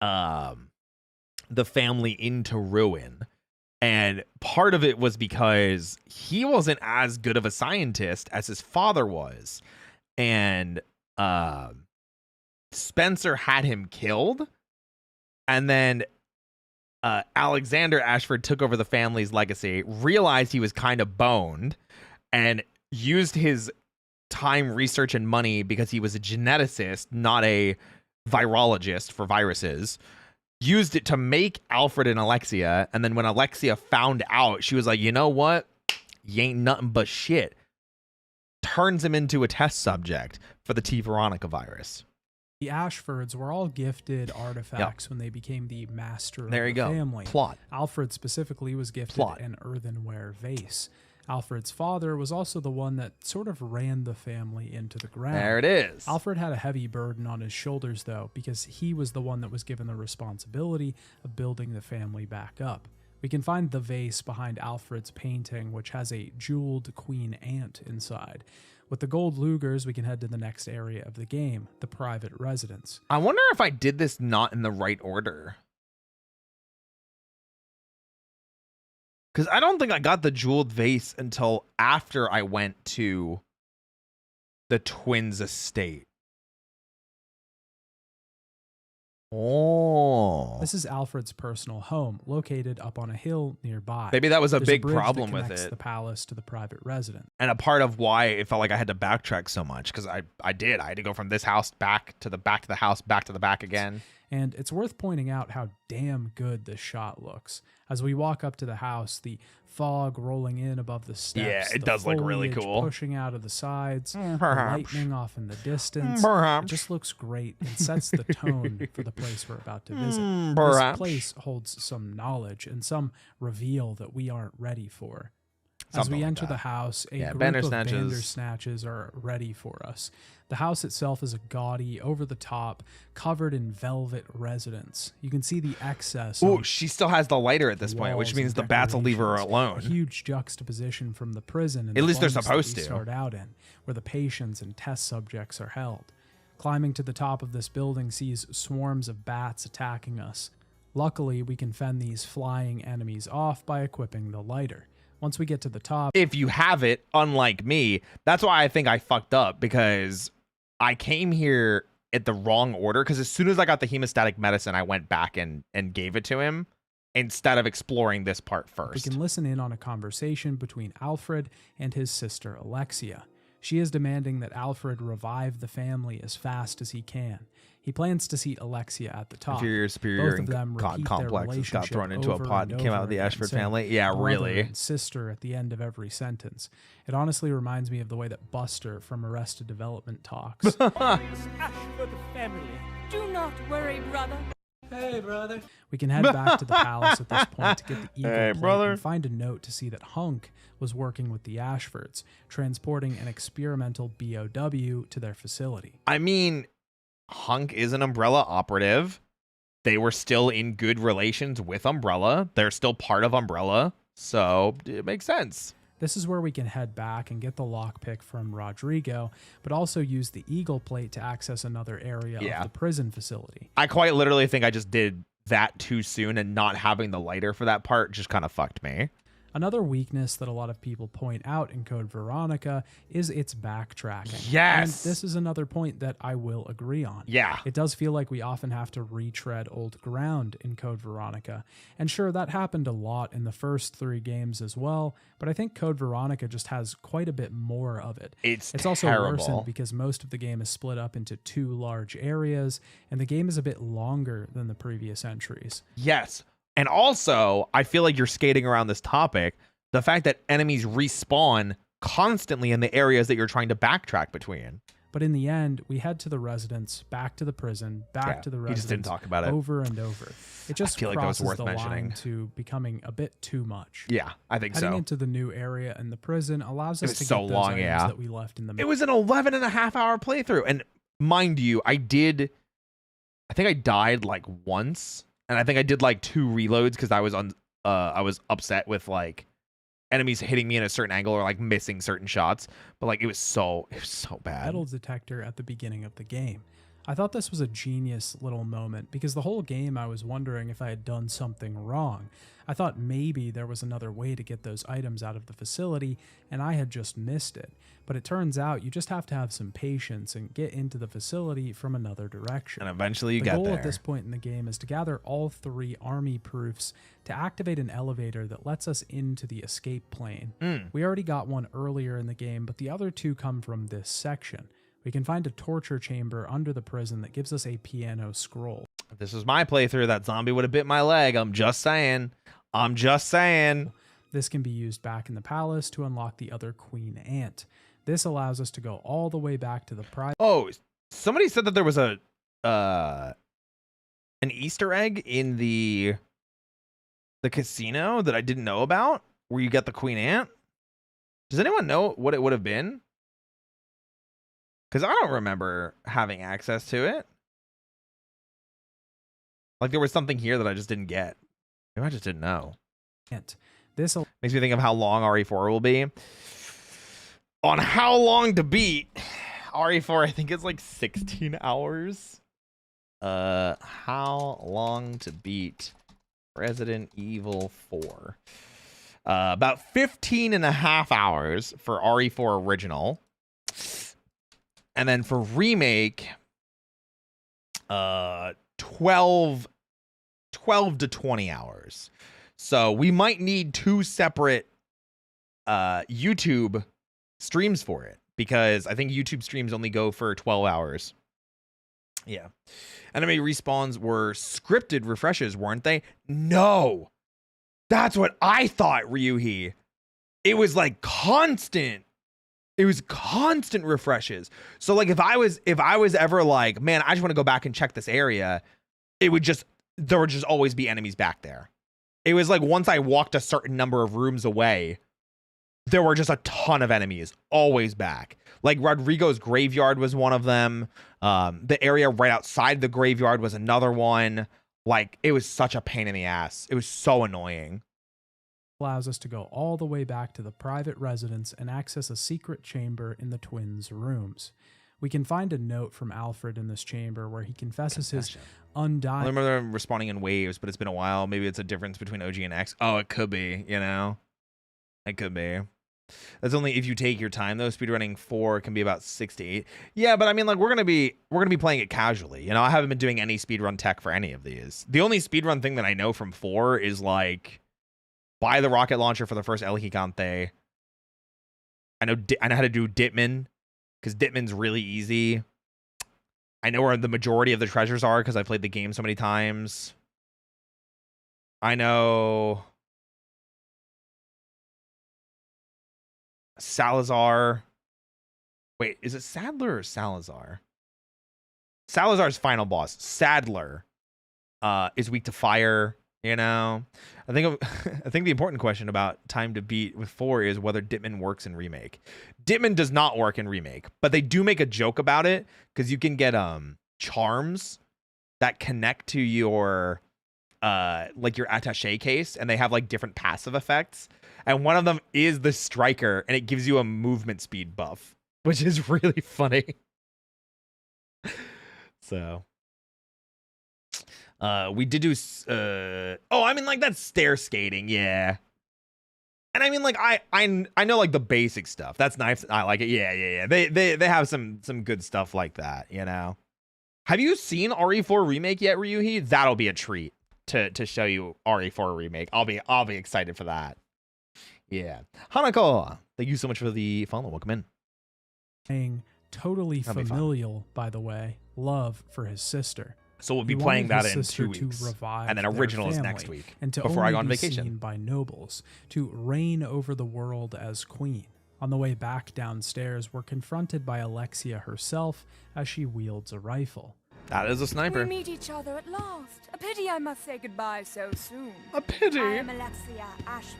the family into ruin. And part of it was because he wasn't as good of a scientist as his father was. And Spencer had him killed, and then Alexander Ashford took over the family's legacy, realized he was kind of boned, and used his time, research, and money, because he was a geneticist, not a virologist for viruses, used it to make Alfred and Alexia. And then when Alexia found out, she was like, you know what? You ain't nothing but shit. Turns him into a test subject for the T. Veronica virus. The Ashfords were all gifted artifacts when they became the master of There you the go. family. Plot. Alfred specifically was gifted Plot. an earthenware vase. Alfred's father was also the one that sort of ran the family into the ground. There it is. Alfred had a heavy burden on his shoulders, though, because he was the one that was given the responsibility of building the family back up. We can find the vase behind Alfred's painting, which has a jeweled queen ant inside. With the gold Lugers, we can head to the next area of the game, the private residence. I wonder if I did this not in the right order. Because I don't think I got the jeweled vase until after I went to the twins' estate. Oh. This is Alfred's personal home, located up on a hill nearby. Maybe that was a There's big bridge that problem with connects it. the palace to the private residence. And a part of why it felt like I had to backtrack so much, because I had to go from this house back to the house, back to the back again. And it's worth pointing out how damn good this shot looks. As we walk up to the house, the fog rolling in above the steps. Yeah, it the does look really foliage cool. Pushing out of the sides, the Perhaps. lightning off in the distance. Perhaps. It just looks great and sets the tone for the place we're about to visit. This Perhaps. place holds some knowledge and some reveal that we aren't ready for. As Something we like enter that. the house, a group of Bandersnatches. Bandersnatches are ready for us. The house itself is a gaudy, over-the-top, covered in velvet residence. You can see the excess. Ooh, on she still has the lighter at this point, which walls means and the bats will leave her decorations. alone. A huge juxtaposition from the prison. And At the least they're bunks that supposed we to. start out in, where the patients and test subjects are held. Climbing to the top of this building sees swarms of bats attacking us. Luckily, we can fend these flying enemies off by equipping the lighter. Once we get to the top, If you have it, unlike me, that's why I think I fucked up, because I came here at the wrong order. Because as soon as I got the hemostatic medicine, I went back and gave it to him instead of exploring this part we first. can listen in on a conversation between Alfred and his sister Alexia. She is demanding that Alfred revive the family as fast as he can. He plans to seat Alexia at the top. Inferior, superior, Both of them and God repeat complex their got relationship thrown into a over pot and and came out over of the again, Ashford saying family. Yeah, brother really. and sister at the end of every sentence. It honestly reminds me of the way that Buster from Arrested Development talks. Ashford family. Do not worry, brother. Hey, brother. We can head back to the palace at this point to get the eagle Hey, plate brother. and find a note to see that Hunk was working with the Ashfords, transporting an experimental BOW to their facility. I mean, Hunk is an Umbrella operative. They were still in good relations with Umbrella. They're still part of Umbrella. So it makes sense. This is where we can head back and get the lockpick from Rodrigo, but also use the Eagle Plate to access another area of the prison facility. I quite literally think I just did that too soon, and not having the lighter for that part just kind of fucked me. Another weakness that a lot of people point out in Code Veronica is its backtracking. Yes! And this is another point that I will agree on. Yeah. It does feel like we often have to retread old ground in Code Veronica. And sure, that happened a lot in the first 3 games as well, but I think Code Veronica just has quite a bit more of it. It's also terrible. worsened because most of the game is split up into 2 large areas, and the game is a bit longer than the previous entries. Yes. And also, I feel like you're skating around this topic. The fact that enemies respawn constantly in the areas that you're trying to backtrack between. But in the end, we head to the residence, back to the prison, back to the residence. He just didn't talk about it. Over and over. It just I feel like that was crosses worth the mentioning. line to becoming a bit too much. Yeah, I think Heading so. into the new area in the prison allows us was to so get those long, items yeah. that we left in the It was an 11.5-hour playthrough. And mind you, I think I died like once. And I think I did like 2 reloads because I was upset with like enemies hitting me in a certain angle or like missing certain shots. But like it was so bad. metal detector at the beginning of the game. I thought this was a genius little moment because the whole game I was wondering if I had done something wrong. I thought maybe there was another way to get those items out of the facility and I had just missed it. But it turns out you just have to have some patience and get into the facility from another direction. And eventually you the get goal there. at this point in the game is to gather all 3 army proofs to activate an elevator that lets us into the escape plane. We already got one earlier in the game, but the other 2 come from this section. We can find a torture chamber under the prison that gives us a piano scroll. If this was my playthrough, that zombie would have bit my leg. I'm just saying. This can be used back in the palace to unlock the other queen ant. This allows us to go all the way back to the private. Oh, somebody said that there was an Easter egg in the casino that I didn't know about, where you get the queen ant. Does anyone know what it would have been? Because I don't remember having access to it. Like there was something here that I just didn't get. Maybe I just didn't know. This makes me think of how long RE4 will be. On how long to beat RE4, I think it's like 16 hours. How long to beat Resident Evil 4? About 15.5 hours for RE4 original. And then for remake, 12 to 20 hours. So we might need 2 separate YouTube streams for it, because I think YouTube streams only go for 12 hours. Yeah. Enemy respawns were scripted refreshes, weren't they? No. That's what I thought, Ryuhi. It was like constant. It was constant refreshes. So like if I was ever like, man, I just want to go back and check this area, there would just always be enemies back there. It was like once I walked a certain number of rooms away, there were just a ton of enemies always back. Like Rodrigo's graveyard was one of them. The area right outside the graveyard was another one. Like it was such a pain in the ass. It was so annoying. Allows us to go all the way back to the private residence and access a secret chamber in the twins' rooms. We can find a note from Alfred in this chamber where he confesses his undying... I remember them responding in waves, but it's been a while. Maybe it's a difference between OG and X. Oh, it could be, you know? It could be. That's only if you take your time, though. Speedrunning 4 can be about 6 to 8. Yeah, but I mean, like, we're gonna be playing it casually. You know, I haven't been doing any speedrun tech for any of these. The only speedrun thing that I know from 4 is, like, buy the rocket launcher for the first El Gigante. I know how to do Ditman, because Ditman's really easy. I know where the majority of the treasures are because I played the game so many times. I know Salazar. Wait, is it Sadler or Salazar? Salazar's final boss. Sadler is weak to fire. You know, I think the important question about time to beat with 4 is whether Ditman works in remake. Ditman does not work in remake, but they do make a joke about it because you can get charms that connect to your like your attaché case, and they have like different passive effects. and one of them is the striker, and it gives you a movement speed buff, which is really funny. So, we did do. Oh, I mean, like that's stair skating, yeah. And I mean, like I know like the basic stuff. That's nice. I like it. Yeah. They have some good stuff like that, you know. Have you seen RE4 remake yet, Ryuhi? That'll be a treat to show you RE4 remake. I'll be excited for that. Yeah. Hanako, thank you so much for the follow. Welcome in. Saying totally That'll be familial, by the way, love for his sister. So we'll be He playing wanted that his in sister 2 to weeks, revive and then their original is family, next week and to before I only go on be vacation. seen by nobles, to reign over the world as queen. On the way back downstairs, we're confronted by Alexia herself as she wields a rifle. That is a sniper. We meet each other at last. A pity I must say goodbye so soon. A pity. I am Alexia Ashford.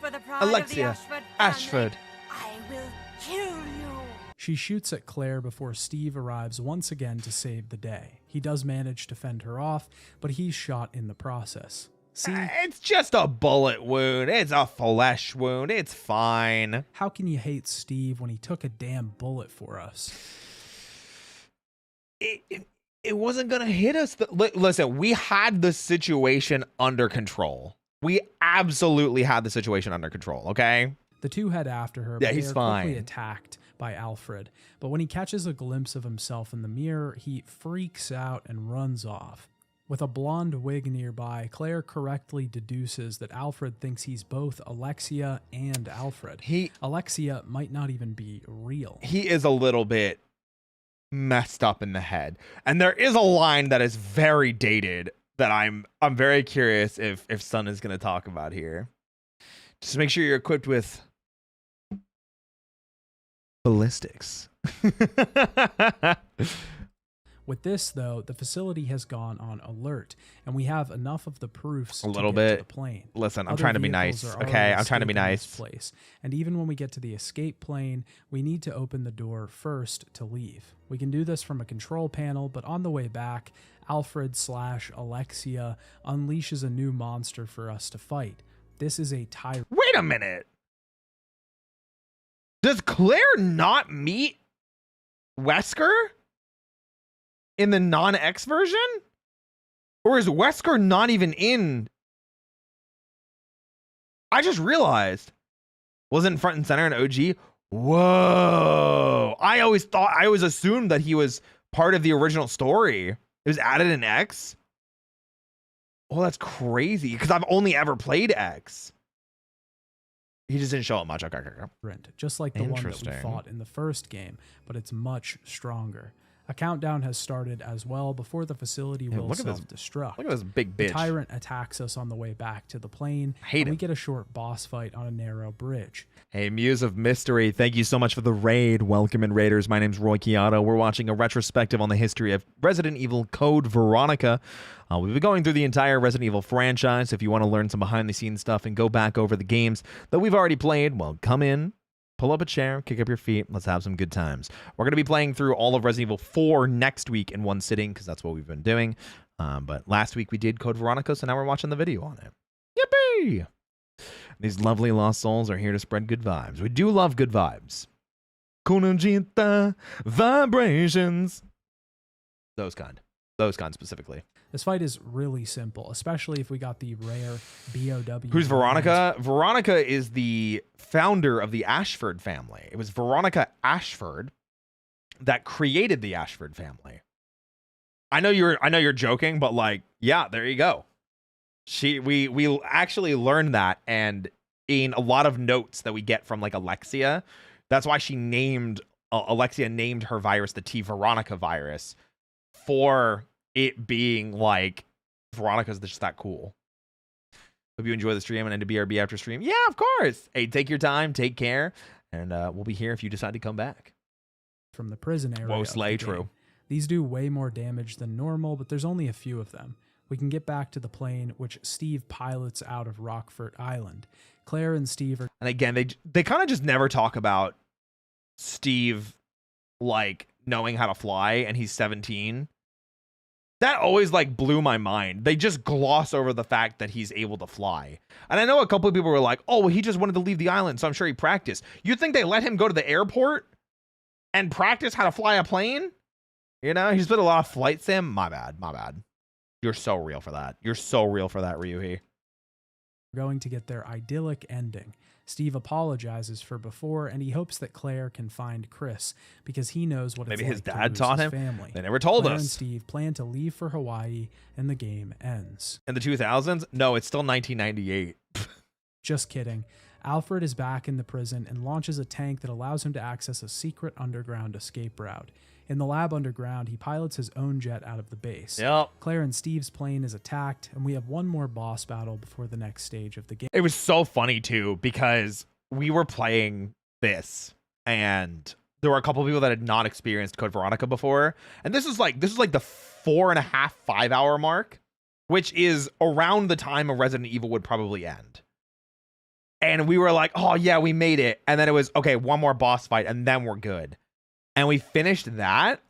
For the pride Alexia of the Ashford family, Ashford. I will kill you. She shoots at Claire before Steve arrives once again to save the day. He does manage to fend her off, but he's shot in the process. See, It's just a bullet wound. It's a flesh wound. It's fine. how can you hate Steve when he took a damn bullet for us? It wasn't gonna hit us. Listen, we had the situation under control. We absolutely had the situation under control. Okay. The two head after her, Yeah, but he's they are fine. quickly attacked by Alfred. But when he catches a glimpse of himself in the mirror, he freaks out and runs off. With a blonde wig nearby, Claire correctly deduces that Alfred thinks he's both Alexia and Alfred. Alexia might not even be real. He is a little bit messed up in the head, and there is a line that is very dated that I'm very curious if Sun is gonna talk about here. Just make sure you're equipped with ballistics. With this, though, the facility has gone on alert, and we have enough of the proofs A little to get bit. to the plane. Listen, I'm Other trying to be vehicles nice. are Okay, already I'm trying to be escaping nice. this place. And even when we get to the escape plane, we need to open the door first to leave. We can do this from a control panel, but on the way back, Alfred/Alexia unleashes a new monster for us to fight. This is a tyrant. Wait a minute. Does Claire not meet Wesker in the non-X version? Or is Wesker not even in? I just realized. Wasn't front and center in OG? Whoa. I always assumed that he was part of the original story. It was added in X. Oh, that's crazy. Because I've only ever played X. He just didn't show up much. Okay. Just like the one that we Interesting. fought in the first game, but it's much stronger. A countdown has started as well before the facility will look at this- self-destruct. Look at this big The bitch. tyrant attacks us on the way back to the plane, I hate and we him. get a short boss fight on a narrow bridge. Hey, Muse of Mystery, thank you so much for the raid. Welcome in, Raiders. My name's Roy Chiato. We're watching a retrospective on the history of Resident Evil Code Veronica. We've been going through the entire Resident Evil franchise. If you want to learn some behind-the-scenes stuff and go back over the games that we've already played, well, come in, pull up a chair, kick up your feet. Let's have some good times. We're going to be playing through all of Resident Evil 4 next week in one sitting because that's what we've been doing. But last week we did Code Veronica, so now we're watching the video on it. Yippee! These lovely lost souls are here to spread good vibes. We do love good vibes. Kunajita vibrations. Those kind specifically. This fight is really simple, especially if we got the rare BOW. Who's Veronica? Veronica is the founder of the Ashford family. It was Veronica Ashford that created the Ashford family. I know you're joking, but like, yeah, there you go. We actually learned that, and in a lot of notes that we get from like Alexia, that's why she named Alexia named her virus the T Veronica virus, for it being like Veronica's just that cool. Hope you enjoy the stream and end BRB after stream. Yeah, of course. Hey, take your time, take care, and we'll be here if you decide to come back. From the prison area. Whoa, of the slay, game. true. These do way more damage than normal, but there's only a few of them. We can get back to the plane, which Steve pilots out of Rockford Island. Claire and Steve are And again, they kind of just never talk about Steve like knowing how to fly, and he's 17. That always like blew my mind. They just gloss over the fact that he's able to fly. And I know a couple of people were like, oh, well, he just wanted to leave the island, so I'm sure he practiced. You think they let him go to the airport and practice how to fly a plane? You know, he's been a lot of flight sim. My bad. You're so real for that. You're so real for that, Ryuhi. Going to get their idyllic ending. Steve apologizes for before, and he hopes that Claire can find Chris because he knows what Maybe it's his like to dad lose taught his him. family. They never told Claire us. and Steve plan to leave for Hawaii, and the game ends. In the 2000s? No, it's still 1998. Just kidding. Alfred is back in the prison and launches a tank that allows him to access a secret underground escape route. In the lab underground, he pilots his own jet out of the base. Yep. Claire and Steve's plane is attacked, and we have one more boss battle before the next stage of the game. It was so funny too because we were playing this and there were a couple of people that had not experienced Code Veronica before, and this is like the 4.5, 5 hour mark, which is around the time a Resident Evil would probably end. And we were like, oh yeah, we made it. And then it was, okay, one more boss fight and then we're good. And we finished that.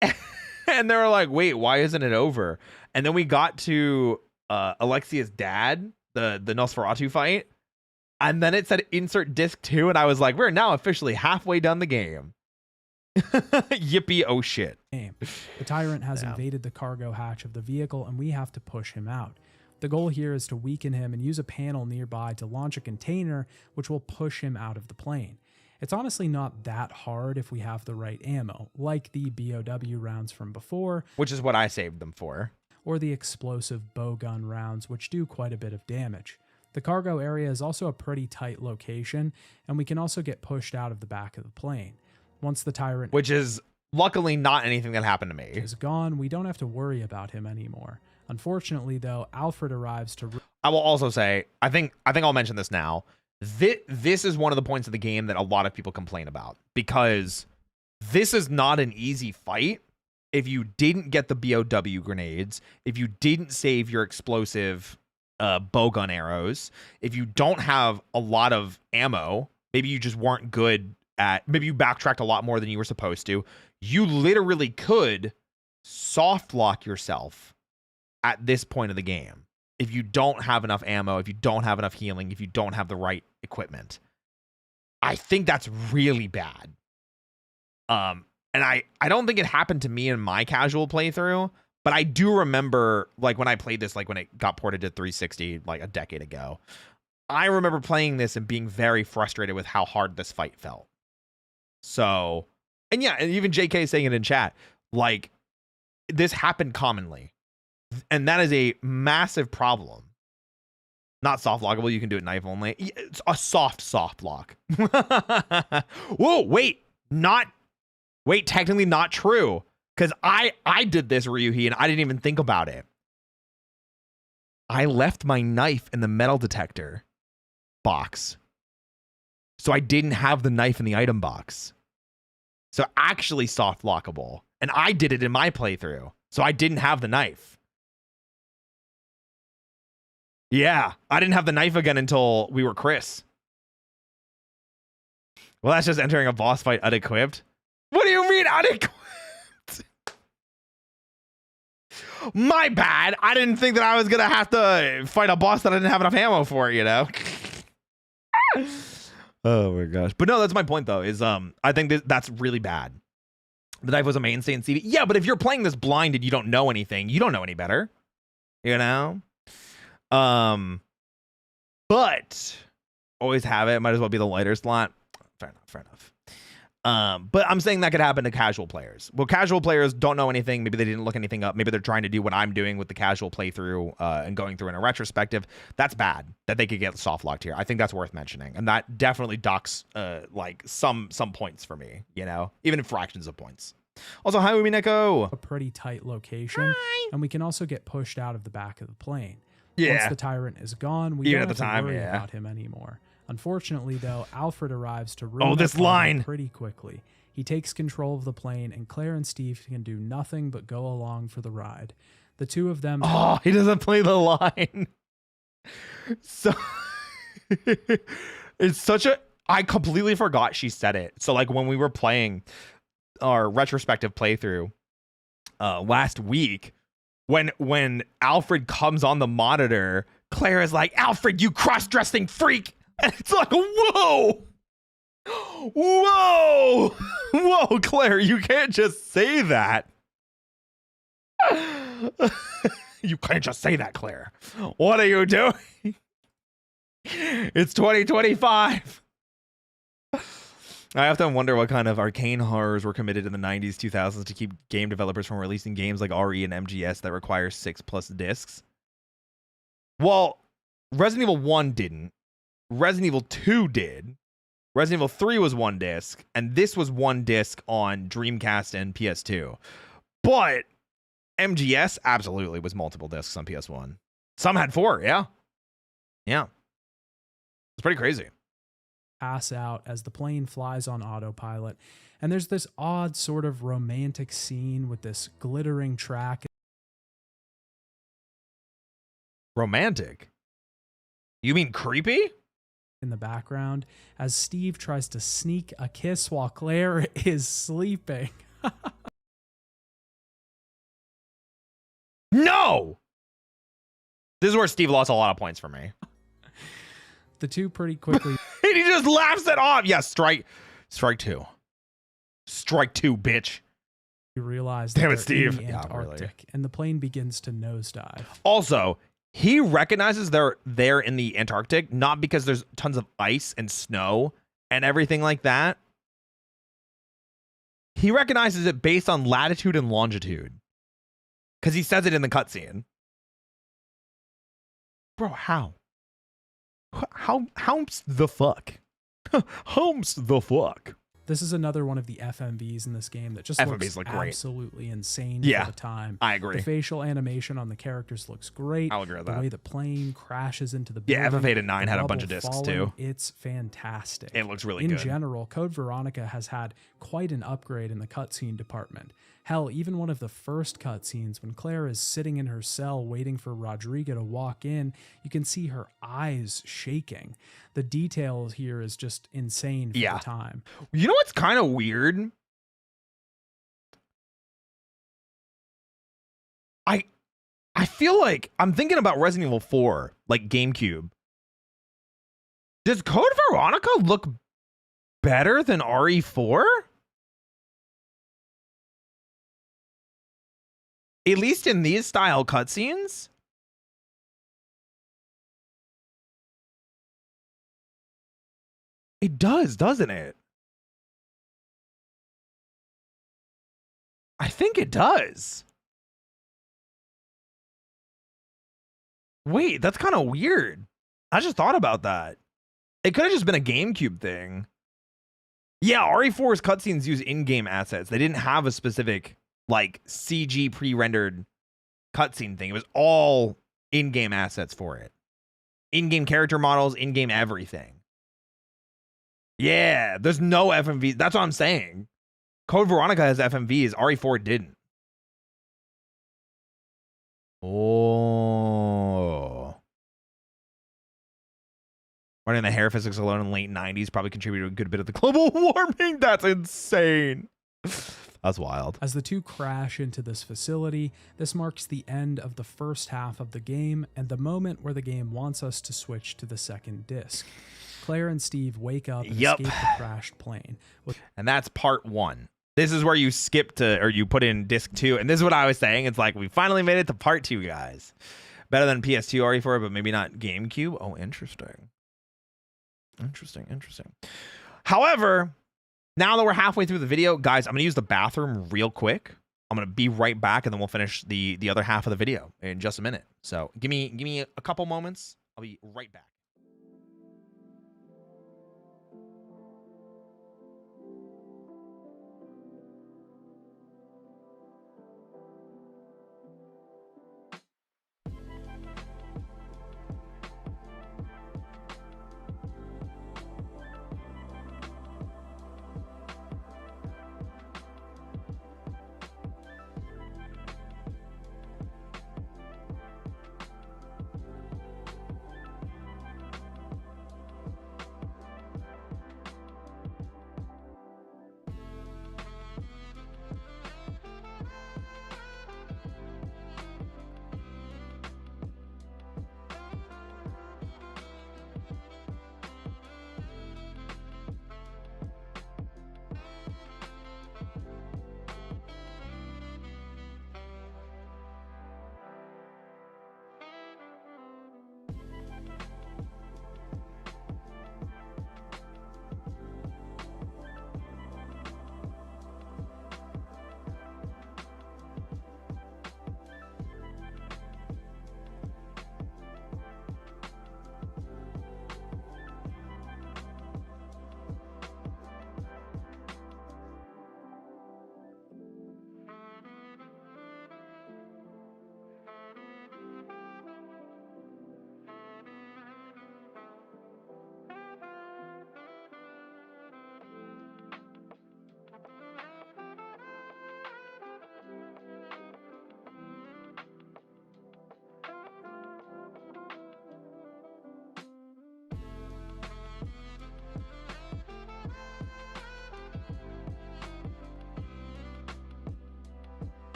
And they were like, wait, why isn't it over? And then we got to Alexia's dad, the Nosferatu fight. And then it said insert disc 2. And I was like, we're now officially halfway done the game. Yippee, oh shit. The tyrant has invaded the cargo hatch of the vehicle, and we have to push him out. The goal here is to weaken him and use a panel nearby to launch a container which will push him out of the plane. It's honestly not that hard if we have the right ammo, like the BOW rounds from before, which is what I saved them for, or the explosive bow gun rounds, which do quite a bit of damage. The cargo area is also a pretty tight location, and we can also get pushed out of the back of the plane. Once the tyrant, which is luckily not anything that happened to me, is gone, we don't have to worry about him anymore. Unfortunately, though, Alfred arrives to... I will also say, I think I'll mention this now. This is one of the points of the game that a lot of people complain about, because this is not an easy fight if you didn't get the BOW grenades, if you didn't save your explosive bowgun arrows, if you don't have a lot of ammo, maybe you just weren't good at, maybe you backtracked a lot more than you were supposed to. You literally could soft lock yourself at this point of the game if you don't have enough ammo, if you don't have enough healing, if you don't have the right equipment. I think that's really bad. And I don't think it happened to me in my casual playthrough, but I do remember, like, when I played this, like when it got ported to 360 like a decade ago, I remember playing this and being very frustrated with how hard this fight felt. So, and yeah, and even JK saying it in chat, like, this happened commonly. And that is a massive problem. Not soft lockable. You can do it knife only. It's a soft lock. Whoa, wait, technically not true. Because I did this, Ryuhi, and I didn't even think about it. I left my knife in the metal detector box. So I didn't have the knife in the item box. So actually soft lockable. And I did it in my playthrough. So I didn't have the knife. Yeah, I didn't have the knife again until we were Chris. Well, that's just entering a boss fight unequipped. What do you mean unequipped? My bad. I didn't think that I was going to have to fight a boss that I didn't have enough ammo for, you know? Oh my gosh. But no, that's my point though, is I think that's really bad. The knife was a mainstay in CD. Yeah, but if you're playing this blind and you don't know anything, you don't know any better. You know? But always have it. Might as well be the lighter slot. Fair enough. But I'm saying that could happen to casual players. Well, casual players don't know anything. Maybe they didn't look anything up. Maybe they're trying to do what I'm doing with the casual playthrough and going through in a retrospective. That's bad that they could get soft locked here. I think that's worth mentioning. And that definitely docks like some points for me, you know, even in fractions of points. Also, hi, Umineko. A pretty tight location. Hi. And we can also get pushed out of the back of the plane. Yeah. Once the tyrant is gone, we don't have to worry about him anymore. Unfortunately, though, Alfred arrives to ruin this line pretty quickly. He takes control of the plane, and Claire and Steve can do nothing but go along for the ride. The two of them... Oh, he doesn't play the line. So... It's such a... I completely forgot she said it. So, like, when we were playing our retrospective playthrough, last week when Alfred comes on the monitor, Claire is like, "Alfred, you cross-dressing freak!" And it's like, whoa, whoa, whoa, Claire, you can't just say that. You can't just say that, Claire. What are you doing? It's 2025. I often wonder what kind of arcane horrors were committed in the 90s, 2000s to keep game developers from releasing games like RE and MGS that require 6+ discs. Well, Resident Evil 1 didn't. Resident Evil 2 did. Resident Evil 3 was 1 disc, and this was 1 disc on Dreamcast and PS2. But MGS absolutely was multiple discs on PS1. Some had 4, yeah. Yeah. It's pretty crazy. Pass out as the plane flies on autopilot, and there's this odd sort of romantic scene with this glittering track. Romantic? You mean creepy? In the background as Steve tries to sneak a kiss while Claire is sleeping. No! This is where Steve lost a lot of points for me. The two pretty quickly And he just laughs it off. Yeah, strike 2. Strike 2, bitch. realize Damn that it, they're Steve. in the Yeah, Antarctic, really. and the plane begins to nosedive. Also, he recognizes they're there in the Antarctic, not because there's tons of ice and snow and everything like that. He recognizes it based on latitude and longitude. Because he says it in the cutscene. Bro, how? How's the fuck? How's the fuck? This is another one of the FMVs in this game that just FMVs looks look great. absolutely insane Yeah, for the time. I agree. The facial animation on the characters looks great. I'll agree with the that. way the plane crashes into the Yeah, building, FF8 and 9 the had a bunch of rubble discs falling, too. It's fantastic. It looks really in good. general, Code Veronica has had quite an upgrade in the cutscene department. Hell, even one of the first cutscenes, when Claire is sitting in her cell waiting for Rodrigo to walk in, you can see her eyes shaking. The detail here is just insane for Yeah. the time. You know what's kind of weird? I feel like I'm thinking about Resident Evil 4, like GameCube. Does Code Veronica look better than RE4? At least in these style cutscenes? It does, doesn't it? I think it does. Wait, that's kind of weird. I just thought about that. It could have just been a GameCube thing. Yeah, RE4's cutscenes use in-game assets. They didn't have a specific, like, CG pre-rendered cutscene thing. It was all in-game assets for it. In-game character models, in-game everything. Yeah, there's no FMV. That's what I'm saying. Code Veronica has FMVs. RE4 didn't. Oh. Running the hair physics alone in the late 90s probably contributed to a good bit of the global warming. That's insane. That's wild. As the two crash into this facility, this marks the end of the first half of the game and the moment where the game wants us to switch to the second disc. Claire and Steve wake up and escape the crashed plane. And that's part 1. This is where you skip to, or you put in disc 2. And this is what I was saying. It's like, we finally made it to part 2, guys. Better than PS2 RE4, but maybe not GameCube. Oh, interesting. Interesting. However, now that we're halfway through the video, guys, I'm going to use the bathroom real quick. I'm going to be right back, and then we'll finish the other half of the video in just a minute. So give me a couple moments. I'll be right back.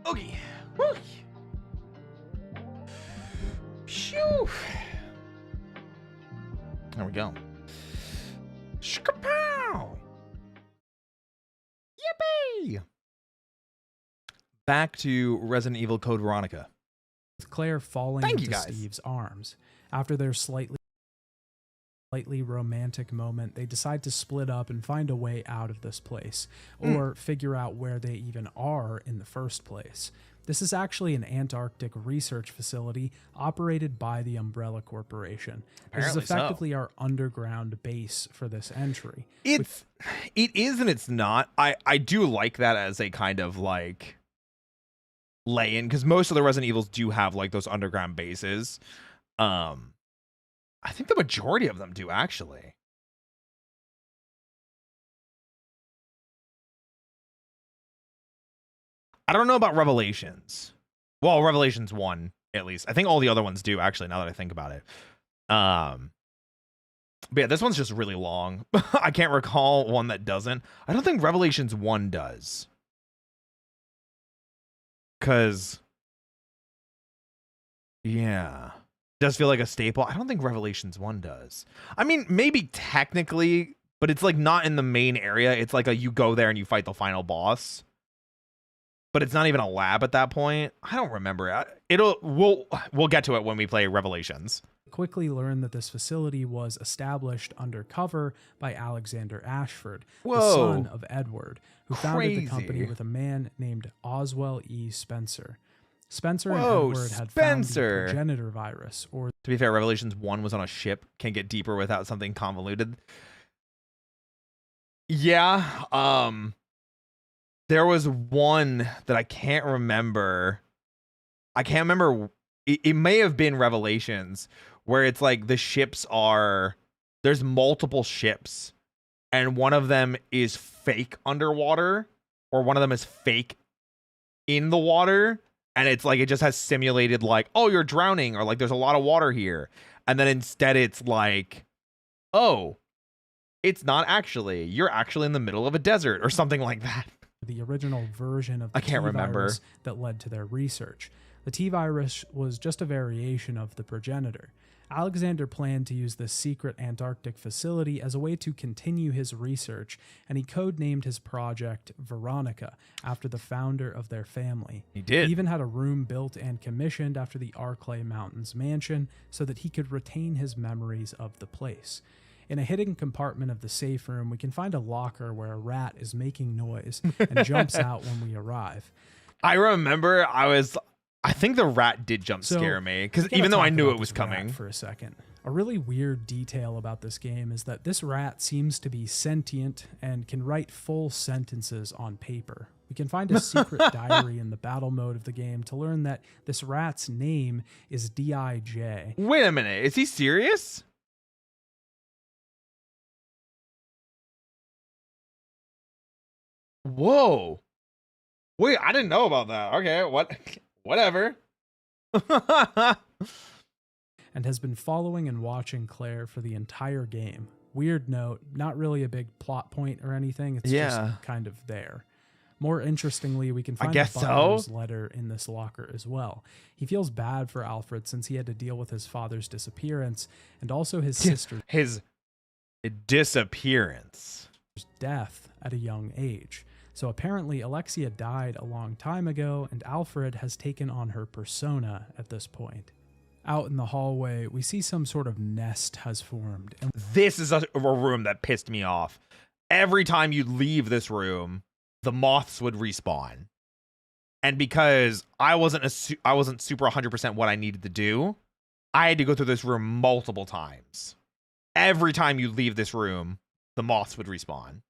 Okay. Woo. Phew. There we go. Shkapow. Yippee! Back to Resident Evil Code Veronica. With Claire falling Thank you, into guys. Steve's arms. After their slightly romantic moment, they decide to split up and find a way out of this place, or figure out where they even are in the first place. This is actually an Antarctic research facility operated by the Umbrella Corporation. This is Apparently so. effectively our underground base for this entry. It is and it's not. I do like that as a kind of like lay-in, because most of the Resident Evils do have like those underground bases. I think the majority of them do, actually. I don't know about Revelations. Well, Revelations 1, at least. I think all the other ones do, actually, now that I think about it. But yeah, this one's just really long. I can't recall one that doesn't. I don't think Revelations 1 does. Because, yeah. Does feel like a staple. I don't think Revelations 1 does. I mean, maybe technically, but it's like not in the main area. It's like you go there and you fight the final boss. But it's not even a lab at that point. I don't remember. We'll get to it when we play Revelations. Quickly learn that this facility was established undercover by Alexander Ashford, the son of Edward, who founded the company with a man named Oswell E. Spencer. Spencer and Edward had found the progenitor virus, or to be fair, Revelations 1 was on a ship. Can't get deeper without something convoluted. Yeah, there was one that I can't remember. It may have been Revelations, where it's like the ships there's multiple ships, and one of them is fake underwater, or one of them is fake in the water. And it's like, it just has simulated like, oh, you're drowning, or like there's a lot of water here. And then instead it's like, oh, it's not actually. You're actually in the middle of a desert or something like that. The original version of the I can't remember T-virus that led to their research. The T-virus was just a variation of the progenitor. Alexander planned to use this secret Antarctic facility as a way to continue his research, and he codenamed his project Veronica after the founder of their family. He did. He even had a room built and commissioned after the Arclay Mountains mansion so that he could retain his memories of the place. In a hidden compartment of the safe room, we can find a locker where a rat is making noise and jumps out when we arrive. I remember I think the rat did jump scare me, because even though I knew it was coming. For a second, a really weird detail about this game is that this rat seems to be sentient and can write full sentences on paper. We can find a secret diary in the battle mode of the game to learn that this rat's name is D.I.J. Wait a minute, is he serious? Whoa. Wait, I didn't know about that. Okay, whatever. And has been following and watching Claire for the entire game. Weird note, not really a big plot point or anything. It's just kind of there. More interestingly, we can find the butler's letter in this locker as well. He feels bad for Alfred since he had to deal with his father's disappearance and also his sister's disappearance. Death at a young age. So apparently Alexia died a long time ago, and Alfred has taken on her persona at this point. Out in the hallway, we see some sort of nest has formed. And this is a room that pissed me off. Every time you leave this room, the moths would respawn. And because I wasn't super 100% what I needed to do, I had to go through this room multiple times. Every time you leave this room, the moths would respawn.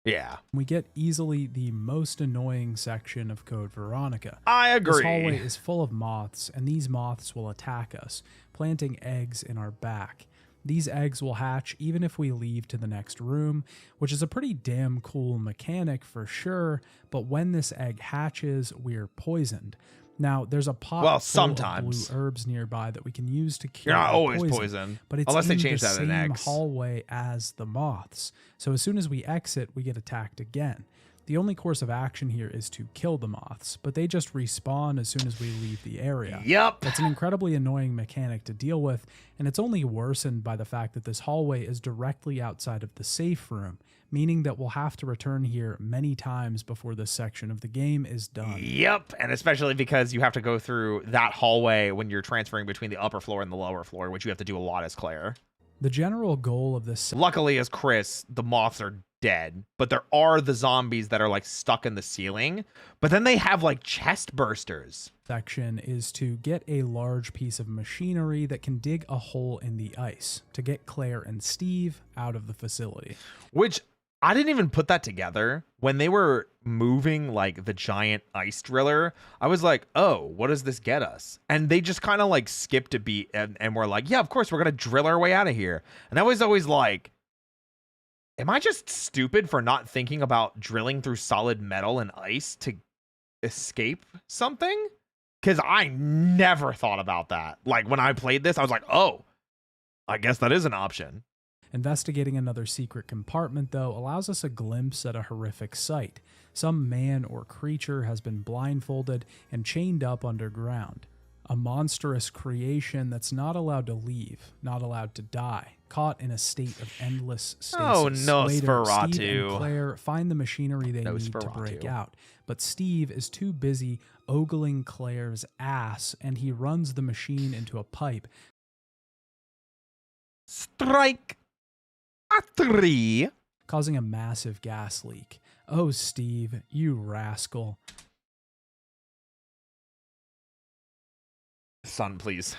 Yeah. We get easily the most annoying section of Code Veronica. I agree. This hallway is full of moths, and these moths will attack us, planting eggs in our back. These eggs will hatch even if we leave to the next room, which is a pretty damn cool mechanic for sure, but when this egg hatches, we're poisoned. Now, there's a pot full of blue herbs nearby that we can use to cure You're not always poisoned, but it's unless in they change the that in same eggs. hallway as the moths. So as soon as we exit, we get attacked again. The only course of action here is to kill the moths, but they just respawn as soon as we leave the area. Yep. It's an incredibly annoying mechanic to deal with, and it's only worsened by the fact that this hallway is directly outside of the safe room, meaning that we'll have to return here many times before this section of the game is done. Yep, and especially because you have to go through that hallway when you're transferring between the upper floor and the lower floor, which you have to do a lot as Claire. The general goal of this Luckily, as Chris, the moths are dead, but there are the zombies that are like stuck in the ceiling, but then they have like chest bursters. section is to get a large piece of machinery that can dig a hole in the ice to get Claire and Steve out of the facility. Which I didn't even put that together. When they were moving like the giant ice driller, I was like, oh, what does this get us? And they just kind of like skipped a beat and were like, yeah, of course, we're going to drill our way out of here. And I was always like, am I just stupid for not thinking about drilling through solid metal and ice to escape something? Because I never thought about that. Like when I played this, I was like, oh, I guess that is an option. Investigating another secret compartment, though, allows us a glimpse at a horrific sight. Some man or creature has been blindfolded and chained up underground. A monstrous creation that's not allowed to leave, not allowed to die, caught in a state of endless stasis. Oh, Later, Nosferatu. Steve and Claire find the machinery they need to Nosferatu. break out, but Steve is too busy ogling Claire's ass, and he runs the machine into a pipe. Strike a 3. Causing a massive gas leak. Oh, Steve, you rascal. Son, please.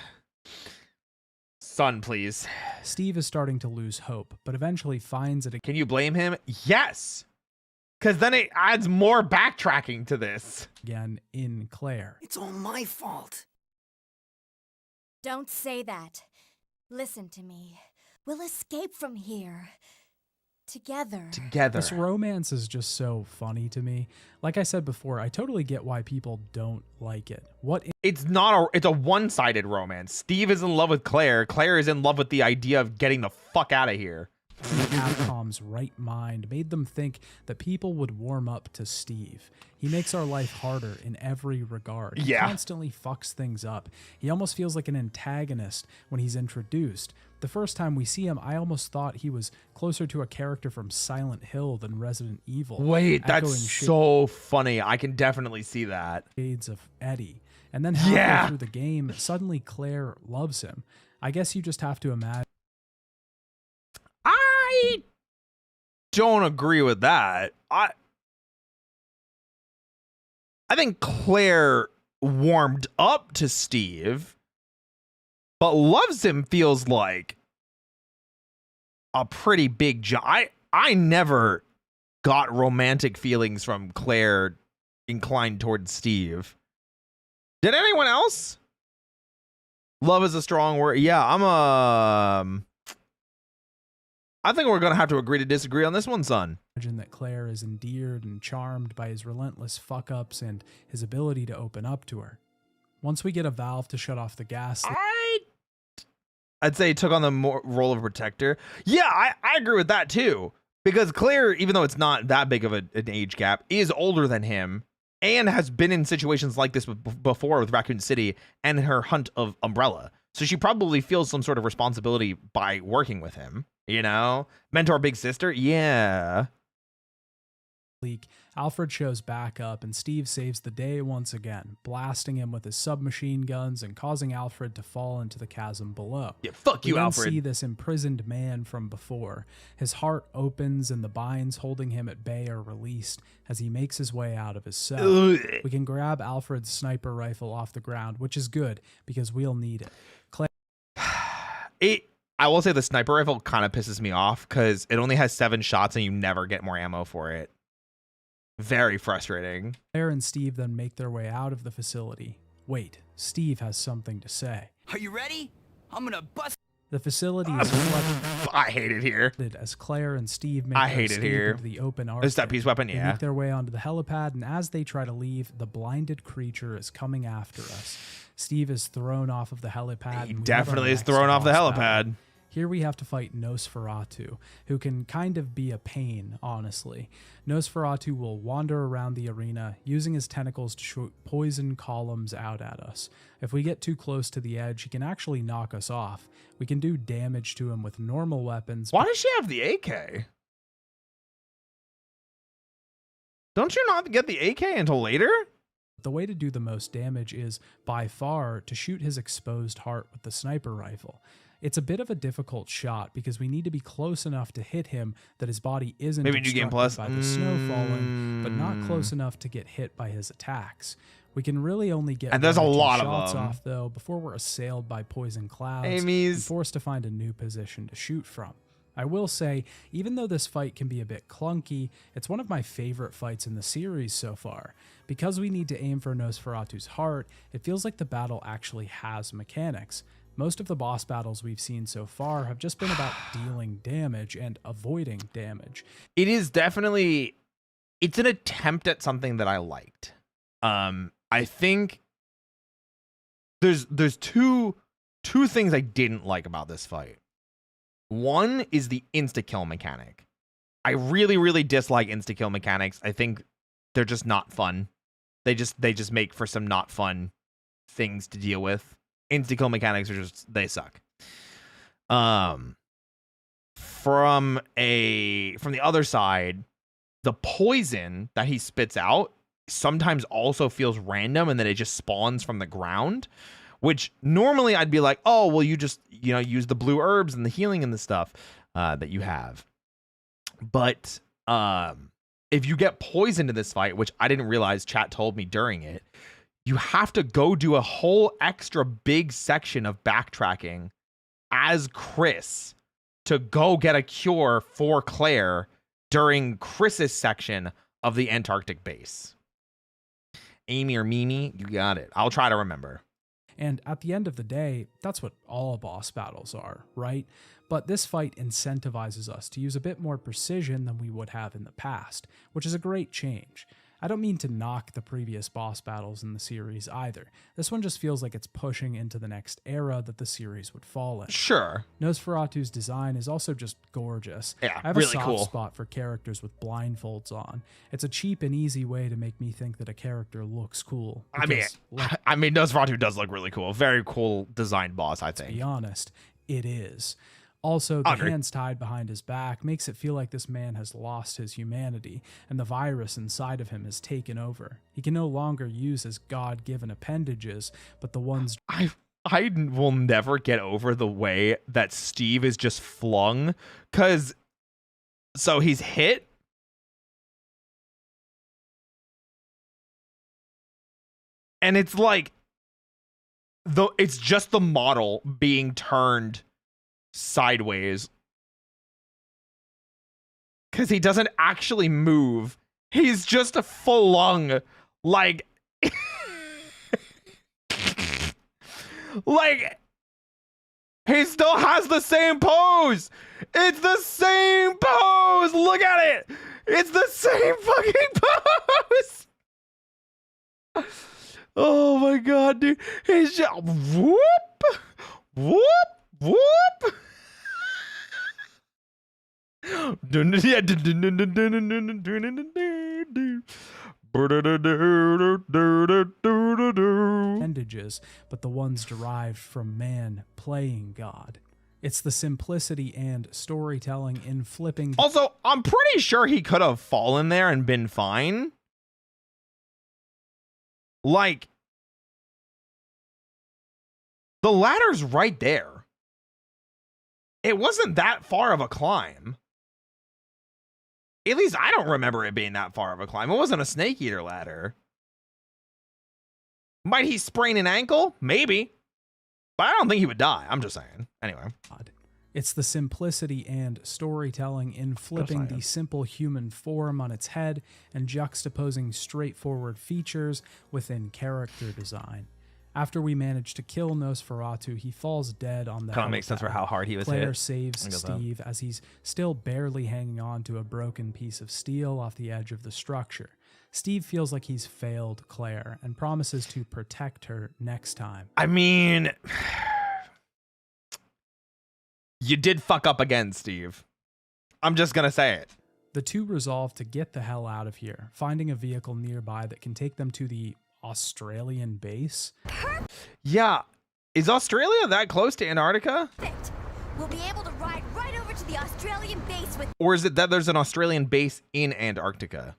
Son, please. Steve is starting to lose hope, but eventually finds it Can you blame him? Yes. Because then it adds more backtracking to this. again in Claire. It's all my fault. Don't say that. Listen to me. We'll escape from here. Together. This romance is just so funny to me. Like I said before, I totally get why people don't like it. It's a one-sided romance. Steve is in love with Claire. Claire is in love with the idea of getting the fuck out of here. Capcom's right mind made them think that people would warm up to Steve. He makes our life harder in every regard. He constantly fucks things up. He almost feels like an antagonist when he's introduced. The first time we see him, I almost thought he was closer to a character from Silent Hill than Resident Evil. Wait, that's so funny. I can definitely see that. Shades of Eddie. And then halfway through the game, suddenly Claire loves him. I guess you just have to imagine. I don't agree with that. I think Claire warmed up to Steve, but loves him feels like a pretty big jump. I never got romantic feelings from Claire inclined towards Steve. Did anyone else? Love is a strong word. Yeah, I think we're going to have to agree to disagree on this one, son. Imagine that Claire is endeared and charmed by his relentless fuck-ups and his ability to open up to her. Once we get a valve to shut off the gas... I'd say he took on the role of protector. Yeah, I agree with that too. Because Claire, even though it's not that big of an age gap, is older than him and has been in situations like this before with Raccoon City and her hunt of Umbrella. So she probably feels some sort of responsibility by working with him. You know? Mentor big sister? Yeah. Alfred shows back up and Steve saves the day once again, blasting him with his submachine guns and causing Alfred to fall into the chasm below. Yeah, fuck you, Alfred. We then see this imprisoned man from before. His heart opens and the binds holding him at bay are released as he makes his way out of his cell. Ugh. We can grab Alfred's sniper rifle off the ground, which is good because we'll need it. I will say the sniper rifle kind of pisses me off because it only has 7 shots and you never get more ammo for it. Very frustrating. Claire and Steve then make their way out of the facility. Wait, Steve has something to say. Are you ready? I'm gonna bust. The facility is flooded. I hate it here. As Claire and Steve make their escape into the open Arctic. Is that peace weapon? They Yeah. make their way onto the helipad, and as they try to leave, the blinded creature is coming after us. Steve is thrown off of the helipad. He definitely is thrown off the helipad. Here we have to fight Nosferatu, who can kind of be a pain, honestly. Nosferatu will wander around the arena, using his tentacles to shoot poison columns out at us. If we get too close to the edge, he can actually knock us off. We can do damage to him with normal weapons. Why does she have the AK? Don't you not get the AK until later? The way to do the most damage is, by far, to shoot his exposed heart with the sniper rifle. It's a bit of a difficult shot because we need to be close enough to hit him that his body isn't Maybe New Game obstructed Plus. by the snow falling, but not close enough to get hit by his attacks. We can really only get And there's one a or two lot of shots them. off, though, before we're assailed by poison clouds Amy's. and forced to find a new position to shoot from. I will say, even though this fight can be a bit clunky, it's one of my favorite fights in the series so far. Because we need to aim for Nosferatu's heart, it feels like the battle actually has mechanics. Most of the boss battles we've seen so far have just been about dealing damage and avoiding damage. It is definitely, it's an attempt at something that I liked. I think there's two things I didn't like about this fight. One is the insta-kill mechanic. I really, really dislike insta-kill mechanics. I think they're just not fun. They just make for some not fun things to deal with. Insta-kill mechanics are just, they suck. From the other side, the poison that he spits out sometimes also feels random, and then it just spawns from the ground, which normally I'd be like, oh, well, you just, use the blue herbs and the healing and the stuff that you have. But if you get poisoned in this fight, which I didn't realize, chat told me during it, you have to go do a whole extra big section of backtracking as Chris to go get a cure for Claire during Chris's section of the Antarctic base. Amy or Mimi, you got it. I'll try to remember. And at the end of the day, that's what all boss battles are, right? But this fight incentivizes us to use a bit more precision than we would have in the past, which is a great change. I don't mean to knock the previous boss battles in the series either. This one just feels like it's pushing into the next era that the series would fall in. Sure. Nosferatu's design is also just gorgeous. Yeah, I have really a soft cool spot for characters with blindfolds on. It's a cheap and easy way to make me think that a character looks cool. Because, I mean, Nosferatu does look really cool. Very cool designed boss, I think. To be honest, it is. Also, the hands tied behind his back makes it feel like this man has lost his humanity, and the virus inside of him has taken over. He can no longer use his God-given appendages, but the ones... I will never get over the way that Steve is just flung, because... So he's hit... And it's like... It's just the model being turned sideways, because he doesn't actually move. He's just a flung, like like he still has the same pose. It's the same pose. Look at it. It's the same fucking pose. Oh my god, dude. He's just whoop whoop whoop. appendages, but the ones derived from man playing God. It's the simplicity and storytelling in flipping. Also, I'm pretty sure he could have fallen there and been fine. Like, the ladder's right there. It wasn't that far of a climb. At least I don't remember it being that far of a climb. It wasn't a snake eater ladder. Might he sprain an ankle? Maybe. But I don't think he would die. I'm just saying. Anyway. It's the simplicity and storytelling in flipping the simple human form on its head and juxtaposing straightforward features within character design. After we manage to kill Nosferatu, he falls dead on the Kind of makes sense for how hard he was Claire hit. saves Steve as he's still barely hanging on to a broken piece of steel off the edge of the structure. Steve feels like he's failed Claire and promises to protect her next time. I mean, You did fuck up again, Steve. I'm just gonna say it. The two resolve to get the hell out of here, finding a vehicle nearby that can take them to the Australian base. Yeah. Is Australia that close to Antarctica? Perfect. We'll be able to ride right over to the Australian base with Or is it that there's an Australian base in Antarctica?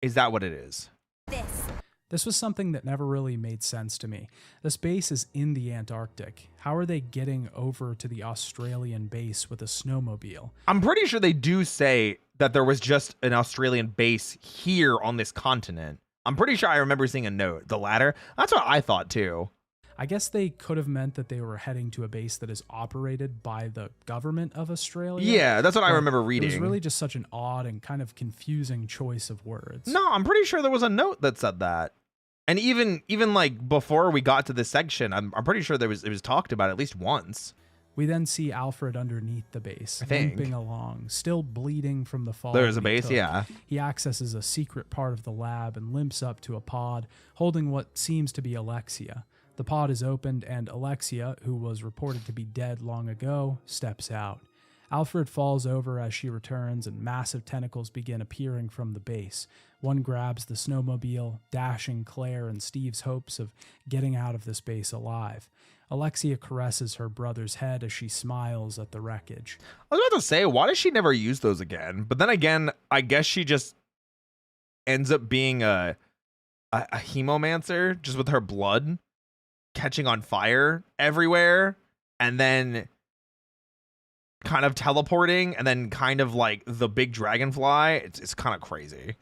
Is that what it is? this. This was something that never really made sense to me. This base is in the Antarctic. How are they getting over to the Australian base with a snowmobile? I'm pretty sure they do say that there was just an Australian base here on this continent. I'm pretty sure I remember seeing a note. The latter? That's what I thought too. I guess they could have meant that they were heading to a base that is operated by the government of Australia. Yeah, that's what I but remember It reading. was really just such an odd and kind of confusing choice of words. No, I'm pretty sure there was a note that said that. And even like before we got to this section, I'm pretty sure it was talked about at least once. We then see Alfred underneath the base, I think. limping along, still bleeding from the fall. There's a he base, took. yeah. He accesses a secret part of the lab and limps up to a pod, holding what seems to be Alexia. The pod is opened, and Alexia, who was reported to be dead long ago, steps out. Alfred falls over as she returns, and massive tentacles begin appearing from the base. One grabs the snowmobile, dashing Claire and Steve's hopes of getting out of this base alive. Alexia caresses her brother's head as she smiles at the wreckage. I was about to say, why does she never use those again? But then again, I guess she just ends up being a hemomancer, just with her blood catching on fire everywhere, and then kind of teleporting, and then kind of like the big dragonfly. It's kind of crazy.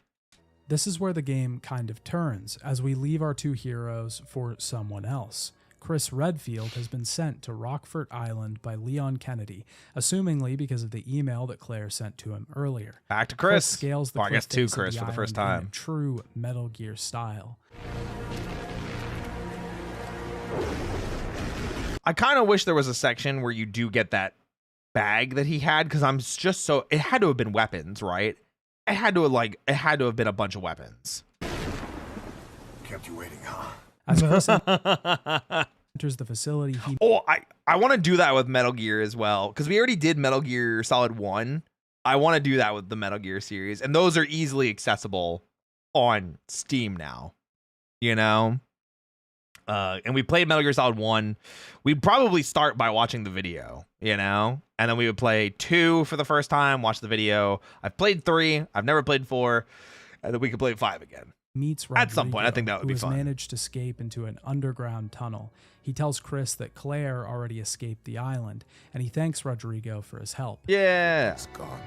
This is where the game kind of turns, as we leave our two heroes for someone else. Chris Redfield has been sent to Rockford Island by Leon Kennedy, assumingly because of the email that Claire sent to him earlier. Back to Chris. Scales the Or I guess to cliff face of Chris for the first island in time. a true Metal Gear style. I kind of wish there was a section where you do get that bag that he had, because I'm just so, it had to have been weapons, right? It had to have been a bunch of weapons. Kept you waiting, huh? As Chris enters the facility, he Oh, I want to do that with Metal Gear as well, because we already did Metal Gear Solid 1. I want to do that with the Metal Gear series, and those are easily accessible on Steam now, you know? And we played Metal Gear Solid 1. We'd probably start by watching the video, you know? And then we would play 2 for the first time, watch the video. I've played 3. I've never played 4. And then we could play 5 again. meets At some point, I think that would who be has fun. managed to escape into an underground tunnel. He tells Chris that Claire already escaped the island, and he thanks Rodrigo for his help. Yeah. It's gone.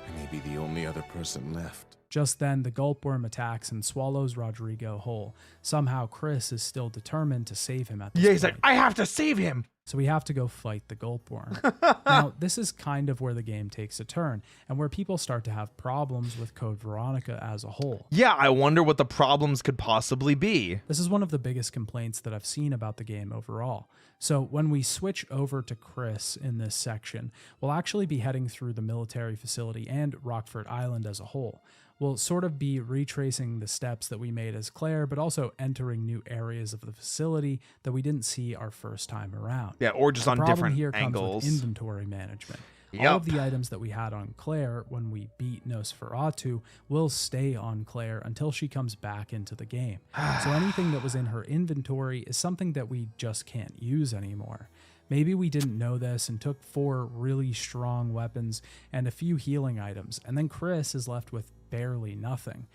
I may be the only other person left. Just then, the gulpworm attacks and swallows Rodrigo whole. Somehow, Chris is still determined to save him at this Yeah, he's like, point. I have to save him. So we have to go fight the gulpworm. Now, this is kind of where the game takes a turn, and where people start to have problems with Code Veronica as a whole. Yeah, I wonder what the problems could possibly be. This is one of the biggest complaints that I've seen about the game overall. So when we switch over to Chris in this section, we'll actually be heading through the military facility and Rockford Island as a whole. We'll sort of be retracing the steps that we made as Claire, but also entering new areas of the facility that we didn't see our first time around. Yeah, or just The on problem different here comes angles. with inventory management. All Yup. of the items that we had on Claire when we beat Nosferatu will stay on Claire until she comes back into the game. So anything that was in her inventory is something that we just can't use anymore. Maybe we didn't know this and took 4 really strong weapons and a few healing items, and then Chris is left with barely nothing.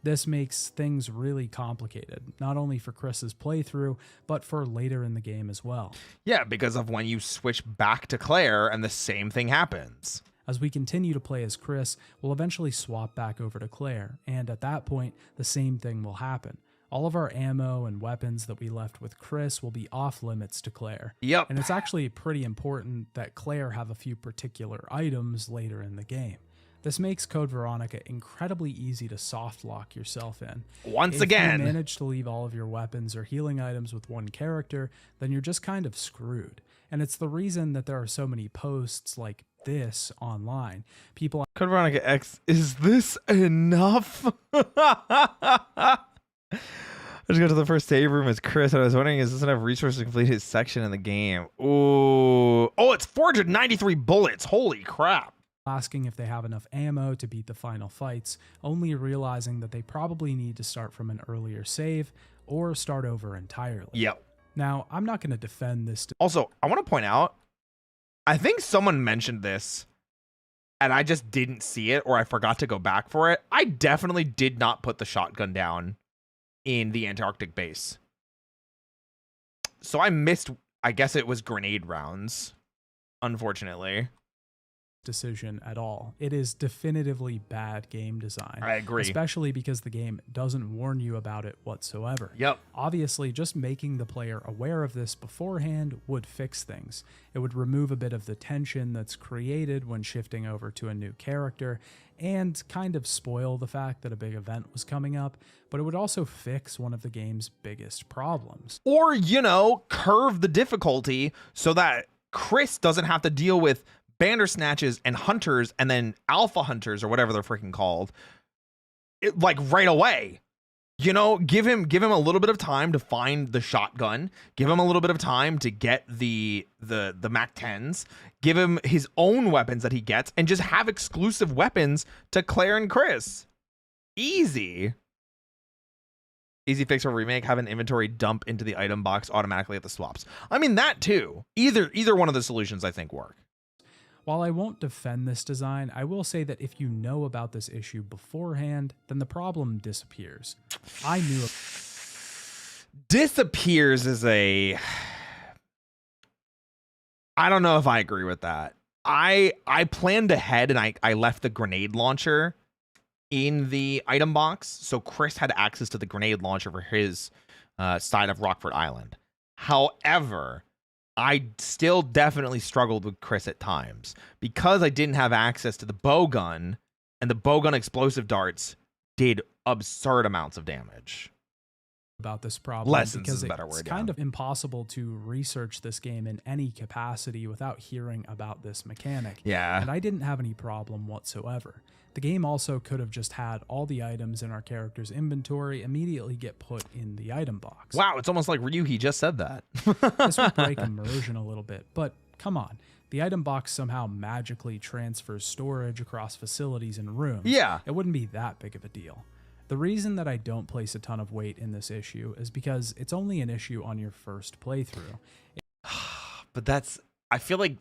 This makes things really complicated, not only for Chris's playthrough, but for later in the game as well. Yeah, because of when you switch back to Claire and the same thing happens. As we continue to play as Chris, we'll eventually swap back over to Claire, and at that point, the same thing will happen. All of our ammo and weapons that we left with Chris will be off limits to Claire. Yep. And it's actually pretty important that Claire have a few particular items later in the game. This makes Code Veronica incredibly easy to soft lock yourself in. Once If again. you manage to leave all of your weapons or healing items with one character, then you're just kind of screwed. And it's the reason that there are so many posts like this online. People Code Veronica X, is this enough? Let's go to the first save room as Chris. And I was wondering, is this enough resources to complete his section in the game? Ooh. Oh, it's 493 bullets. Holy crap. Asking if they have enough ammo to beat the final fights, only realizing that they probably need to start from an earlier save or start over entirely. Yep. Now, I'm not going to defend this. Also, I want to point out, I think someone mentioned this and I just didn't see it, or I forgot to go back for it. I definitely did not put the shotgun down in the Antarctic base. So I missed, I guess it was grenade rounds, unfortunately. Decision at all. It is definitively bad game design. I agree. Especially because the game doesn't warn you about it whatsoever. Yep. Obviously, just making the player aware of this beforehand would fix things. It would remove a bit of the tension that's created when shifting over to a new character and kind of spoil the fact that a big event was coming up, but it would also fix one of the game's biggest problems. Or, you know, curve the difficulty so that Chris doesn't have to deal with Bandersnatches and hunters and then alpha hunters or whatever they're freaking called, like right away. You know, give him a little bit of time to find the shotgun, give him a little bit of time to get the MAC-10s, give him his own weapons that he gets, and just have exclusive weapons to Claire and Chris. Easy fix for remake, have an inventory dump into the item box automatically at the swaps. I mean, that too. Either one of the solutions I think work. While I won't defend this design, I will say that if you know about this issue beforehand, then the problem disappears. I knew disappears is I don't know if I agree with that. I planned ahead and I left the grenade launcher in the item box, so Chris had access to the grenade launcher for his side of Rockford Island. However, I still definitely struggled with Chris at times because I didn't have access to the bow gun, and the bow gun explosive darts did absurd amounts of damage. About this problem Lessons because is a better it's word, kind of impossible to research this game in any capacity without hearing about this mechanic. Yeah. And I didn't have any problem whatsoever. The game also could have just had all the items in our character's inventory immediately get put in the item box. Wow, it's almost like Ryuhi just said that. This would break immersion a little bit, but come on. The item box somehow magically transfers storage across facilities and rooms. Yeah. It wouldn't be that big of a deal. The reason that I don't place a ton of weight in this issue is because it's only an issue on your first playthrough. But I feel like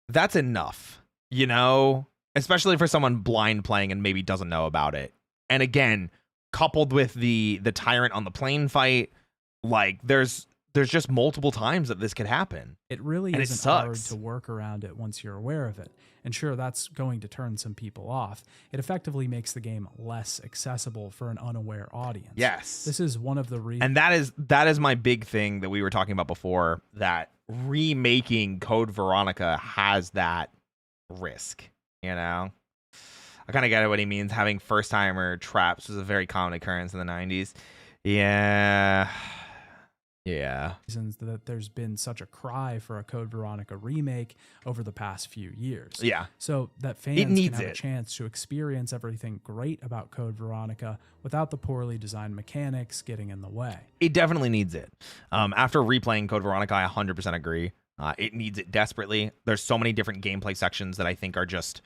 that's enough. You know, especially for someone blind playing and maybe doesn't know about it. And again, coupled with the tyrant on the plane fight, like there's just multiple times that this could happen. It really and isn't hard to work around it once you're aware of it. And sure, that's going to turn some people off. It effectively makes the game less accessible for an unaware audience. Yes. This is one of the reasons. And that is my big thing that we were talking about before, that remaking Code Veronica has that risk, you know. I kind of get what he means. Having first timer traps was a very common occurrence in the 90s. Yeah Reasons that there's been such a cry for a Code Veronica remake over the past few years. Yeah, so that fans can needs have a chance to experience everything great about Code Veronica without the poorly designed mechanics getting in the way. It definitely needs it. After replaying Code Veronica, I 100% agree. It needs it desperately. There's so many different gameplay sections that I think are just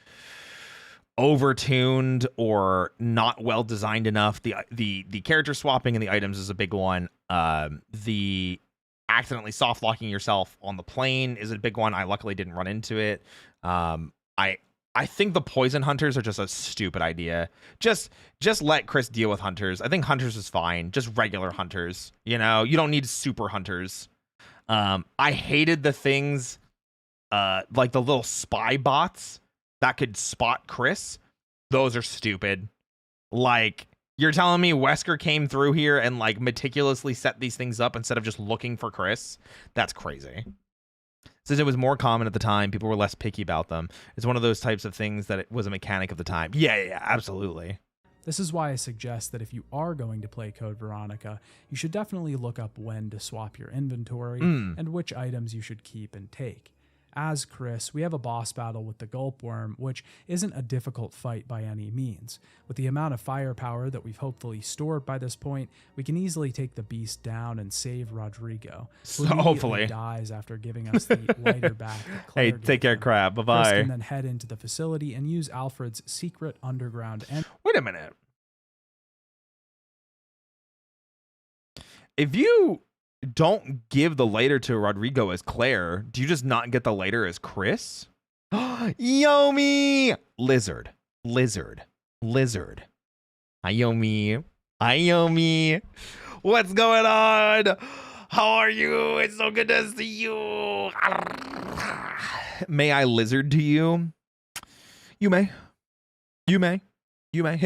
overtuned or not well designed enough. The character swapping and the items is a big one. The accidentally soft locking yourself on the plane is a big one. I luckily didn't run into it. I think the poison hunters are just a stupid idea. Just let Chris deal with hunters. I think hunters is fine. Just regular hunters. You know, you don't need super hunters. I hated the things like the little spy bots that could spot Chris. Those are stupid. Like, you're telling me Wesker came through here and like meticulously set these things up instead of just looking for Chris? That's crazy. Since it was more common at the time, people were less picky about them. It's one of those types of things that it was a mechanic of the time. Yeah, absolutely. This is why I suggest that if you are going to play Code Veronica, you should definitely look up when to swap your inventory and which items you should keep and take. As Chris, we have a boss battle with the Gulp Worm, which isn't a difficult fight by any means. With the amount of firepower that we've hopefully stored by this point, we can easily take the beast down and save Rodrigo, who immediately hopefully dies after giving us the lighter back that Claire Hey, gave take care, him. crab. Chris Bye-bye. can then head into the facility and use Alfred's secret underground Wait a minute. If you don't give the lighter to Rodrigo as Claire, do you just not get the lighter as Chris? Yomi! Lizard. Hi, Yomi. What's going on? How are you? It's so good to see you. May I lizard to you? You may. Hit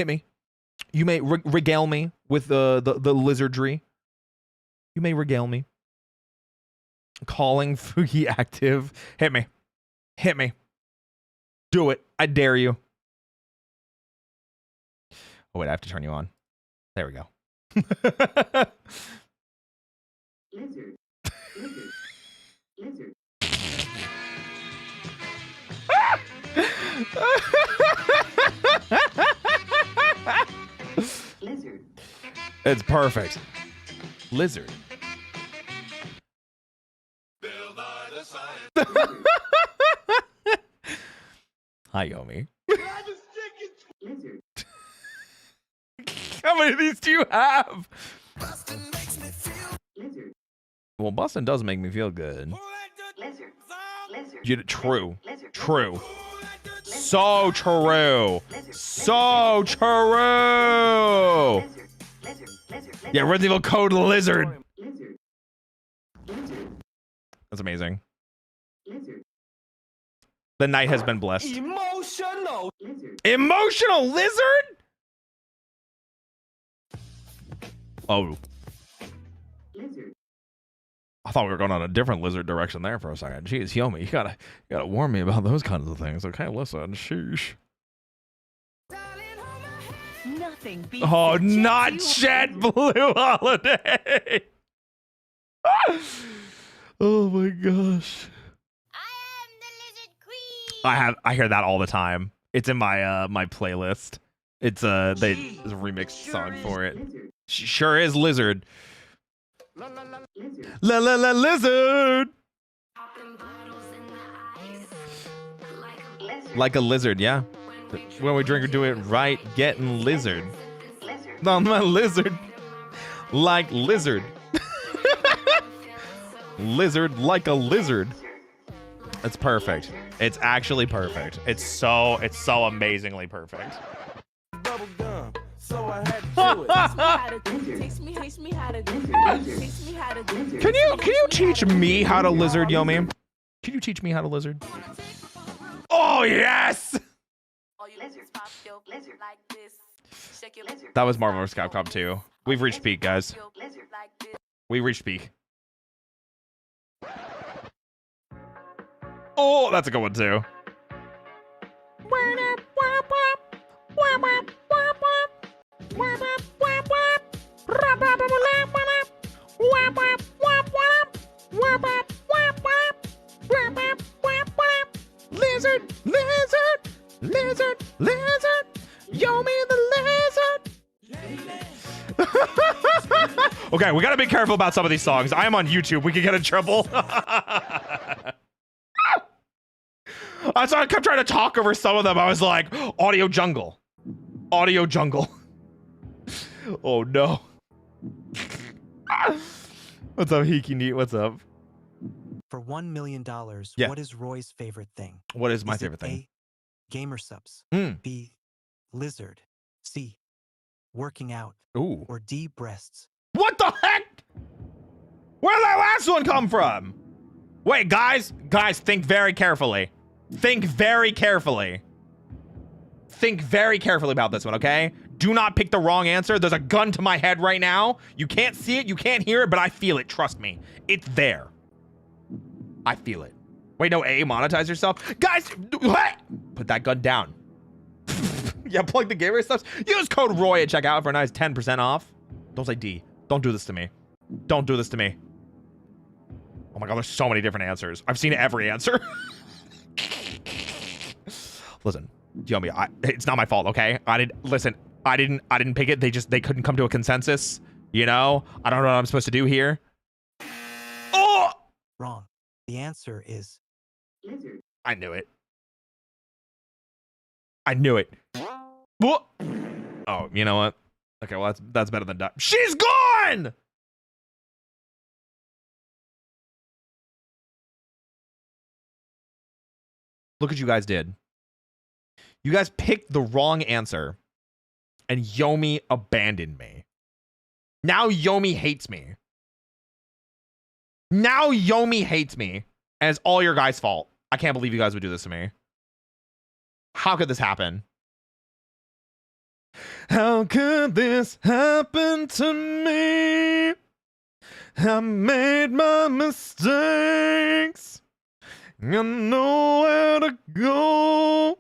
me. You may regale me with the lizardry. You may regale me. Calling Fugi active. Hit me. Do it. I dare you. Oh, wait, I have to turn you on. There we go. Lizard. Lizard. It's perfect. Lizard. Hi, Yomi. Lizard. How many of these do you have? Lizard. Well, Bustin' does make me feel good. Lizard. True. Lizard. True. So true. So true. Lizard. Yeah, Resident Evil Code Lizard. Lizard. That's amazing. Lizard. The night has been blessed. Lizard. Emotional lizard? Oh, Lizard. I thought we were going on a different lizard direction there for a second. Jeez, Yomi, you gotta warn me about those kinds of things. Okay, listen, sheesh. Nothing beats Oh, the not jet Jet Blue Holiday. Oh my gosh. I am the Lizard Queen. I hear that all the time. It's in my my playlist. It's there's a remixed song for it. Lizard. Sure is lizard. Lizard. La la la lizard. Like a lizard, yeah. When we drink or do it right, getting lizard. Lizard. I'm a lizard. Like lizard. Lizard like a lizard. It's perfect. It's actually perfect. It's so amazingly perfect. Teach me how to do it. Can you teach me how to lizard, Yomi? Can you teach me how to lizard? Oh yes! Lizard. That was Marvel vs. Capcom 2. We've reached peak, guys. Lizard. We reached peak. Oh, that's a good one too. Lizard, lizard, lizard, lizard. Yomi the lizard. Okay, we gotta be careful about some of these songs. I am on YouTube. We could get in trouble. I kept trying to talk over some of them. I was like, audio jungle. Audio jungle. Oh no. What's up, Hiki Neat? What's up? For $1 million, Yeah. what is Roy's favorite thing? What is my Is it favorite thing? A, gamer subs. Mm. B, lizard. C, working out. Ooh. Or D, breasts. What the heck? Where did that last one come from? Wait, guys, think very carefully. Think very carefully. Think very carefully about this one, okay? Do not pick the wrong answer. There's a gun to my head right now. You can't see it, you can't hear it, but I feel it. Trust me. It's there. I feel it. Wait, no, A, monetize yourself. Guys, put that gun down. Yeah, plug the gamer stuff. Use code ROY at checkout for a nice 10% off. Don't say D. Don't do this to me. Don't do this to me. Oh my god, there's so many different answers. I've seen every answer. Listen, Yomi, it's not my fault, okay? I didn't pick it. They couldn't come to a consensus. You know? I don't know what I'm supposed to do here. Oh! Wrong. The answer is Lizard. I knew it. I knew it. Whoa. Oh, you know what? Okay, well that's better than done. She's gone! Look what you guys did. You guys picked the wrong answer, and Yomi abandoned me. Now Yomi hates me. Now Yomi hates me, and it's all your guys' fault. I can't believe you guys would do this to me. How could this happen? How could this happen to me? I made my mistakes. I know where to go.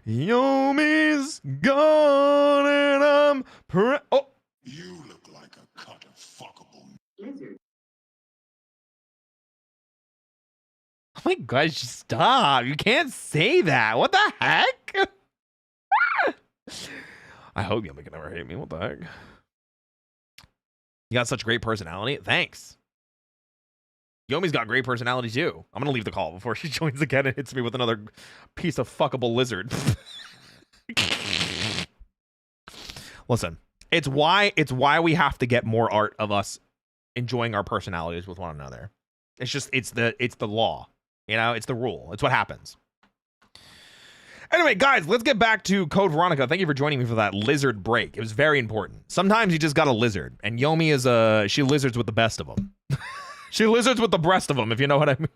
Yomi's gone and I'm oh. You look like a cut of fuckable. Lizard. Oh my gosh, stop. You can't say that. What the heck? I hope Yomi can never hate me. What the heck? You got such great personality. Thanks. Yomi's got great personality too. I'm gonna leave the call before she joins again and hits me with another piece of fuckable lizard. Listen, it's why we have to get more art of us enjoying our personalities with one another. It's the law. You know, it's the rule. It's what happens. Anyway, guys, let's get back to Code Veronica. Thank you for joining me for that lizard break. It was very important. Sometimes you just got a lizard, and Yomi is she lizards with the best of them. She lizards with the breast of them, if you know what I mean.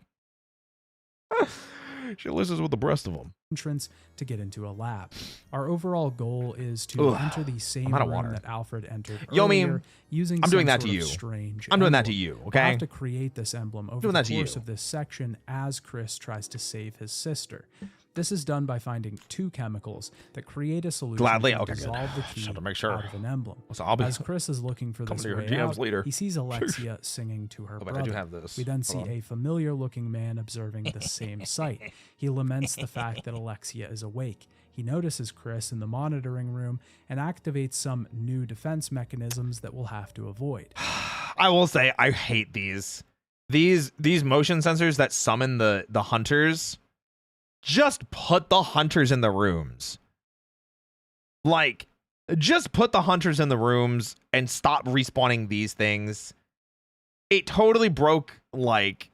She lizards with the breast of them. Entrance to get into a lab. Our overall goal is to enter the same room that Alfred entered earlier, using I'm doing that to you. Strange I'm doing that to you, okay? We'll have to create this emblem over the course of this section as Chris tries to save his sister. This is done by finding two chemicals that create a solution to dissolve the key out of an emblem. As Chris is looking for this way out, he sees Alexia singing to her brother. I do have this. We then see a familiar-looking man observing the same sight. He laments the fact that Alexia is awake. He notices Chris in the monitoring room and activates some new defense mechanisms that we'll have to avoid. I will say, I hate these motion sensors that summon the hunters. Just put the hunters in the rooms. Like, just put the hunters in the rooms and stop respawning these things. It totally broke, like,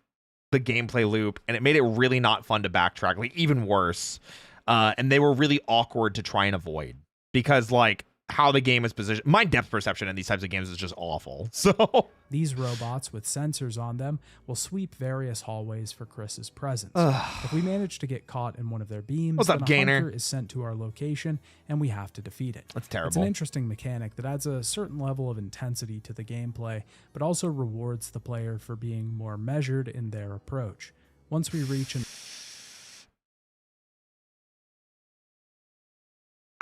the gameplay loop, and it made it really not fun to backtrack, like, even worse. And they were really awkward to try and avoid. Because, like, how the game is positioned. My depth perception in these types of games is just awful. So these robots with sensors on them will sweep various hallways for Chris's presence. If we manage to get caught in one of their beams, then a hunter is sent to our location and we have to defeat it. That's terrible. It's an interesting mechanic that adds a certain level of intensity to the gameplay, but also rewards the player for being more measured in their approach. Once we reach an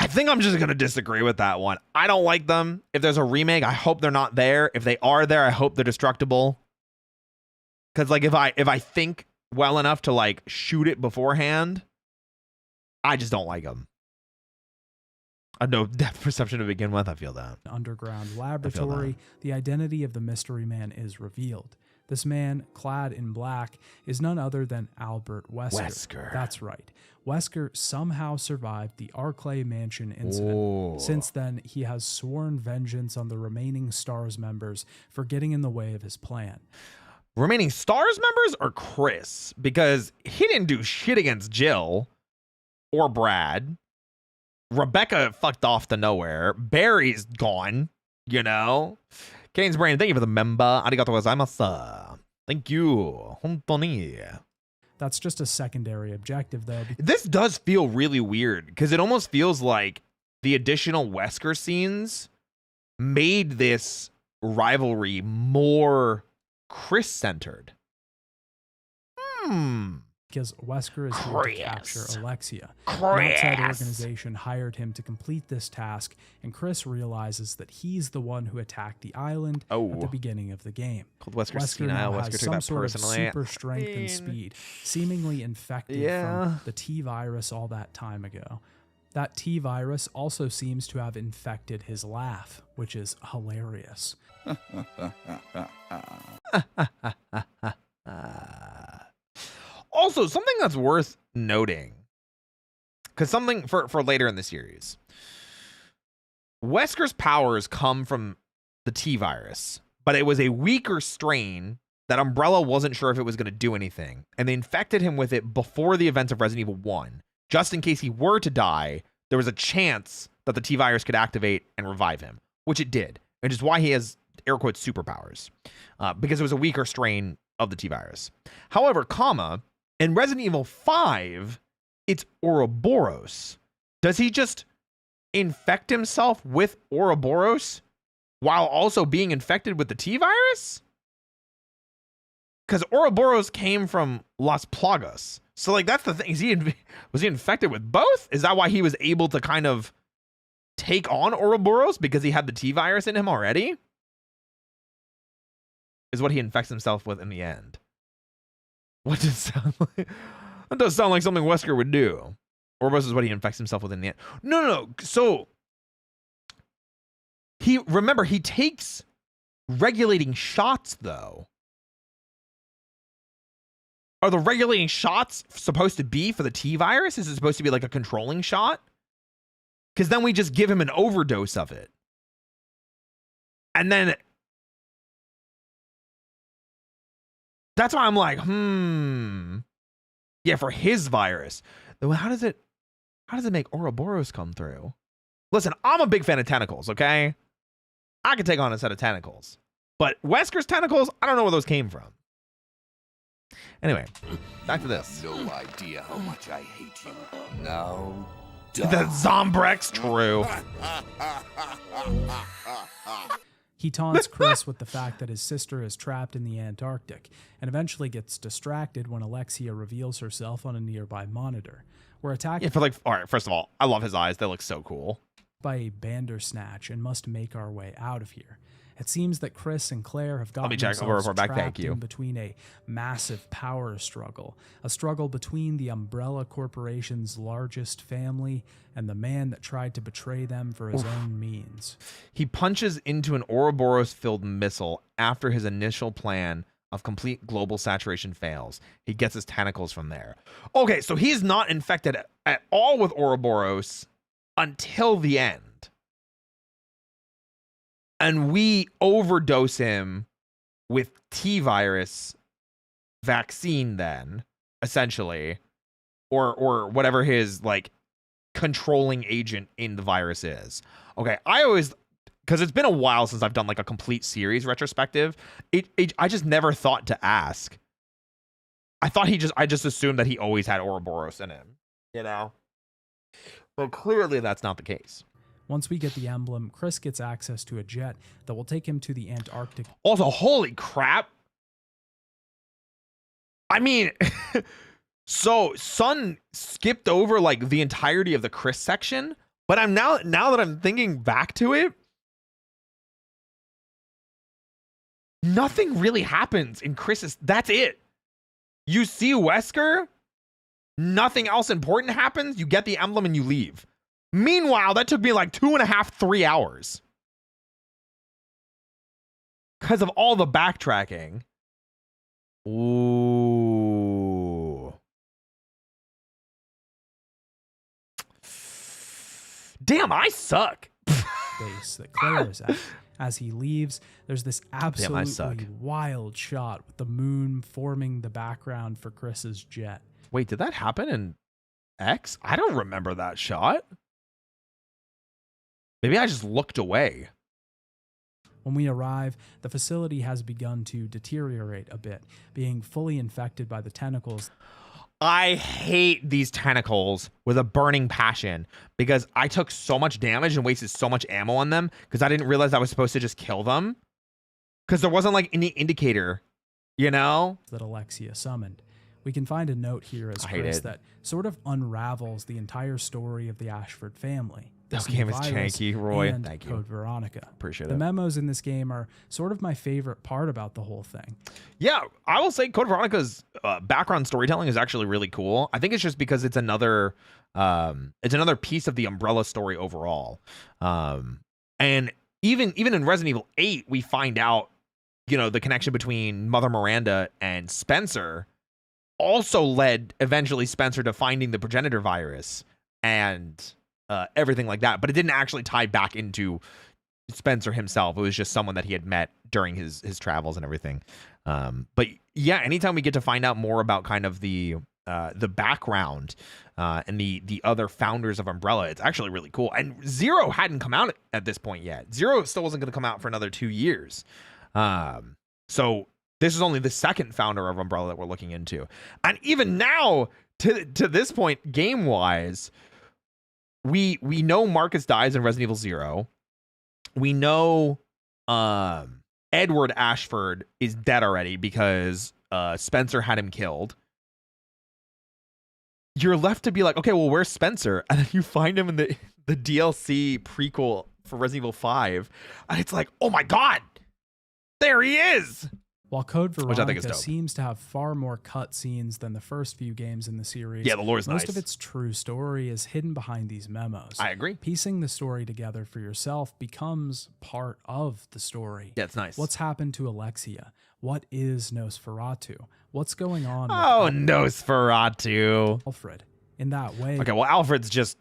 I think I'm just going to disagree with that one. I don't like them. If there's a remake, I hope they're not there. If they are there, I hope they're destructible. Because, like, if I think well enough to, like, shoot it beforehand, I just don't like them. I have no depth perception to begin with. I feel that. Underground laboratory, the identity of the mystery man is revealed. This man, clad in black, is none other than Albert Wesker. That's right. Wesker somehow survived the Arclay Mansion incident. Since then, he has sworn vengeance on the remaining STARS members for getting in the way of his plan. Remaining STARS members or Chris? Because he didn't do shit against Jill or Brad. Rebecca fucked off to nowhere. Barry's gone, you know? Kane's Brain, thank you for the member. Arigato gozaimasu. Thank you. Hontoni. That's just a secondary objective, though. This does feel really weird, because it almost feels like the additional Wesker scenes made this rivalry more Chris-centered. because Wesker is here to capture Alexia. An Chris. outside organization hired him to complete this task, and Chris realizes that he's the one who attacked the island at the beginning of the game. Called Wesker Wesker senile. now Wesker has took some that sort of personally. super strength and speed, seemingly infected from the T-virus all that time ago. That T-virus also seems to have infected his laugh, which is hilarious. Also, something that's worth noting, because something for later in the series, Wesker's powers come from the T-virus, but it was a weaker strain that Umbrella wasn't sure if it was going to do anything, and they infected him with it before the events of Resident Evil 1. Just in case he were to die, there was a chance that the T-virus could activate and revive him, which it did, which is why he has, air quotes, superpowers, because it was a weaker strain of the T-virus. However, in Resident Evil 5, it's Ouroboros. Does he just infect himself with Ouroboros while also being infected with the T-virus? Because Ouroboros came from Las Plagas. So, like, that's the thing. Was he infected with both? Is that why he was able to kind of take on Ouroboros? Because he had the T-virus in him already? Is what he infects himself with in the end. What does it sound like? That does sound like something Wesker would do. Ouroboros is what he infects himself with in the end. No. So, he takes regulating shots, though. Are the regulating shots supposed to be for the T-virus? Is it supposed to be like a controlling shot? Because then we just give him an overdose of it. And then that's why I'm like, yeah, for his virus. Though how does it make Ouroboros come through? Listen, I'm a big fan of tentacles, okay? I could take on a set of tentacles. But Wesker's tentacles, I don't know where those came from. Anyway, back to this. No idea how much I hate you. Now, The Zombrex, true. He taunts Chris with the fact that his sister is trapped in the Antarctic, and eventually gets distracted when Alexia reveals herself on a nearby monitor. We're attacked All right, first of all, I love his eyes. They look so cool. by a Bandersnatch and must make our way out of here. It seems that Chris and Claire have gotten me check themselves over for trapped Backtrack you. in between a massive power struggle, a struggle between the Umbrella Corporation's largest family and the man that tried to betray them for his own means. He punches into an Ouroboros-filled missile after his initial plan of complete global saturation fails. He gets his tentacles from there. Okay, so he's not infected at all with Ouroboros until the end. And we overdose him with T-virus vaccine then, essentially, or whatever his, like, controlling agent in the virus is. Okay, because it's been a while since I've done, like, a complete series retrospective, I just never thought to ask. I just assumed that he always had Ouroboros in him, you know? But clearly that's not the case. Once we get the emblem, Chris gets access to a jet that will take him to the Antarctic. Also, holy crap. I mean, so Sun skipped over like the entirety of the Chris section, but now that I'm thinking back to it, nothing really happens in Chris's. That's it. You see Wesker, nothing else important happens. You get the emblem and you leave. Meanwhile, that took me like 2.5, 3 hours. Because of all the backtracking. Ooh. Damn, I suck. Base that Claire is at. As he leaves, there's this absolutely wild shot with the moon forming the background for Chris's jet. Wait, did that happen in X? I don't remember that shot. Maybe I just looked away. When we arrive, the facility has begun to deteriorate a bit, being fully infected by the tentacles. I hate these tentacles with a burning passion because I took so much damage and wasted so much ammo on them because I didn't realize I was supposed to just kill them. Because there wasn't like any indicator, you know? That Alexia summoned. We can find a note here as I hate Chris it. that sort of unravels the entire story of the Ashford family. This game new is virus janky, Roy. and Thank you. Code Veronica. Appreciate The it. memos in this game are sort of my favorite part about the whole thing. Yeah, I will say Code Veronica's background storytelling is actually really cool. I think it's just because it's another piece of the Umbrella story overall. And even in Resident Evil 8, we find out, the connection between Mother Miranda and Spencer also led eventually Spencer to finding the progenitor virus and everything like that. But it didn't actually tie back into Spencer himself. It was just someone that he had met during his travels and everything. But yeah, anytime we get to find out more about kind of the background and the other founders of Umbrella, it's actually really cool. And Zero hadn't come out at this point yet. Zero still wasn't going to come out for another 2 years. So this is only the second founder of Umbrella that we're looking into. And even now, to this point, game wise, we know Marcus dies in Resident Evil 0. We know Edward Ashford is dead already because Spencer had him killed. You're left to be like, okay, well, where's Spencer? And then you find him in the DLC prequel for Resident Evil 5. And it's like, oh my God, there he is. While Code Which I think is Veronica dope. seems to have far more cutscenes than the first few games in the series, Yeah, the lore is most nice. of its true story is hidden behind these memos. I agree. Piecing the story together for yourself becomes part of the story. Yeah, it's nice. What's happened to Alexia? What is Nosferatu? What's going on with Oh, Nosferatu. Alfred? In that way, Okay, well, Alfred's just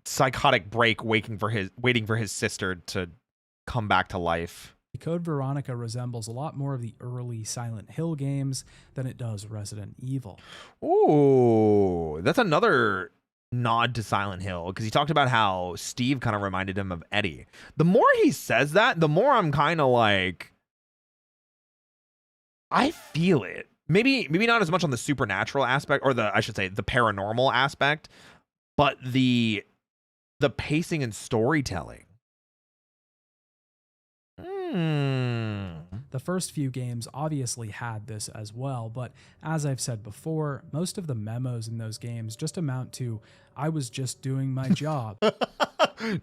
psychotic break waiting for his sister to come back to life. Code Veronica resembles a lot more of the early Silent Hill games than it does Resident Evil. Ooh, that's another nod to Silent Hill, because he talked about how Steve kind of reminded him of Eddie. The more he says that, the more I'm kind of like, I feel it. Maybe not as much on the supernatural aspect, or I should say the paranormal aspect, but the pacing and storytelling. The first few games obviously had this as well, but as I've said before, most of the memos in those games just amount to, I was just doing my job.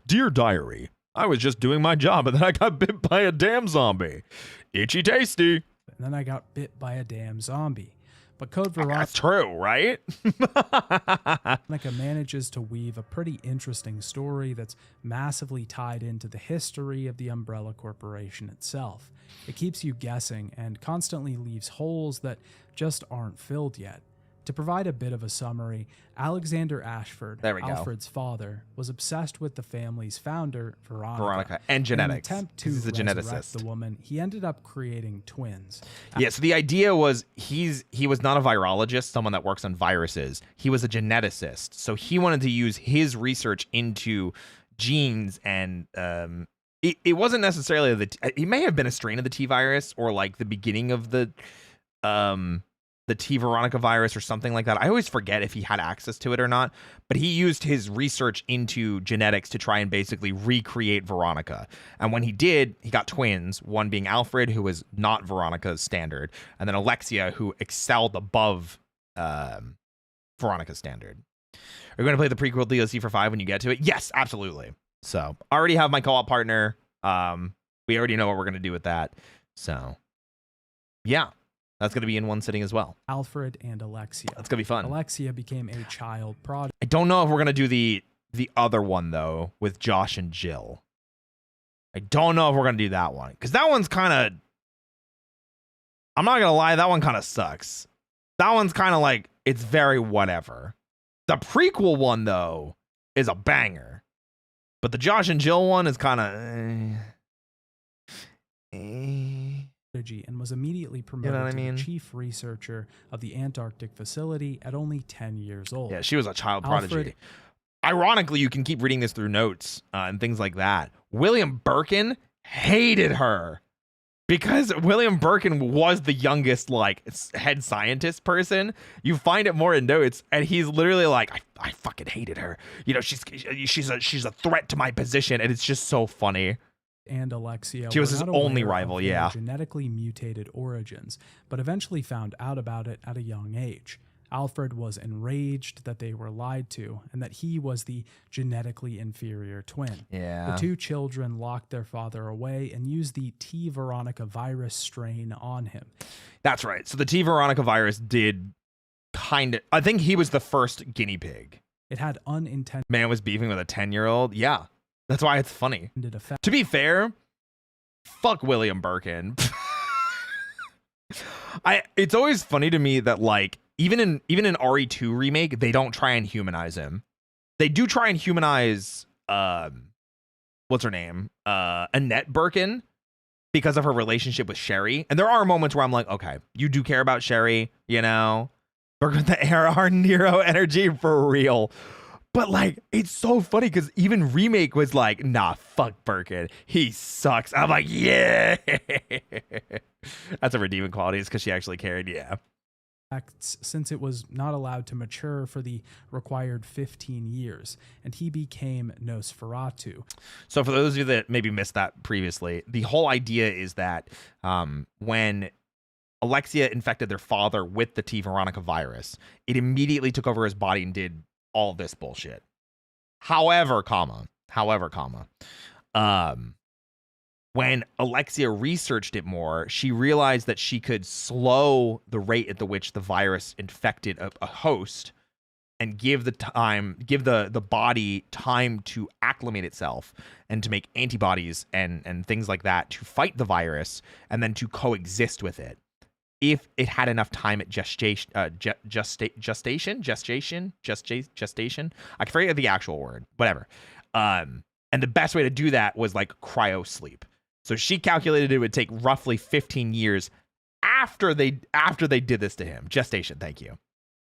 Dear Diary, I was just doing my job and then I got bit by a damn zombie. Itchy tasty. And then I got bit by a damn zombie. But Code Veronica That's true, right? manages to weave a pretty interesting story that's massively tied into the history of the Umbrella Corporation itself. It keeps you guessing and constantly leaves holes that just aren't filled yet. To provide a bit of a summary, Alexander Ashford, There we go. Alfred's father, was obsessed with the family's founder, Veronica. And genetics. In an attempt to He's a resurrect geneticist. the woman, he ended up creating twins. Yeah, so the idea was he was not a virologist, someone that works on viruses. He was a geneticist. So he wanted to use his research into genes, and it wasn't necessarily it may have been a strain of the T virus, or like the beginning of the T Veronica virus or something like that. I always forget if he had access to it or not, but he used his research into genetics to try and basically recreate Veronica. And when he did, he got twins, one being Alfred, who was not Veronica's standard, and then Alexia, who excelled above Veronica's standard. Are you going to play the prequel DLC for 5 when you get to it? Yes, absolutely. So I already have my co-op partner. We already know what we're going to do with that. So yeah. That's going to be in one sitting as well. Alfred and Alexia. That's going to be fun. Alexia became a child prodigy. I don't know if we're going to do the other one, though, with Josh and Jill. I don't know if we're going to do that one, because that one's kind of... I'm not going to lie, that one kind of sucks. That one's kind of like, it's very whatever. The prequel one, though, is a banger. But the Josh and Jill one is kind of... And was immediately promoted what I to mean? the chief researcher of the Antarctic facility at only 10 years old. Yeah, she was a child Alfred- prodigy. Ironically, you can keep reading this through notes and things like that. William Birkin hated her because William Birkin was the youngest, like, head scientist person. You find it more in notes, and he's literally like, I fucking hated her. You know, she's a threat to my position, and it's just so funny. and Alexia She was were his not only aware rival, of their yeah. genetically mutated origins, but eventually found out about it at a young age. Alfred was enraged that they were lied to and that he was the genetically inferior twin. Yeah. The two children locked their father away and used the T. Veronica virus strain on him. That's right. So the T. Veronica virus did kind of... I think he was the first guinea pig. It had unintended Man was beefing with a 10-year-old. Yeah. That's why it's funny. effects. To be fair, fuck William Birkin. It's always funny to me that, like, even in RE2 remake, they don't try and humanize him. They do try and humanize what's her name? Annette Birkin, because of her relationship with Sherry. And there are moments where I'm like, okay, you do care about Sherry, you know? Birkin with the AR Nero energy for real. But, like, it's so funny because even remake was like, nah, fuck Birkin. He sucks. I'm like, yeah. That's a redeeming quality. It's because she actually cared. Yeah. Since it was not allowed to mature for the required 15 years, and he became Nosferatu. So for those of you that maybe missed that previously, the whole idea is that when Alexia infected their father with the T. Veronica virus, it immediately took over his body and did all this bullshit. However, when Alexia researched it more, she realized that she could slow the rate at which the virus infected a host and give the body time to acclimate itself and to make antibodies and things like that to fight the virus and then to coexist with it. If it had enough time at gestation. I can forget the actual word, whatever. And the best way to do that was like cryo sleep. So she calculated it would take roughly 15 years after they did this to him. Gestation, thank you.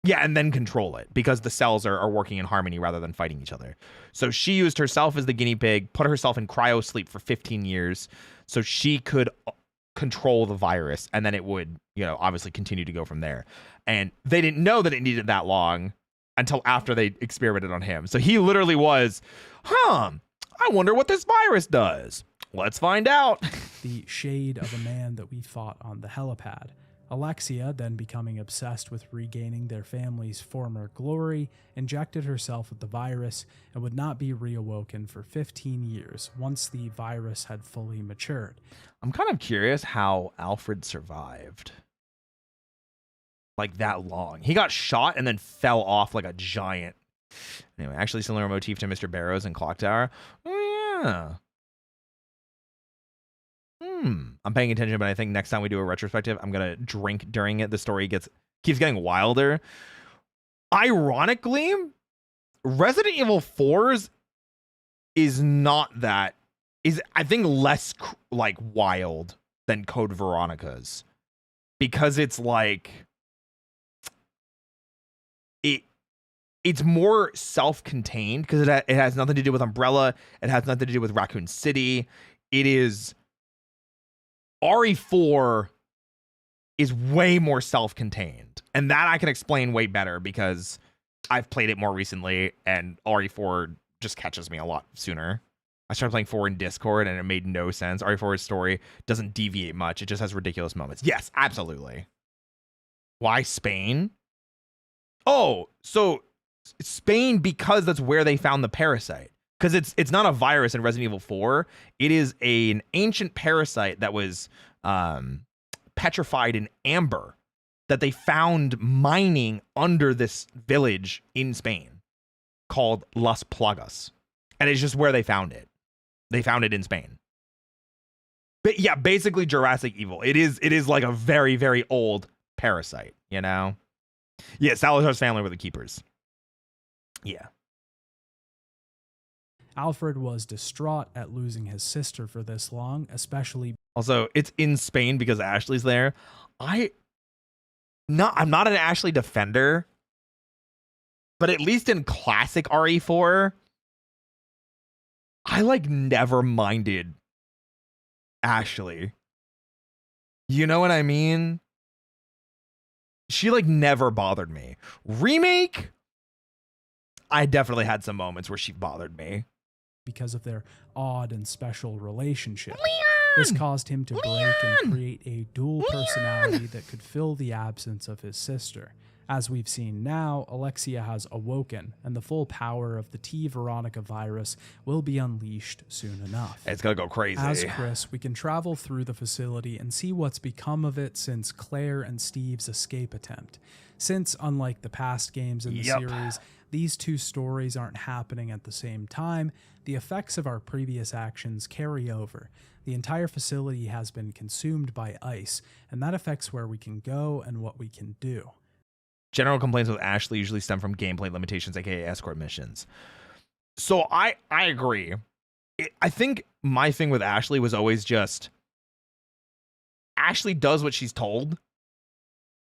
Yeah, and then control it because the cells are working in harmony rather than fighting each other. So she used herself as the guinea pig, put herself in cryo sleep for 15 years so she could control the virus, and then it would, obviously continue to go from there. And they didn't know that it needed that long until after they experimented on him. So he literally was, I wonder what this virus does. Let's find out. The shade of a man that we fought on the helipad. Alexia, then becoming obsessed with regaining their family's former glory, injected herself with the virus and would not be reawoken for 15 years once the virus had fully matured. I'm kind of curious how Alfred survived. Like that long. He got shot and then fell off like a giant. Anyway, actually similar motif to Mr. Barrows in Clock Tower. Oh, yeah. I'm paying attention, but I think next time we do a retrospective, I'm going to drink during it. The story keeps getting wilder. Ironically, Resident Evil 4's is I think less like wild than Code Veronica's, because it's like it's more self-contained because it has nothing to do with Umbrella. It has nothing to do with Raccoon City. It is RE4 is way more self-contained, and that I can explain way better because I've played it more recently, and RE4 just catches me a lot sooner. I started playing 4 in Discord, and it made no sense. RE4's story doesn't deviate much. It just has ridiculous moments. Yes, absolutely. Why Spain? Oh, so Spain, because that's where they found the parasite. Because it's not a virus in Resident Evil 4. It is an ancient parasite that was petrified in amber that they found mining under this village in Spain called Las Plagas. And it's just where they found it. They found it in Spain. But yeah, basically Jurassic Evil. It is like a very, very old parasite, Yeah, Salazar's family were the keepers. Yeah. Alfred was distraught at losing his sister for this long, especially. Also, it's in Spain because Ashley's there. I'm not an Ashley defender, but at least in classic RE4, I never minded Ashley. You know what I mean? She never bothered me. Remake, I definitely had some moments where she bothered me. because of their odd and special relationship. This caused him to break and create a dual personality that could fill the absence of his sister. As we've seen now, Alexia has awoken, and the full power of the T. Veronica virus will be unleashed soon enough. It's gonna go crazy. As Chris, we can travel through the facility and see what's become of it since Claire and Steve's escape attempt. Since, unlike the past games in the series, these two stories aren't happening at the same time, the effects of our previous actions carry over. The entire facility has been consumed by ice, and that affects where we can go and what we can do. General complaints with Ashley usually stem from gameplay limitations, aka escort missions. So I agree. I think my thing with Ashley was always just Ashley does what she's told.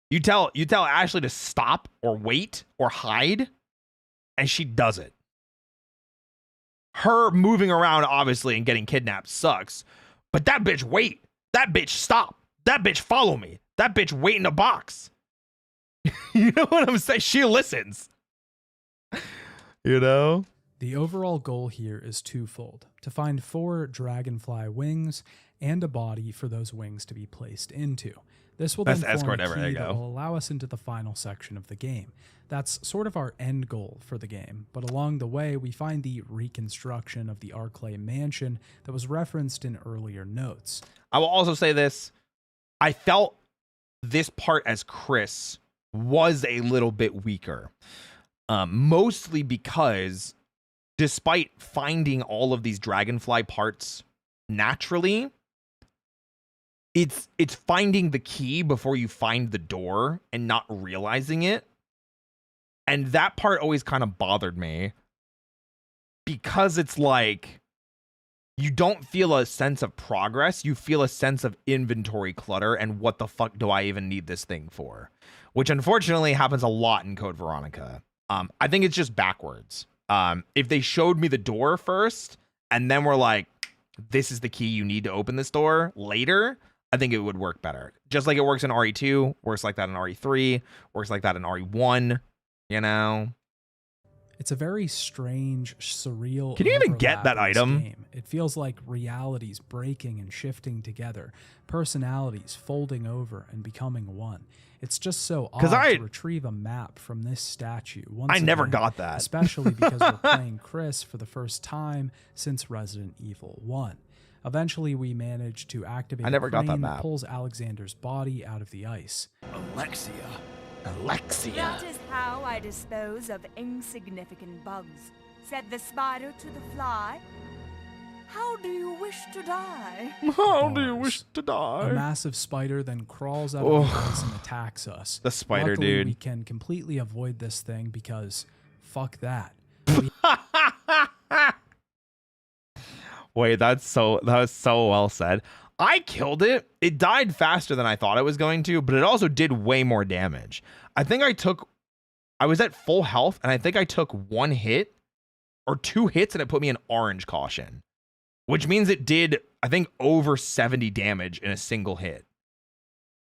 You tell Ashley to stop or wait or hide, and she does it. Her moving around, obviously, and getting kidnapped sucks, but that bitch wait. That bitch stop. That bitch follow me. That bitch wait in a box. You know what I'm saying? She listens. You know? The overall goal here is twofold: to find 4 dragonfly wings and a body for those wings to be placed into. This will then form a key that will allow us into the final section of the game. That's sort of our end goal for the game, but along the way we find the reconstruction of the Arclay mansion that was referenced in earlier notes. I will also say this. I felt this part as Chris was a little bit weaker. Mostly because despite finding all of these dragonfly parts naturally, it's finding the key before you find the door and not realizing it. And that part always kind of bothered me because it's like you don't feel a sense of progress. You feel a sense of inventory clutter and what the fuck do I even need this thing for? Which unfortunately happens a lot in Code Veronica. I think it's just backwards. If they showed me the door first and then we're like, this is the key you need to open this door later, I think it would work better. Just like it works in RE2, works like that in RE3, works like that in RE1, you know? It's a very strange, surreal. Can you even get that item? Game. It feels like realities breaking and shifting together, personalities folding over and becoming one. It's just so odd to retrieve a map from this statue. I never got that. Especially because we're playing Chris for the first time since Resident Evil 1. Eventually, we manage to activate a crane that pulls Alexander's body out of the ice. Alexia. That is how I dispose of insignificant bugs, said the spider to the fly. How do you wish to die? How do you wish to die? A massive spider then crawls out of the ice and attacks us. The spider, Luckily, dude. We can completely avoid this thing because fuck that. Wait, that was so well said. I killed it. It died faster than I thought it was going to, but it also did way more damage. I was at full health, and I think I took 1 hit or 2 hits, and it put me in orange caution, which means it did, I think, over 70 damage in a single hit.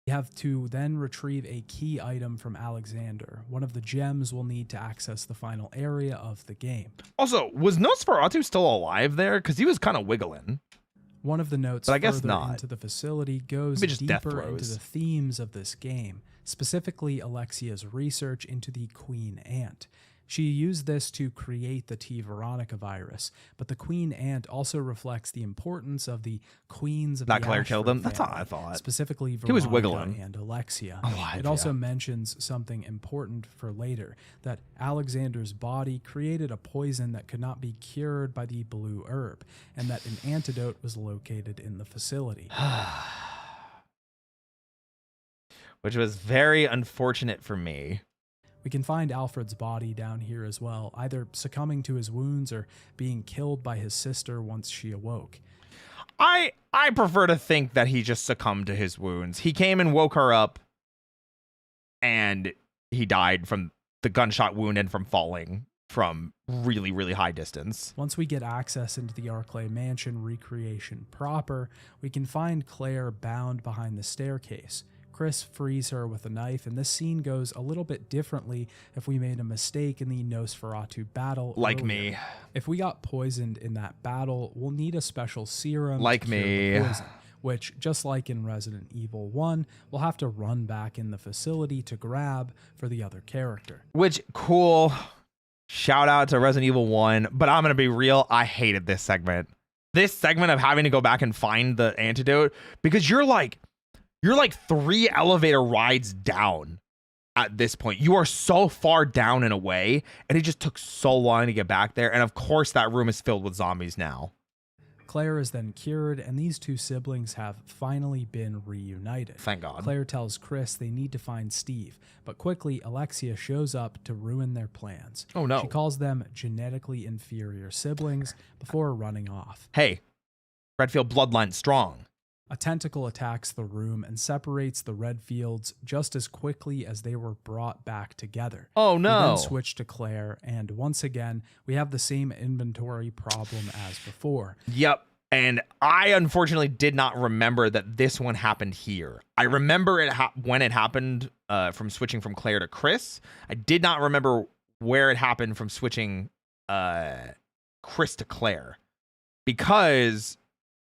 We have to then retrieve a key item from Alexander, one of the gems we'll need to access the final area of the game. Also, was Nosferatu still alive there? Because he was kind of wiggling. One of the notes into the facility goes deeper into the themes of this game, specifically Alexia's research into the Queen Ant. She used this to create the T. Veronica virus, but the Queen Ant also reflects the importance of the queens of the Claire Ashford killed him. family, That's all I thought. Specifically Veronica he was wiggling. and Alexia. Alive, it also mentions something important for later, that Alexander's body created a poison that could not be cured by the blue herb, and that an antidote was located in the facility. Which was very unfortunate for me. We can find Alfred's body down here as well, either succumbing to his wounds or being killed by his sister once she awoke. I prefer to think that he just succumbed to his wounds. He came and woke her up, and he died from the gunshot wound and from falling from really, really high distance. Once we get access into the Arclay mansion recreation proper, we can find Claire bound behind the staircase. Chris frees her with a knife, and this scene goes a little bit differently if we made a mistake in the Nosferatu battle. Like earlier. me. If we got poisoned in that battle, we'll need a special serum Like to cure me. the poison, which, just like in Resident Evil 1, we'll have to run back in the facility to grab for the other character. Which, cool. Shout out to Resident Evil 1, but I'm going to be real. I hated this segment. This segment of having to go back and find the antidote, because you're like 3 elevator rides down at this point. You are so far down and away, and it just took so long to get back there. And of course, that room is filled with zombies now. Claire is then cured, and these two siblings have finally been reunited. Thank God. Claire tells Chris they need to find Steve, but quickly Alexia shows up to ruin their plans. Oh no. She calls them genetically inferior siblings before running off. Hey, Redfield bloodline strong. A tentacle attacks the room and separates the Redfields just as quickly as they were brought back together. Oh no. We then switch to Claire, and once again, we have the same inventory problem as before. Yep. And I unfortunately did not remember that this one happened here. I remember it when it happened from switching from Claire to Chris. I did not remember where it happened from switching Chris to Claire, because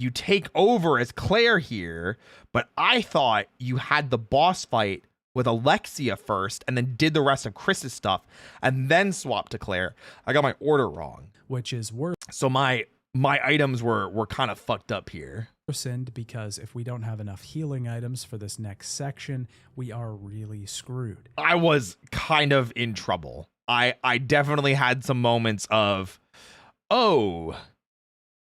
you take over as Claire here, but I thought you had the boss fight with Alexia first and then did the rest of Chris's stuff and then swapped to Claire. I got my order wrong. Which is worse. So my items were kind of fucked up here. Worsened because if we don't have enough healing items for this next section, we are really screwed. I was kind of in trouble. I definitely had some moments of, oh,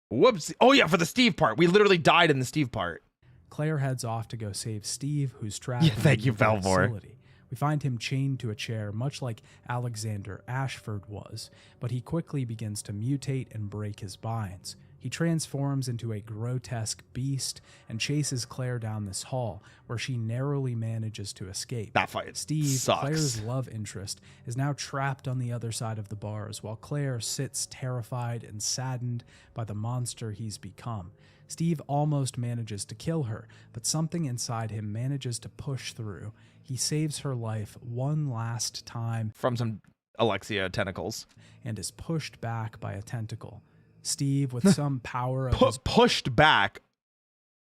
whoops. Oh yeah, for the Steve part. We literally died in the Steve part. Claire heads off to go save Steve, who's trapped Yeah, thank you, in the Valvor. facility. We find him chained to a chair, much like Alexander Ashford was, but he quickly begins to mutate and break his binds. He transforms into a grotesque beast and chases Claire down this hall, where she narrowly manages to escape. That fight Steve, sucks. Claire's love interest, is now trapped on the other side of the bars, while Claire sits terrified and saddened by the monster he's become. Steve almost manages to kill her, but something inside him manages to push through. He saves her life one last time From some Alexia tentacles. and is pushed back by a tentacle. Steve, with some power of his Pushed back.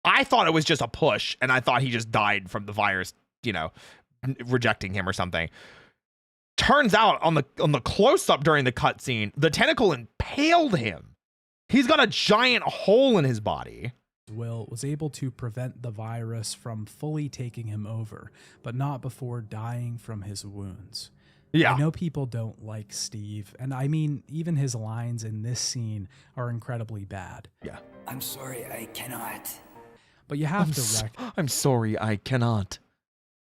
I thought it was just a push, and I thought he just died from the virus, rejecting him or something. Turns out on the close-up during the cutscene, the tentacle impaled him. He's got a giant hole in his body. will was able to prevent the virus from fully taking him over, but not before dying from his wounds. Yeah. I know people don't like Steve, and I mean, even his lines in this scene are incredibly bad. Yeah. I'm sorry, I cannot. But you have to I'm sorry, I cannot.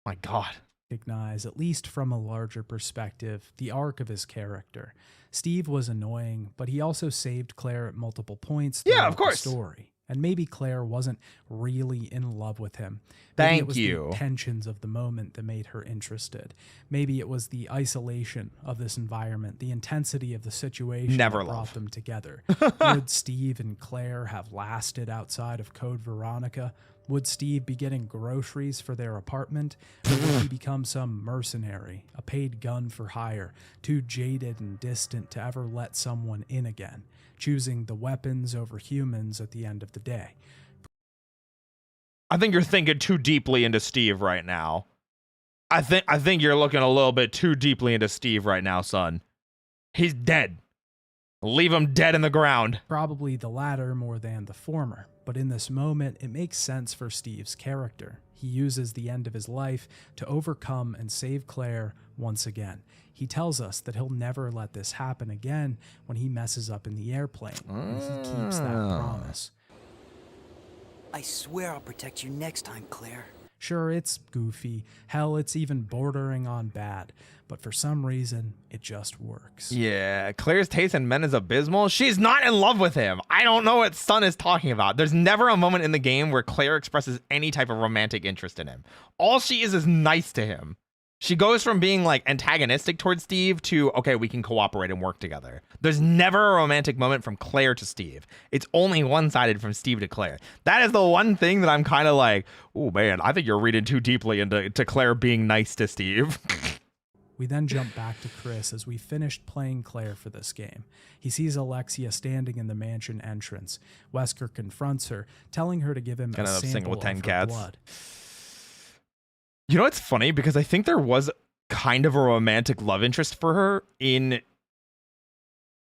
My God. recognize, at least from a larger perspective, the arc of his character. Steve was annoying, but he also saved Claire at multiple points throughout of course. the story. And maybe Claire wasn't really in love with him. Maybe it was the tensions of the moment that made her interested. Maybe it was the isolation of this environment, the intensity of the situation that brought them together. Would Steve and Claire have lasted outside of Code Veronica? Would Steve be getting groceries for their apartment? Or would he become some mercenary, a paid gun for hire, too jaded and distant to ever let someone in again, choosing the weapons over humans at the end of the day? I think you're thinking too deeply into Steve right now. I think you're looking a little bit too deeply into Steve right now, son. He's dead. Leave him dead in the ground. Probably the latter more than the former, but in this moment, it makes sense for Steve's character. He uses the end of his life to overcome and save Claire once again. He tells us that he'll never let this happen again when he messes up in the airplane, and he keeps that promise. I swear I'll protect you next time, Claire. Sure, it's goofy. Hell, it's even bordering on bad. But for some reason, it just works. Yeah, Claire's taste in men is abysmal. She's not in love with him. I don't know what Son is talking about. There's never a moment in the game where Claire expresses any type of romantic interest in him. All she is nice to him. She goes from being like antagonistic towards Steve to, okay, we can cooperate and work together. There's never a romantic moment from Claire to Steve. It's only one-sided from Steve to Claire. That is the one thing that I'm kind of like, oh man, I think you're reading too deeply into Claire being nice to Steve. We then jump back to Chris as we finished playing Claire for this game. He sees Alexia standing in the mansion entrance. Wesker confronts her, telling her to give him a sample of her blood. You know, it's funny because I think there was kind of a romantic love interest for her in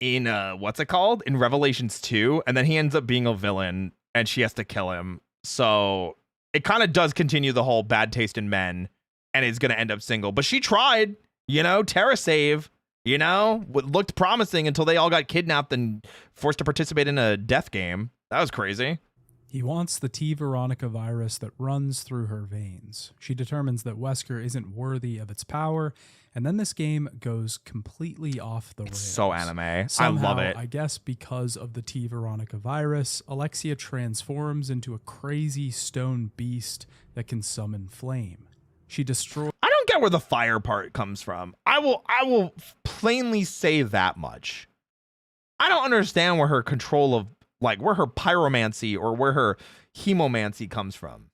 what's it called? In Revelations 2, and then he ends up being a villain and she has to kill him. So it kind of does continue the whole bad taste in men and is going to end up single. But she tried, you know, Terra save, you know, looked promising until they all got kidnapped and forced to participate in a death game. That was crazy. He wants the T. Veronica virus that runs through her veins. She determines that Wesker isn't worthy of its power, and then this game goes completely off the rails. It's so anime. Somehow, I love it. I guess because of the T. Veronica virus, Alexia transforms into a crazy stone beast that can summon flame. She destroys... I don't get where the fire part comes from. I will plainly say that much. I don't understand where her control of, like, where her pyromancy or where her hemomancy comes from.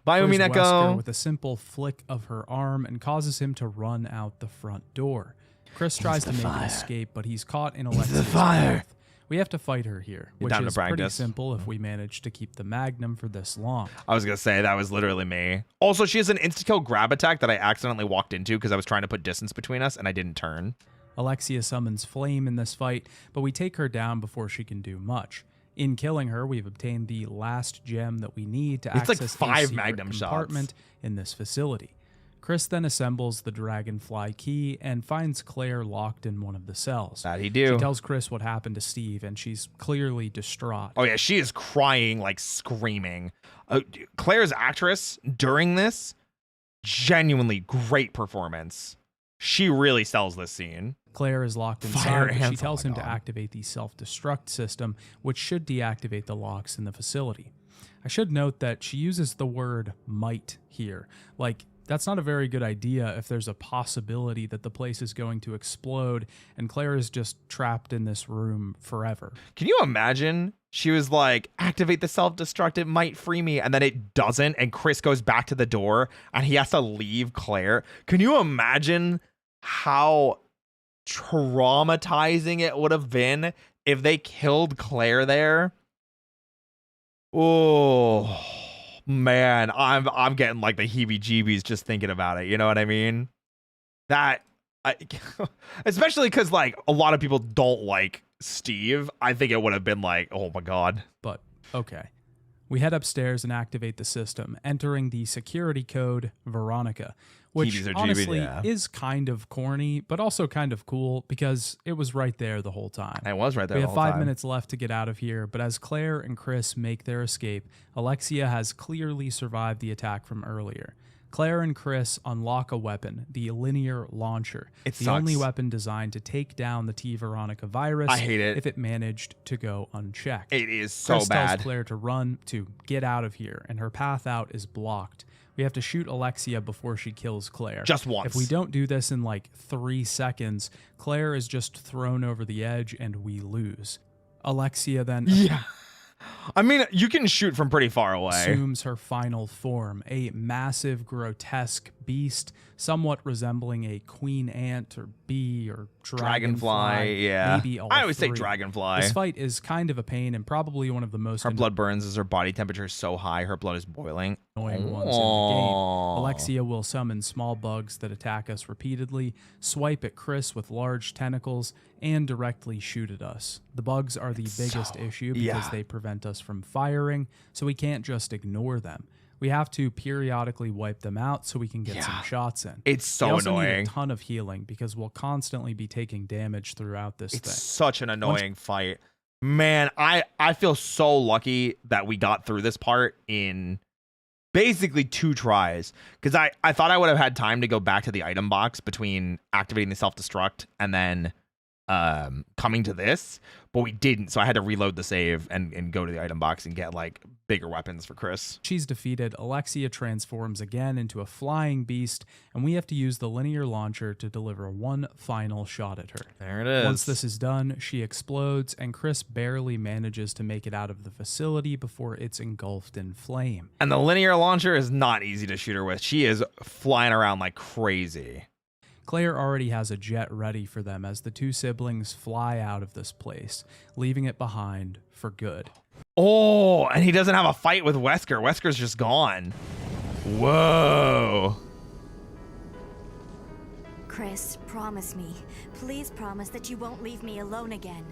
Wesker with a simple flick of her arm and causes him to run out the front door. Chris tries to make an escape, but he's caught in Alexia's path. We have to fight her here, which is pretty simple if we manage to keep the Magnum for this long. I was going to say, that was literally me. Also, she has an insta-kill grab attack that I accidentally walked into because I was trying to put distance between us and I didn't turn. Alexia summons flame in this fight, but we take her down before she can do much. In killing her, we've obtained the last gem that we need to access like 5 a Magnum compartment in this facility. Chris then assembles the Dragonfly key and finds Claire locked in one of the cells. That he do. She tells Chris what happened to Steve, and she's clearly distraught. Oh yeah, she is crying, like screaming. Claire's actress during this, genuinely great performance. She really sells this scene. Claire is locked inside, but she tells him to activate the self-destruct system, which should deactivate the locks in the facility. I should note that she uses the word might here. Like, that's not a very good idea if there's a possibility that the place is going to explode and Claire is just trapped in this room forever. Can you imagine? She was like, activate the self-destruct, it might free me, and then it doesn't, and Chris goes back to the door and he has to leave Claire. Can you imagine how traumatizing it would have been if they killed Claire there? Oh man, I'm getting like the heebie-jeebies just thinking about it. You know what I mean? Especially because like a lot of people don't like Steve. I think it would have been like, oh my god. But okay. We head upstairs and activate the system, entering the security code Veronica, which honestly is kind of corny, but also kind of cool because it was right there the whole time. It was right there. We have 5 minutes left to get out of here, but as Claire and Chris make their escape, Alexia has clearly survived the attack from earlier. Claire and Chris unlock a weapon, the linear launcher. It's the only weapon designed to take down the T. Veronica virus. I hate it. If it managed to go unchecked. It is so Chris bad. tells Claire to run, to get out of here, and her path out is blocked. We have to shoot Alexia before she kills Claire. Just once. If we don't do this in like 3 seconds, Claire is just thrown over the edge and we lose. Alexia then... Yeah. I mean, you can shoot from pretty far away. Assumes her final form, a massive, grotesque beast, somewhat resembling a queen ant or bee or dragonfly. Yeah, maybe all I always say three. dragonfly. This fight is kind of a pain and probably one of the most her blood burns as her body temperature is so high, her blood is boiling. Annoying ones in the game. Alexia will summon small bugs that attack us repeatedly, swipe at Chris with large tentacles, and directly shoot at us. The bugs are the biggest issue because they prevent us from firing, so we can't just ignore them. We have to periodically wipe them out so we can get some shots in. It's so we also annoying. Need a ton of healing because we'll constantly be taking damage throughout this thing. It's such an annoying fight. Man, I feel so lucky that we got through this part in basically 2 tries, because I thought I would have had time to go back to the item box between activating the self-destruct and then coming to this, but we didn't, so I had to reload the save and go to the item box and get like bigger weapons for Chris. She's defeated, Alexia transforms again into a flying beast, and we have to use the linear launcher to deliver one final shot at her. There it is. Once this is done, she explodes, and Chris barely manages to make it out of the facility before it's engulfed in flame. And the linear launcher is not easy to shoot her with. She is flying around like crazy. Claire already has a jet ready for them as the two siblings fly out of this place, leaving it behind for good. Oh, and he doesn't have a fight with Wesker. Wesker's just gone. Whoa. Chris, promise me. Please promise that you won't leave me alone again.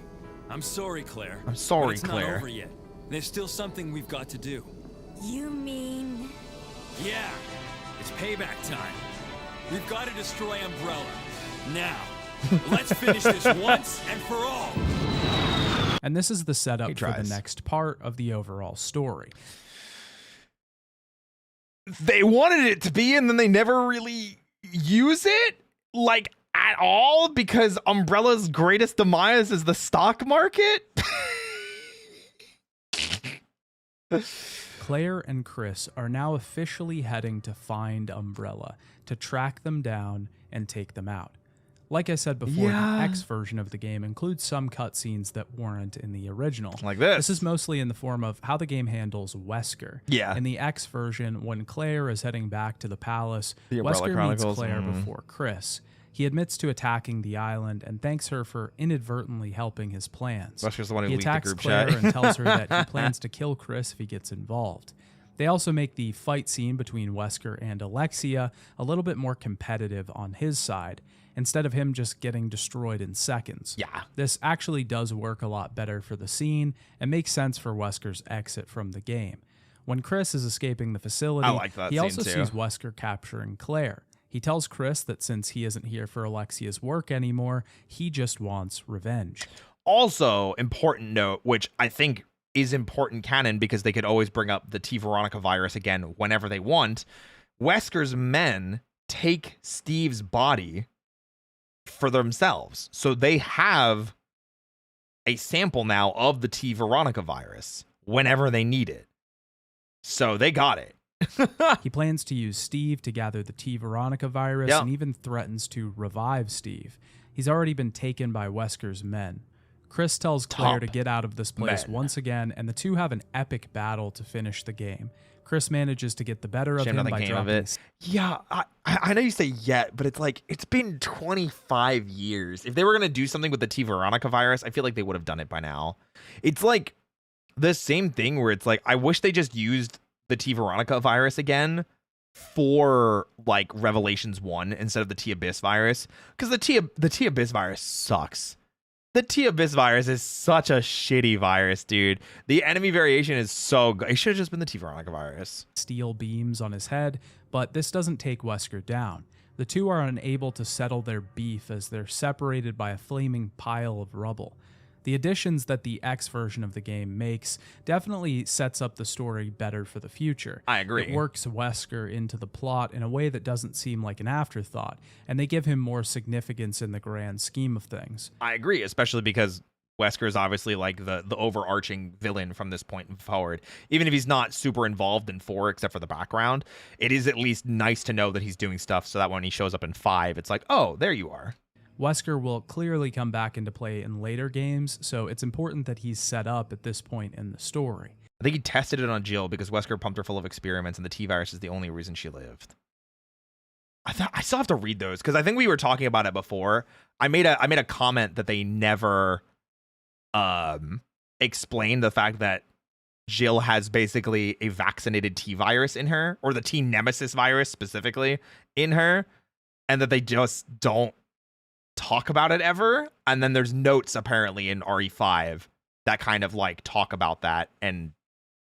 I'm sorry, Claire. I'm sorry, but it's Claire. not over yet. There's still something we've got to do. You mean... Yeah, it's payback time. We've got to destroy Umbrella. Now, let's finish this once and for all. And this is the setup for the next part of the overall story. They wanted it to be, and then they never really use it, like, at all, because Umbrella's greatest demise is the stock market. Claire and Chris are now officially heading to find Umbrella, to track them down and take them out. Like I said before, the X version of the game includes some cutscenes that weren't in the original. Like this. This is mostly in the form of how the game handles Wesker. Yeah. In the X version, when Claire is heading back to the palace, The Umbrella Wesker Chronicles. meets Claire before Chris. He admits to attacking the island and thanks her for inadvertently helping his plans. Wesker's the one who He leaked the attacks group Claire chat. and tells her that he plans to kill Chris if he gets involved. They also make the fight scene between Wesker and Alexia a little bit more competitive on his side, instead of him just getting destroyed in seconds. Yeah. This actually does work a lot better for the scene and makes sense for Wesker's exit from the game. When Chris is escaping the facility, I like that he scene also too. sees Wesker capturing Claire. He tells Chris that since he isn't here for Alexia's work anymore, he just wants revenge. Also, important note, which I think is important canon because they could always bring up the T. Veronica virus again whenever they want. Wesker's men take Steve's body for themselves. So they have a sample now of the T. Veronica virus whenever they need it. So they got it. He plans to use Steve to gather the T. Veronica virus and even threatens to revive Steve. He's already been taken by Wesker's men. Chris tells Claire to get out of this place once again, and the two have an epic battle to finish the game. Chris manages to get the better of him by dropping... Yeah, I know you say yet, but it's like, it's been 25 years. If they were going to do something with the T. Veronica virus, I feel like they would have done it by now. It's like the same thing where it's like, I wish they just used the T. Veronica virus again for like Revelations 1 instead of the T. Abyss virus, because the T. Abyss virus sucks. The T. Abyss virus is such a shitty virus, dude. The enemy variation is so good. It should have just been the T. Veronica virus. Steel beams on his head, but this doesn't take Wesker down. The two are unable to settle their beef as they're separated by a flaming pile of rubble. The additions that the X version of the game makes definitely sets up the story better for the future. I agree. It works Wesker into the plot in a way that doesn't seem like an afterthought, and they give him more significance in the grand scheme of things. I agree, especially because Wesker is obviously like the overarching villain from this point forward. Even if he's not super involved in 4 except for the background, it is at least nice to know that he's doing stuff so that when he shows up in 5, it's like, oh, there you are. Wesker will clearly come back into play in later games, so it's important that he's set up at this point in the story. I think he tested it on Jill because Wesker pumped her full of experiments, and the T-virus is the only reason she lived. I still have to read those because I think we were talking about it before. I made a comment that they never explained the fact that Jill has basically a vaccinated T-virus in her, or the T-nemesis virus specifically in her, and that they just don't talk about it ever. And then there's notes apparently in RE5 that kind of like talk about that and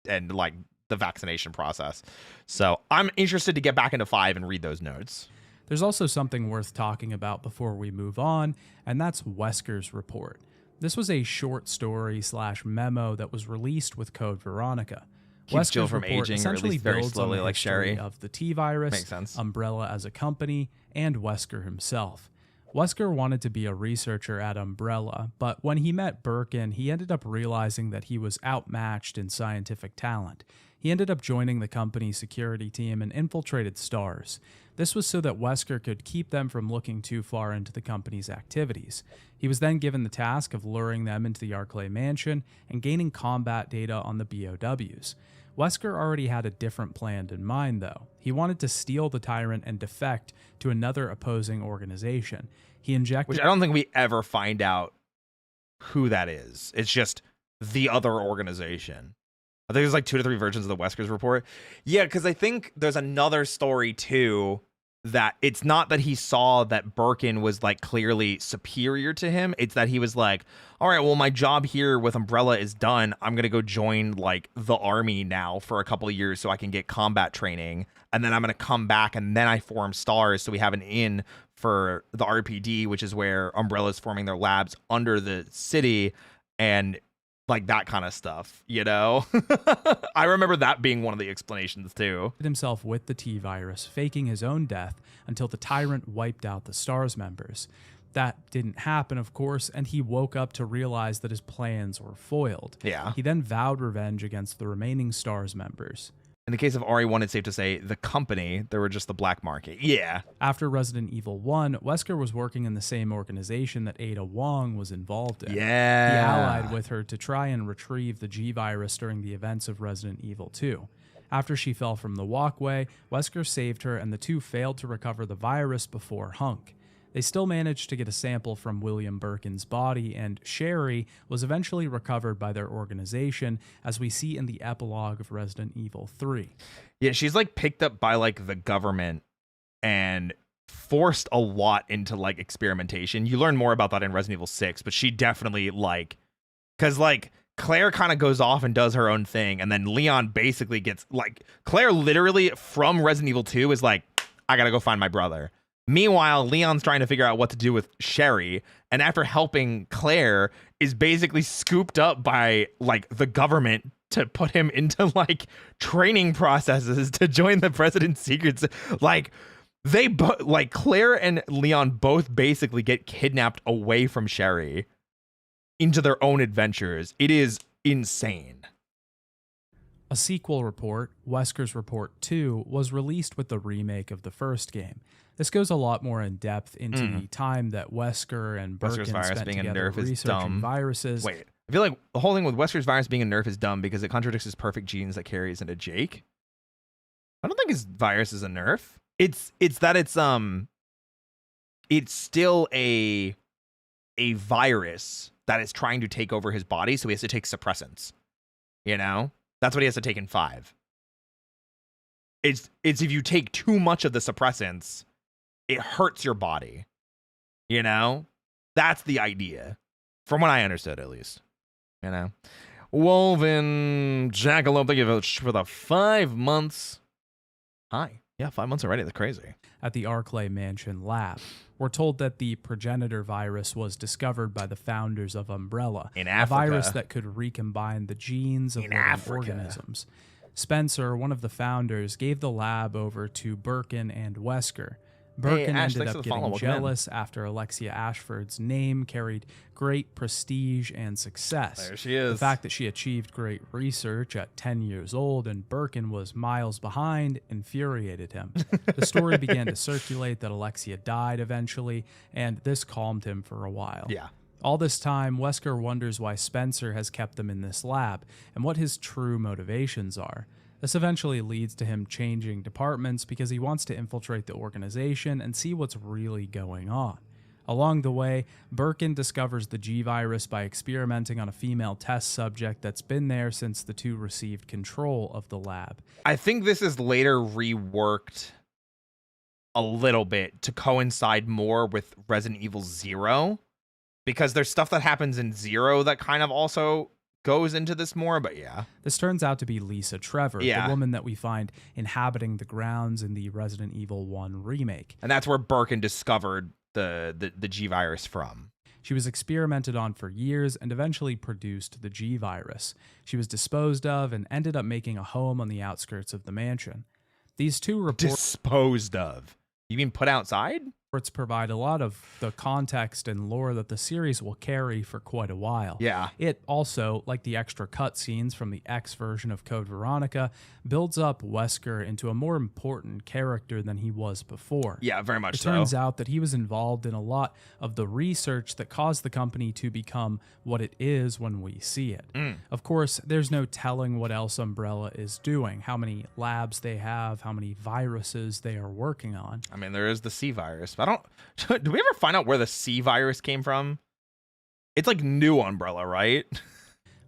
like the vaccination process. So I'm interested to get back into 5 and read those notes. There's also something worth talking about before we move on, and that's Wesker's report. This was a short story / memo that was released with Code Veronica. Keeps Jill from report aging, or at essentially least very builds slowly, on the like history Sherry. of the T-virus, Makes sense. Umbrella as a company, and Wesker himself. Wesker wanted to be a researcher at Umbrella, but when he met Birkin, he ended up realizing that he was outmatched in scientific talent. He ended up joining the company's security team and infiltrated STARS. This was so that Wesker could keep them from looking too far into the company's activities. He was then given the task of luring them into the Arclay mansion and gaining combat data on the BOWs. Wesker already had a different plan in mind, though. He wanted to steal the Tyrant and defect to another opposing organization. He injected... Which I don't think we ever find out who that is. It's just the other organization. I think there's like 2 to 3 versions of the Wesker's report. Yeah, because I think there's another story, too, that it's not that he saw that Birkin was like clearly superior to him. It's that he was like, all right, well, my job here with Umbrella is done. I'm going to go join like the army now for a couple of years so I can get combat training. And then I'm going to come back and then I form STARS. So we have an in for the RPD, which is where Umbrella is forming their labs under the city and like that kind of stuff, you know? I remember that being one of the explanations too. Himself with the T-virus, faking his own death until the Tyrant wiped out the STARS members. That didn't happen, of course, and he woke up to realize that his plans were foiled. Yeah. He then vowed revenge against the remaining STARS members. In the case of RE1, it's safe to say the company, they were just the black market. Yeah. After Resident Evil 1, Wesker was working in the same organization that Ada Wong was involved in. Yeah. He allied with her to try and retrieve the G-Virus during the events of Resident Evil 2. After she fell from the walkway, Wesker saved her and the two failed to recover the virus before Hunk. They still managed to get a sample from William Birkin's body, and Sherry was eventually recovered by their organization, as we see in the epilogue of Resident Evil 3. Yeah, she's like picked up by like the government and forced a lot into like experimentation. You learn more about that in Resident Evil 6, but she definitely like, because like Claire kind of goes off and does her own thing, and then Leon basically gets like, Claire literally from Resident Evil 2 is like, I gotta go find my brother. Meanwhile, Leon's trying to figure out what to do with Sherry, and after helping Claire, is basically scooped up by like the government to put him into like training processes to join the president's secrets. Like they like Claire and Leon both basically get kidnapped away from Sherry into their own adventures. It is insane. A sequel report, Wesker's Report 2, was released with the remake of the first game. This goes a lot more in depth into the time that Wesker and Birkin spent together researching viruses. Wait, I feel like the whole thing with Wesker's virus being a nerf is dumb because it contradicts his perfect genes that carries into Jake. I don't think his virus is a nerf. It's that it's still a virus that is trying to take over his body, so he has to take suppressants. You know? That's what he has to take in 5. It's if you take too much of the suppressants, it hurts your body. You know? That's the idea. From what I understood, at least. You know? Woven Jackalope, thank you for the 5 months. Hi. Yeah, 5 months already. That's crazy. At the Arclay Mansion lab, we're told that the progenitor virus was discovered by the founders of Umbrella, in Africa. A virus that could recombine the genes of living organisms. Spencer, one of the founders, gave the lab over to Birkin and Wesker. Birkin ended up getting jealous after Alexia Ashford's name carried great prestige and success. There she is. The fact that she achieved great research at 10 years old and Birkin was miles behind infuriated him. The story began to circulate that Alexia died eventually, and this calmed him for a while. Yeah. All this time, Wesker wonders why Spencer has kept them in this lab and what his true motivations are. This eventually leads to him changing departments because he wants to infiltrate the organization and see what's really going on. Along the way, Birkin discovers the G-Virus by experimenting on a female test subject that's been there since the two received control of the lab. I think this is later reworked a little bit to coincide more with Resident Evil 0, because there's stuff that happens in 0 that kind of also goes into this more, but yeah. This turns out to be Lisa Trevor, the woman that we find inhabiting the grounds in the Resident Evil 1 remake. And that's where Birkin discovered the G-Virus from. She was experimented on for years and eventually produced the G-Virus. She was disposed of and ended up making a home on the outskirts of the mansion. These two reports... Disposed of? You mean put outside? Reports provide a lot of the context and lore that the series will carry for quite a while. Yeah. It also, like the extra cutscenes from the X version of Code Veronica, builds up Wesker into a more important character than he was before. Yeah, very much It so. turns out that he was involved in a lot of the research that caused the company to become what it is when we see it. Of course, there's no telling what else Umbrella is doing, how many labs they have, how many viruses they are working on. I mean, there is the C virus. I don't. Do we ever find out where the C virus came from? It's like new Umbrella, right?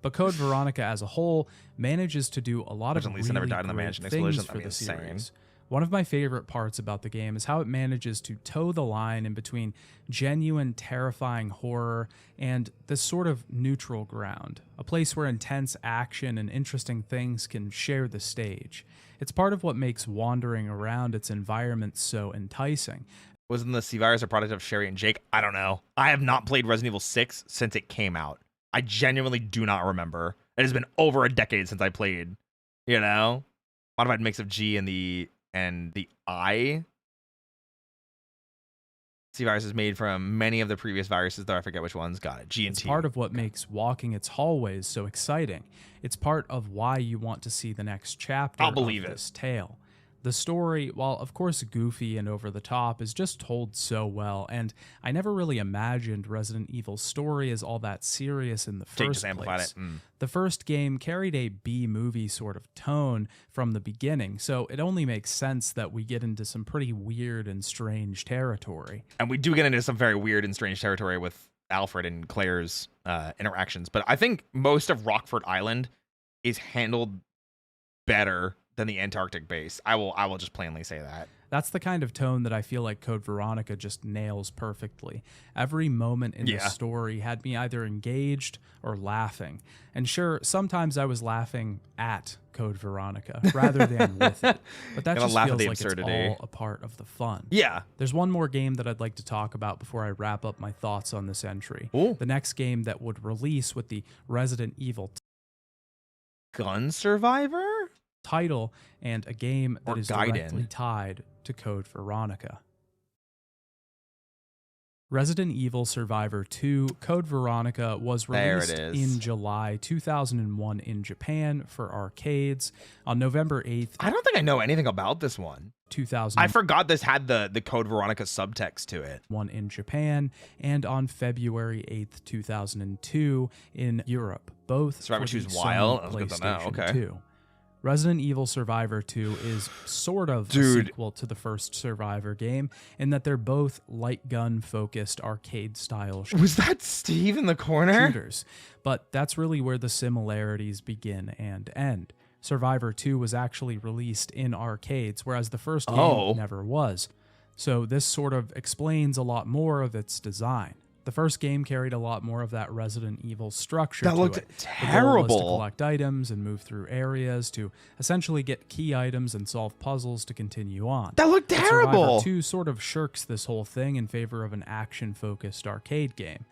But Code Veronica as a whole manages to do a lot of At least really never died in the great mansion things explosion. for That'd be the insane. series. One of my favorite parts about the game is how it manages to toe the line in between genuine, terrifying horror and this sort of neutral ground, a place where intense action and interesting things can share the stage. It's part of what makes wandering around its environment so enticing. Wasn't the C virus a product of Sherry and Jake? I don't know. I have not played Resident Evil 6 since it came out. I genuinely do not remember. It has been over a decade since I played. You know, modified mix of G and the I. C virus is made from many of the previous viruses, though I forget which ones. Got it. G and It's T. part of what makes walking its hallways so exciting. It's part of why you want to see the next chapter I'll believe of it. this tale. The story, while of course goofy and over the top, is just told so well, and I never really imagined Resident Evil's story as all that serious in the Jake first just amplified place. it. The first game carried a B-movie sort of tone from the beginning, so it only makes sense that we get into some pretty weird and strange territory. And we do get into some very weird and strange territory with Alfred and Claire's interactions. But I think most of Rockford Island is handled better than the Antarctic base. I will just plainly say that. That's the kind of tone that I feel like Code Veronica just nails perfectly. Every moment in the story had me either engaged or laughing. And sure, sometimes I was laughing at Code Veronica rather than with it. But that just feels like absurdity. it's all a part of the fun. Yeah. There's one more game that I'd like to talk about before I wrap up my thoughts on this entry. Ooh. The next game that would release with the Resident Evil Gun Survivor? title and a game that Or is Gaiden. directly tied to Code Veronica. Resident Evil Survivor 2 Code Veronica was There it released is. in July 2001 in Japan for arcades. On November 8th, I don't think I know anything about this one. 2001 I forgot this had the Code Veronica subtext to it. in Japan, and on February 8th, 2002 in Europe, both Survivor for the 2's wild. Sony That was good to know. PlayStation Okay. 2. Resident Evil Survivor 2 is sort of a Dude. sequel to the first Survivor game in that they're both light gun focused arcade style Was that Steve in the corner? shooters, but that's really where the similarities begin and end. Survivor 2 was actually released in arcades, whereas the first game never was. So this sort of explains a lot more of its design. The first game carried a lot more of that Resident Evil structure That to looked it. The goal was to terrible. collect items and move through areas to essentially get key items and solve puzzles to continue on. That looked But terrible. Survivor 2 sort of shirks this whole thing in favor of an action-focused arcade game.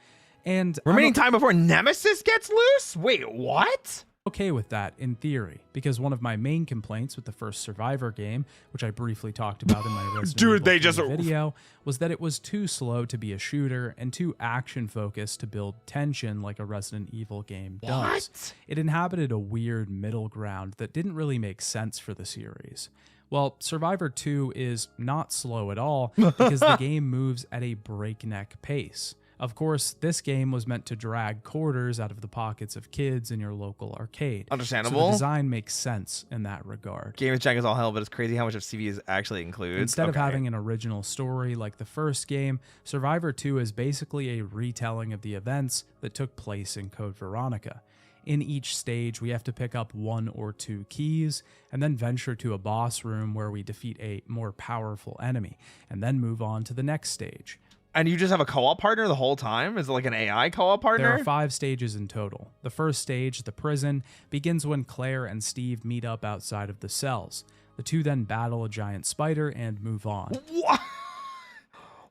And Remaining time before Nemesis gets loose? Wait, what? okay with that in theory, because one of my main complaints with the first Survivor game, which I briefly talked about in my Resident Dude, Evil they 3 just- video, was that it was too slow to be a shooter and too action-focused to build tension like a Resident Evil game does. What? It inhabited a weird middle ground that didn't really make sense for the series. Well, Survivor 2 is not slow at all because the game moves at a breakneck pace. Of course, this game was meant to drag quarters out of the pockets of kids in your local arcade. Understandable. So the design makes sense in that regard. Game is jack is all hell, but it's crazy how much of CVs actually includes. Instead of having an original story like the first game, Survivor 2 is basically a retelling of the events that took place in Code Veronica. In each stage, we have to pick up 1 or 2 keys, and then venture to a boss room where we defeat a more powerful enemy, and then move on to the next stage. And you just have a co-op partner the whole time? Is it like an AI co-op partner? There are 5 stages in total. The first stage, the prison, begins when Claire and Steve meet up outside of the cells. The two then battle a giant spider and move on. What?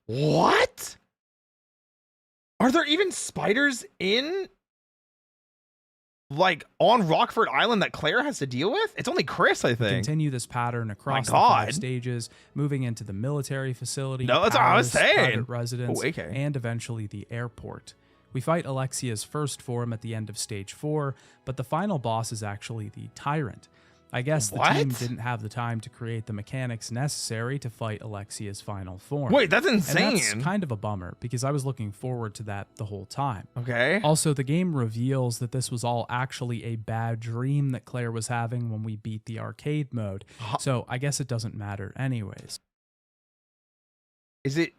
What? Are there even spiders in like on Rockford Island that Claire has to deal with? It's only Chris, I We think. continue this pattern across the God. 5 stages, moving into the military facility, No, that's what I was palace, saying. private residence, Oh, okay. and eventually the airport. We fight Alexia's first form at the end of stage 4, but the final boss is actually the Tyrant. I guess the team What? didn't have the time to create the mechanics necessary to fight Alexia's final form. Wait, that's insane. And that's kind of a bummer because I was looking forward to that the whole time. Okay. Also, the game reveals that this was all actually a bad dream that Claire was having when we beat the arcade mode. So I guess it doesn't matter anyways. Is it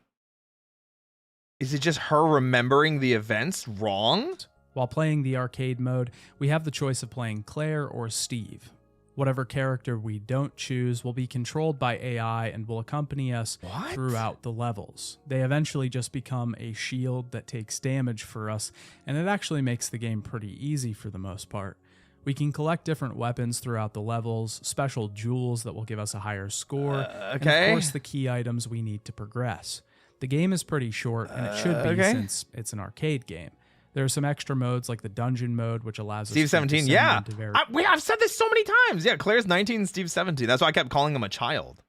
just her remembering the events wrong? While playing the arcade mode, we have the choice of playing Claire or Steve. Whatever character we don't choose will be controlled by AI and will accompany us throughout the levels. They eventually just become a shield that takes damage for us, and it actually makes the game pretty easy for the most part. We can collect different weapons throughout the levels, special jewels that will give us a higher score, and of course the key items we need to progress. The game is pretty short, and it should be since it's an arcade game. There are some extra modes like the dungeon mode, which allows us Steve to 17, descend yeah. into very I've said this so many times. Yeah, Claire's 19, Steve's 17. That's why I kept calling him a child.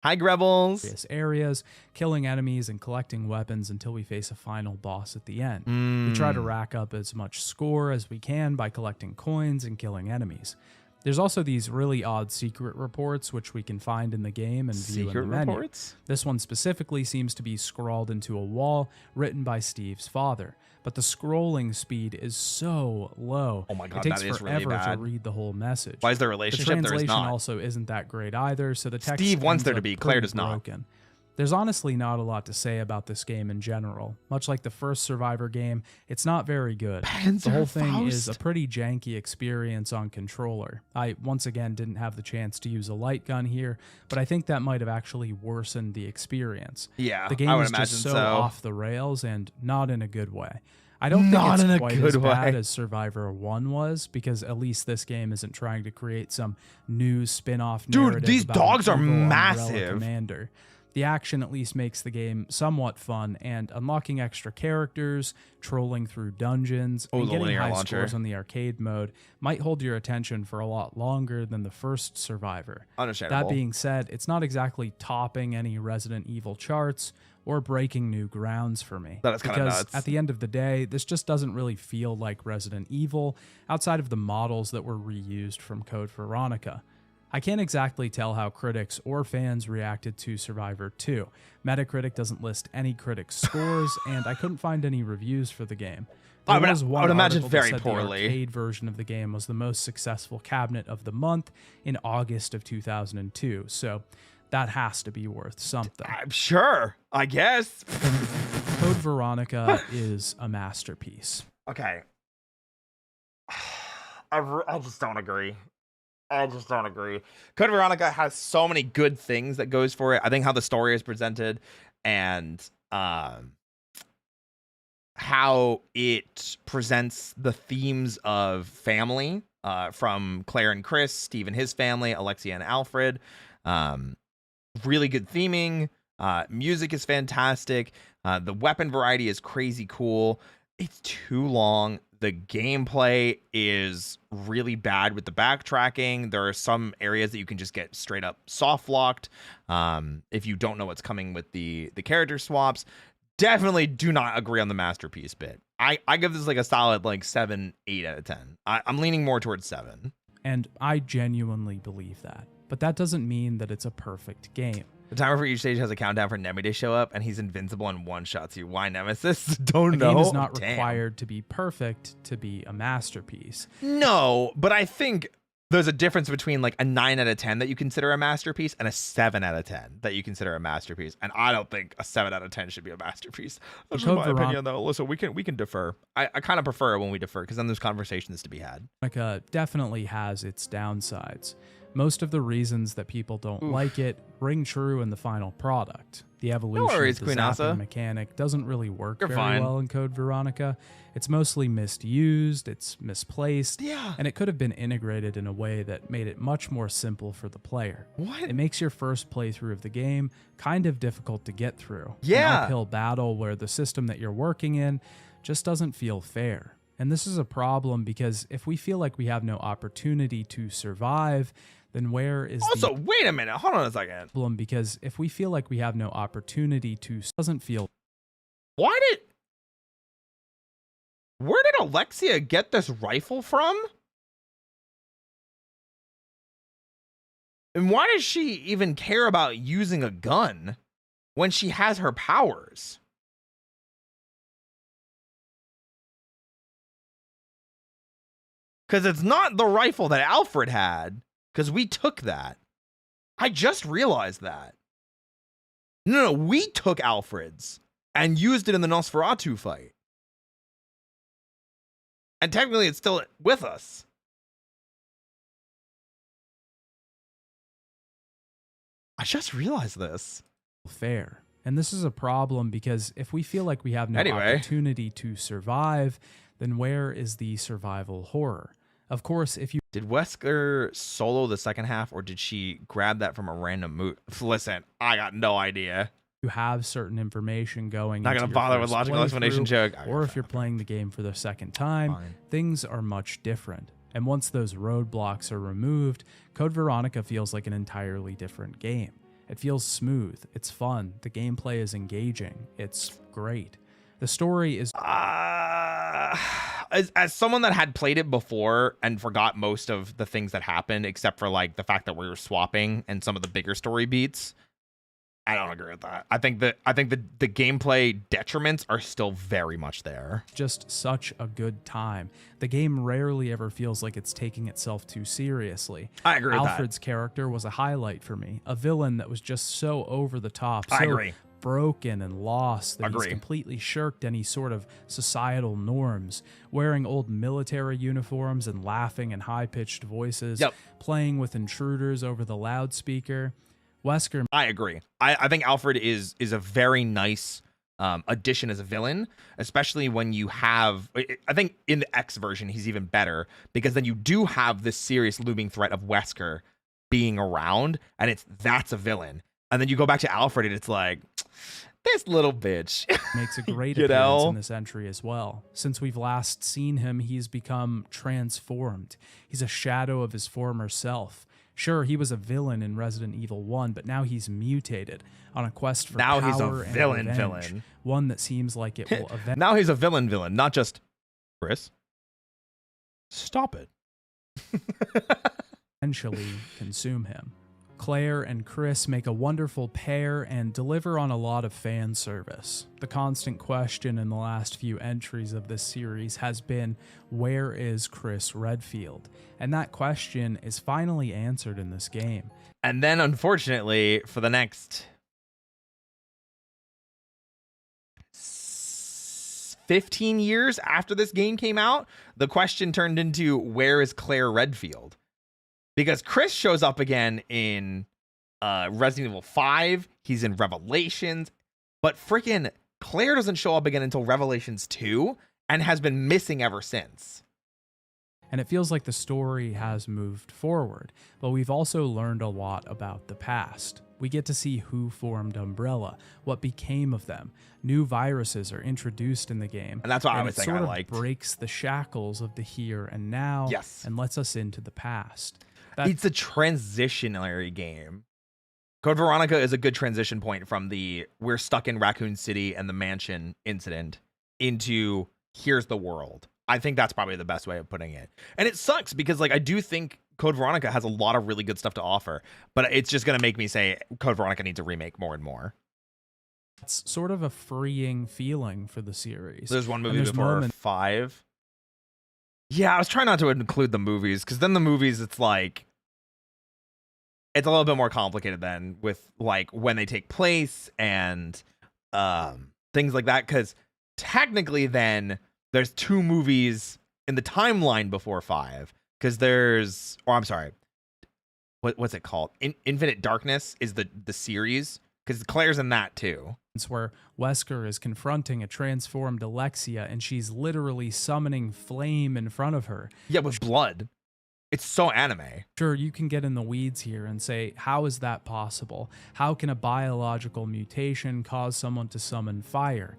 Hi, Grebbles. various areas, killing enemies and collecting weapons until we face a final boss at the end. We try to rack up as much score as we can by collecting coins and killing enemies. There's also these really odd secret reports which we can find in the game and view in the menu. Reports? This one specifically seems to be scrawled into a wall written by Steve's father, but the scrolling speed is so low. Oh my God, it takes that is really forever bad. to read the whole message. Why is there a The relationship? There is translation not. also isn't that great either, so the text Steve wants ends there to up be, Claire pretty does not. broken. There's honestly not a lot to say about this game in general. Much like the first Survivor game, it's not very good. The whole thing is a pretty janky experience on controller. I, once again, didn't have the chance to use a light gun here, but I think that might have actually worsened the experience. Yeah, the game I would is imagine just so so. off the rails and not in a good way. I don't Not think in a it's quite good as bad way. as Survivor 1 was, because at least this game isn't trying to create some new spin-off narrative. Dude, these about an dogs are evil umbrella massive. commander. The action at least makes the game somewhat fun, and unlocking extra characters, trolling through dungeons, and the getting linear high launcher. scores on the arcade mode might hold your attention for a lot longer than the first Survivor. Understandable. That being said, it's not exactly topping any Resident Evil charts or breaking new grounds for me. That is kinda because nuts. at the end of the day, this just doesn't really feel like Resident Evil outside of the models that were reused from Code Veronica. I can't exactly tell how critics or fans reacted to Survivor 2. Metacritic doesn't list any critics' scores, and I couldn't find any reviews for the game. There was one I would imagine article that very said poorly. The arcade version of the game was the most successful cabinet of the month in August of 2002, so that has to be worth something. I'm sure, I guess. Code Veronica is a masterpiece. Okay. I just don't agree. I just don't agree. Code Veronica has so many good things that goes for it. I think how the story is presented and how it presents the themes of family from Claire and Chris, Steve and his family, Alexia and Alfred. Really good theming. Music is fantastic. The weapon variety is crazy cool. It's too long. The gameplay is really bad with the backtracking. There are some areas that you can just get straight up soft locked if you don't know what's coming with the character swaps. Definitely do not agree on the masterpiece bit. I give this like a solid like 7, 8 out of 10. I'm leaning more towards 7. And I genuinely believe that. But that doesn't mean that it's a perfect game. The timer for each stage has a countdown for Nemi to show up, and he's invincible and one-shots you. Why Nemesis? Don't know. A game is not Damn. required to be perfect to be a masterpiece. No, but I think there's a difference between like a 9 out of 10 that you consider a masterpiece and a 7 out of 10 that you consider a masterpiece. And I don't think a 7 out of 10 should be a masterpiece. That's just my opinion, though. Listen, we can defer. I kind of prefer it when we defer because then there's conversations to be had. Veronica definitely has its downsides. Most of the reasons that people don't like it ring true in the final product. The evolution worries, of the Queen zapping Asa. mechanic doesn't really work You're very fine. well in Code Veronica. It's mostly misused, it's misplaced, Yeah. and it could have been integrated in a way that made it much more simple for the player. What? It makes your first playthrough of the game kind of difficult to get through. Yeah. An uphill battle where the system that you're working in just doesn't feel fair. And this is a problem because if we feel like we have no opportunity to survive, then where is Also, wait a minute. Hold on a second. problem? Because if we feel like we have no opportunity to doesn't feel Where did Alexia get this rifle from? And why does she even care about using a gun when she has her powers? Because it's not the rifle that Alfred had, because we took that. I just realized that. No, we took Alfred's and used it in the Nosferatu fight. And technically it's still with us. I just realized this. fair. And this is a problem because if we feel like we have no opportunity to survive, then where is the survival horror? Of course, if you... Did Wesker solo the second half, or did she grab that from a random movie? Listen, I got no idea. You have certain information going. Not going to bother with logical explanation joke. Or if you're playing the game for the second time, things are much different. And once those roadblocks are removed, Code Veronica feels like an entirely different game. It feels smooth, it's fun, the gameplay is engaging, it's great. The story is... As someone that had played it before and forgot most of the things that happened, except for like the fact that we were swapping and some of the bigger story beats, I don't agree with that. I think the gameplay detriments are still very much there. Just such a good time. The game rarely ever feels like it's taking itself too seriously. I agree with that. Alfred's character was a highlight for me. A villain that was just so over the top. I agree. Broken and lost that he's completely shirked any sort of societal norms, wearing old military uniforms and laughing in high-pitched voices, playing with intruders over the loudspeaker. Wesker... I agree. I think Alfred is a very nice addition as a villain, especially when you have... I think in the X version, he's even better, because then you do have this serious looming threat of Wesker being around, and that's a villain. And then you go back to Alfred, and it's like... This little bitch makes a great appearance in this entry as well. Since we've last seen him, he's become transformed. He's a shadow of his former self. Sure, he was a villain in Resident Evil 1, but now he's mutated on a quest for power he's a and villain revenge. One that seems like it will eventually... Now he's a villain, not just... Chris? Stop it. eventually consume him. Claire and Chris make a wonderful pair and deliver on a lot of fan service. The constant question in the last few entries of this series has been, where is Chris Redfield? And that question is finally answered in this game. And then, unfortunately, for the next 15 years after this game came out, the question turned into, where is Claire Redfield? Because Chris shows up again in Resident Evil 5. He's in Revelations. But freaking Claire doesn't show up again until Revelations 2 and has been missing ever since. And it feels like the story has moved forward, but we've also learned a lot about the past. We get to see who formed Umbrella, what became of them. New viruses are introduced in the game. And that's what I was saying I liked. It sort of breaks the shackles of the here and now and lets us into the past. It's a transitionary game. Code Veronica is a good transition point from the we're stuck in Raccoon City and the mansion incident into here's the world. I think that's probably the best way of putting it. And it sucks because like I do think Code Veronica has a lot of really good stuff to offer, but it's just going to make me say Code Veronica needs a remake more and more. It's sort of a freeing feeling for the series. There's one movie before 5. Yeah, I was trying not to include the movies because then the movies, it's like, it's a little bit more complicated then with like when they take place and things like that. Because technically then there's 2 movies in the timeline before 5 because there's, or I'm sorry, what's it called? Infinite Darkness is the series because Claire's in that too. It's where Wesker is confronting a transformed Alexia and she's literally summoning flame in front of her. Yeah, with blood. It's so anime. Sure, you can get in the weeds here and say, how is that possible? How can a biological mutation cause someone to summon fire?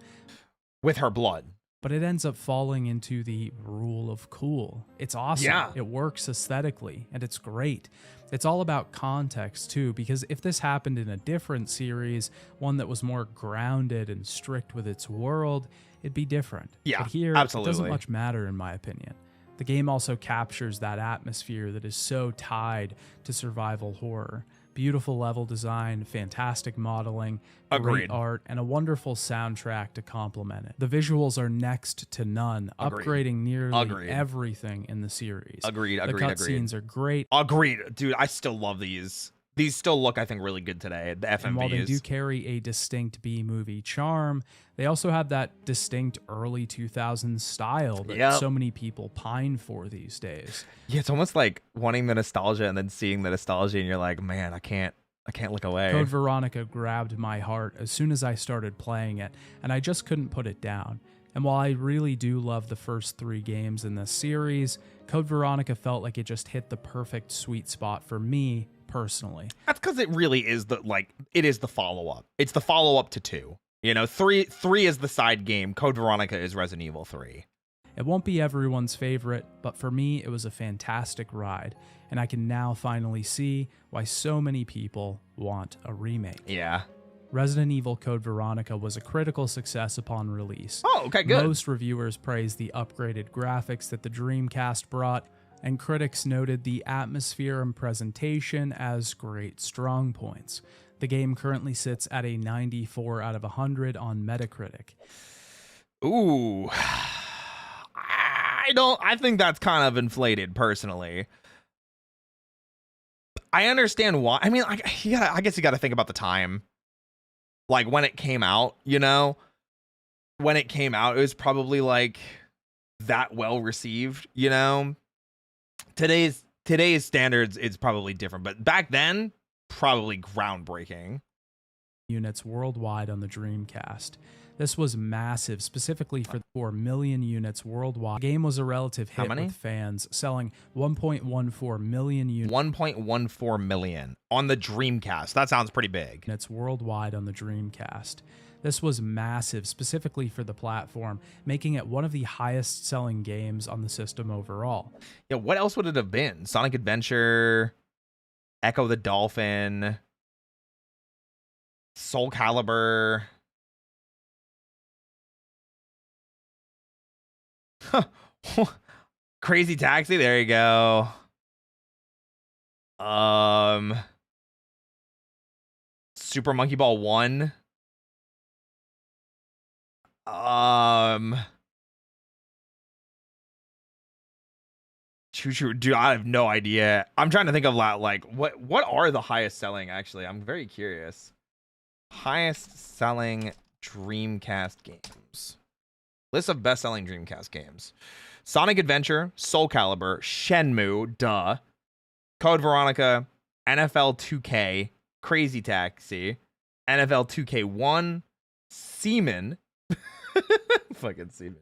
With her blood. but it ends up falling into the rule of cool. It's awesome. Yeah. It works aesthetically, and it's great. It's all about context, too, because if this happened in a different series, one that was more grounded and strict with its world, it'd be different. Yeah, but here, absolutely. it doesn't much matter, in my opinion. The game also captures that atmosphere that is so tied to survival horror. Beautiful level design, fantastic modeling, Agreed. great art, and a wonderful soundtrack to complement it. The visuals are next to none, Agreed. upgrading nearly Agreed. everything in the series. Agreed. The cutscenes are great. Agreed. Dude, I still love these. These still look, I think, really good today. The FMVs. And while they do carry a distinct B-movie charm, they also have that distinct early 2000s style that so many people pine for these days. Yeah, it's almost like wanting the nostalgia and then seeing the nostalgia, and you're like, man, I can't look away. Code Veronica grabbed my heart as soon as I started playing it, and I just couldn't put it down. And while I really do love the first 3 games in this series, Code Veronica felt like it just hit the perfect sweet spot for me personally. That's because it really is it is the follow-up. It's the follow-up to 2. You know, 3 is the side game. Code Veronica is Resident Evil 3. It won't be everyone's favorite, but for me, it was a fantastic ride, and I can now finally see why so many people want a remake. Yeah. Resident Evil Code Veronica was a critical success upon release. Oh, okay, good. Most reviewers praised the upgraded graphics that the Dreamcast brought, and critics noted the atmosphere and presentation as great strong points. The game currently sits at a 94 out of 100 on Metacritic. Ooh. I think that's kind of inflated, personally. I understand why. I mean, I guess you got to think about the time. Like, when it came out, you know? When it came out, it was probably, like, that well received, you know? Today's standards, it's probably different. But back then, probably groundbreaking. Units worldwide on the Dreamcast. This was massive, specifically for 4 million units worldwide. The game was a relative hit with fans, selling 1.14 million units. 1.14 million on the Dreamcast. That sounds pretty big. Units worldwide on the Dreamcast. This was massive, specifically for the platform, making it one of the highest selling games on the system overall. Yeah, what else would it have been? Sonic Adventure, Echo the Dolphin, Soul Calibur. Crazy Taxi, there you go. Super Monkey Ball 1. Choo-choo, dude, I have no idea. I'm trying to think of like what are the highest selling, actually. I'm very curious. Highest selling Dreamcast games. List of best selling Dreamcast games. Sonic Adventure, Soul Calibur, Shenmue, duh. Code Veronica, NFL 2K, Crazy Taxi, NFL 2K1, Seaman. Fucking Seaman.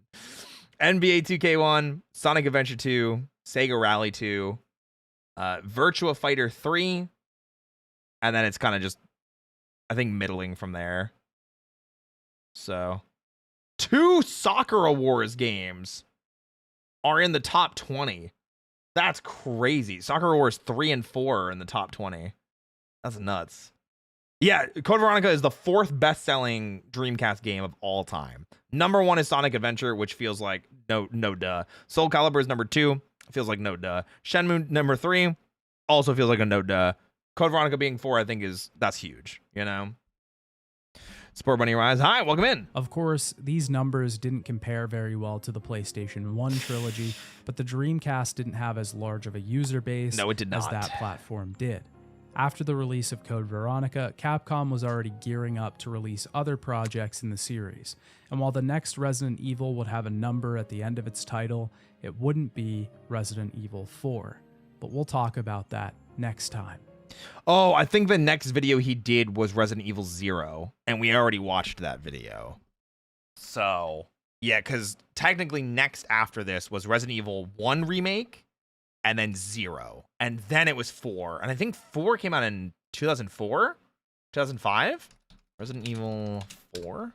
NBA 2K1, Sonic Adventure 2, Sega Rally 2, Virtua Fighter 3, and then it's kind of just, I think, middling from there. So, 2 Soccer Awards games are in the top 20. That's crazy. Soccer Awards 3 and 4 are in the top 20. That's nuts. Yeah, Code Veronica is the 4th best-selling Dreamcast game of all time. Number 1 is Sonic Adventure, which feels like no duh. Soul Calibur is number 2, feels like no duh. Shenmue number 3, also feels like a no duh. Code Veronica being 4, I think that's huge, you know? Sport Bunny Rise, hi, welcome in. Of course, these numbers didn't compare very well to the PlayStation 1 trilogy, but the Dreamcast didn't have as large of a user base no, it did not. As that platform did. After the release of Code Veronica, Capcom was already gearing up to release other projects in the series, and while the next Resident Evil would have a number at the end of its title, it wouldn't be Resident Evil 4. But we'll talk about that next time. Oh, I think the next video he did was Resident Evil 0, and we already watched that video. So, yeah, because technically next after this was Resident Evil 1 remake, and then 0, and then it was 4, and I think 4 came out in 2004, 2005. Resident Evil 4.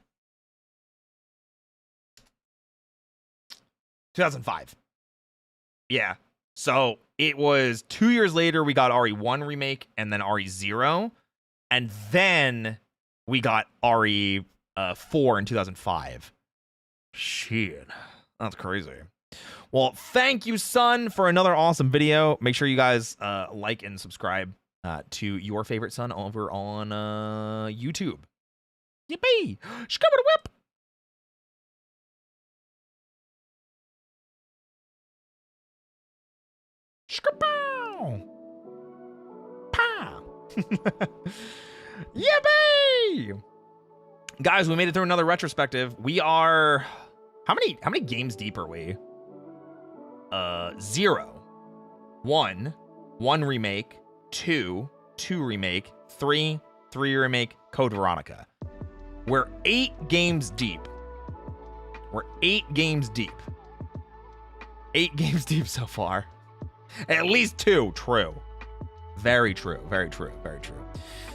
2005. Yeah. So it was 2 years later we got RE1 remake and then RE0. And then we got RE4 in 2005. Shit. That's crazy. Well, thank you, son, for another awesome video. Make sure you guys like and subscribe to your favorite son over on YouTube. Yippee! Scrub it a whip! Scrapow! Pow! Yippee! Guys, we made it through another retrospective. We are how many games deep are we? 0. 1 remake, 2 remake, 3 remake, Code Veronica. We're 8 games deep. We're 8 games deep. 8 games deep so far. At least 2. True. Very true. Very true. Very true.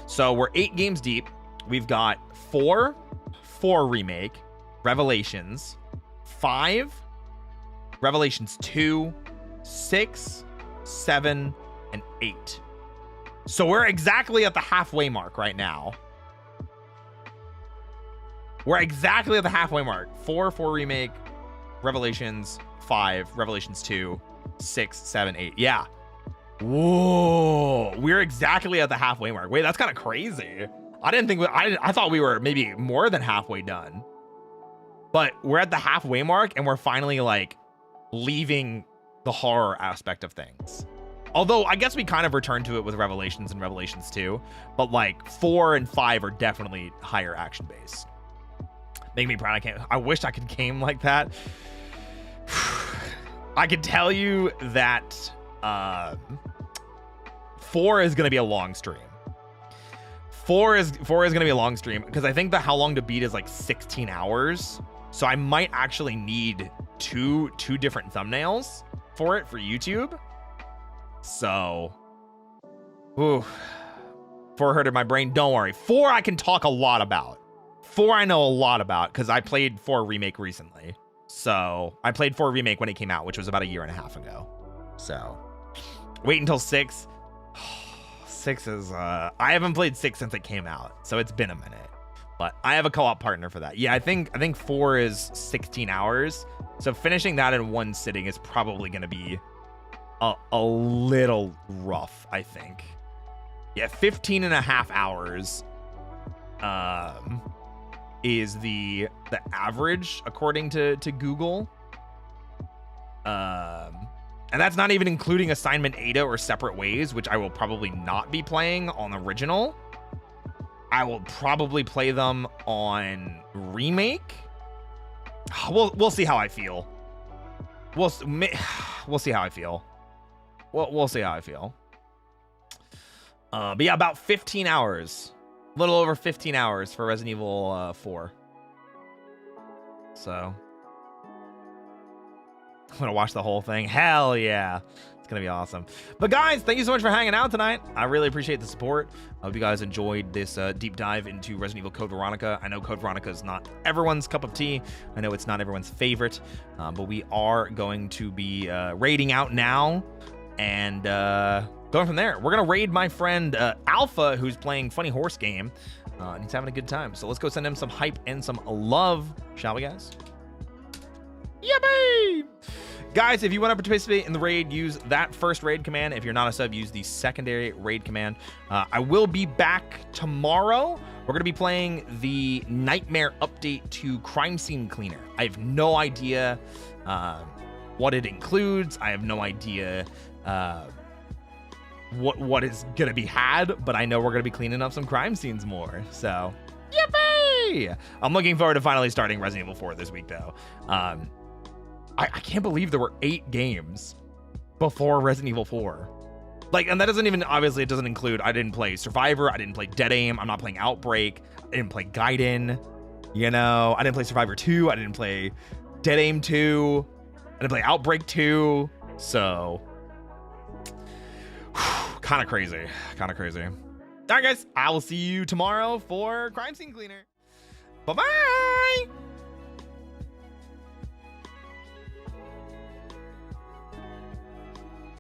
So we're 8 games deep. We've got 4 remake, Revelations, 5, Revelations 2, 6, 7, and 8. So we're exactly at the halfway mark right now. We're exactly at the halfway mark. 4 remake, Revelations, 5, Revelations 2, 6, 7, 8. Yeah. Whoa. We're exactly at the halfway mark. Wait, that's kind of crazy. I didn't think I thought we were maybe more than halfway done. But we're at the halfway mark and we're finally like leaving the horror aspect of things. Although I guess we kind of returned to it with Revelations and Revelations 2, but like 4 and 5 are definitely higher action based. Make me proud. I wish I could game like that. I could tell you that 4 is going to be a long stream. 4 is going to be a long stream because I think the how long to beat is like 16 hours. So I might actually need two different thumbnails for it for YouTube. So, ooh, 4 hurted my brain. Don't worry. 4 I can talk a lot about. 4 I know a lot about because I played 4 remake recently. So I played 4 remake when it came out, which was about 1.5 years ago. So wait until 6. 6 is I haven't played 6 since it came out, so it's been a minute. But I have a co-op partner for that. Yeah, I think 4 is 16 hours. So finishing that in one sitting is probably going to be a little rough, I think. Yeah, 15 and a half hours is the average according to Google. And that's not even including Assignment Ada or Separate Ways, which I will probably not be playing on original. I will probably play them on remake. We'll see how I feel. We'll see how I feel. We'll see how I feel. But yeah, about 15 hours. A little over 15 hours for Resident Evil 4. So I'm gonna watch the whole thing. Hell yeah. It's gonna be awesome. But guys, thank you so much for hanging out tonight. I really appreciate the support. I hope you guys enjoyed this deep dive into Resident Evil Code Veronica. I know Code Veronica is not everyone's cup of tea. I know it's not everyone's favorite, but we are going to be raiding out now and going from there. We're gonna raid my friend Alpha, who's playing Funny Horse Game, and he's having a good time. So let's go send him some hype and some love, shall we, guys? Yippee! Guys, if you want to participate in the raid, use that first raid command. If you're not a sub, use the secondary raid command. I will be back tomorrow. We're going to be playing the Nightmare update to Crime Scene Cleaner. I have no idea what it includes. I have no idea what is going to be had, but I know we're going to be cleaning up some crime scenes more. So, yippee! I'm looking forward to finally starting Resident Evil 4 this week, though. I can't believe there were 8 games before Resident Evil 4. Like, and that doesn't even, obviously, it doesn't include, I didn't play Survivor, I didn't play Dead Aim, I'm not playing Outbreak, I didn't play Gaiden, you know, I didn't play Survivor 2, I didn't play Dead Aim 2, I didn't play Outbreak 2, so, kind of crazy, kind of crazy. All right, guys, I will see you tomorrow for Crime Scene Cleaner. Bye-bye!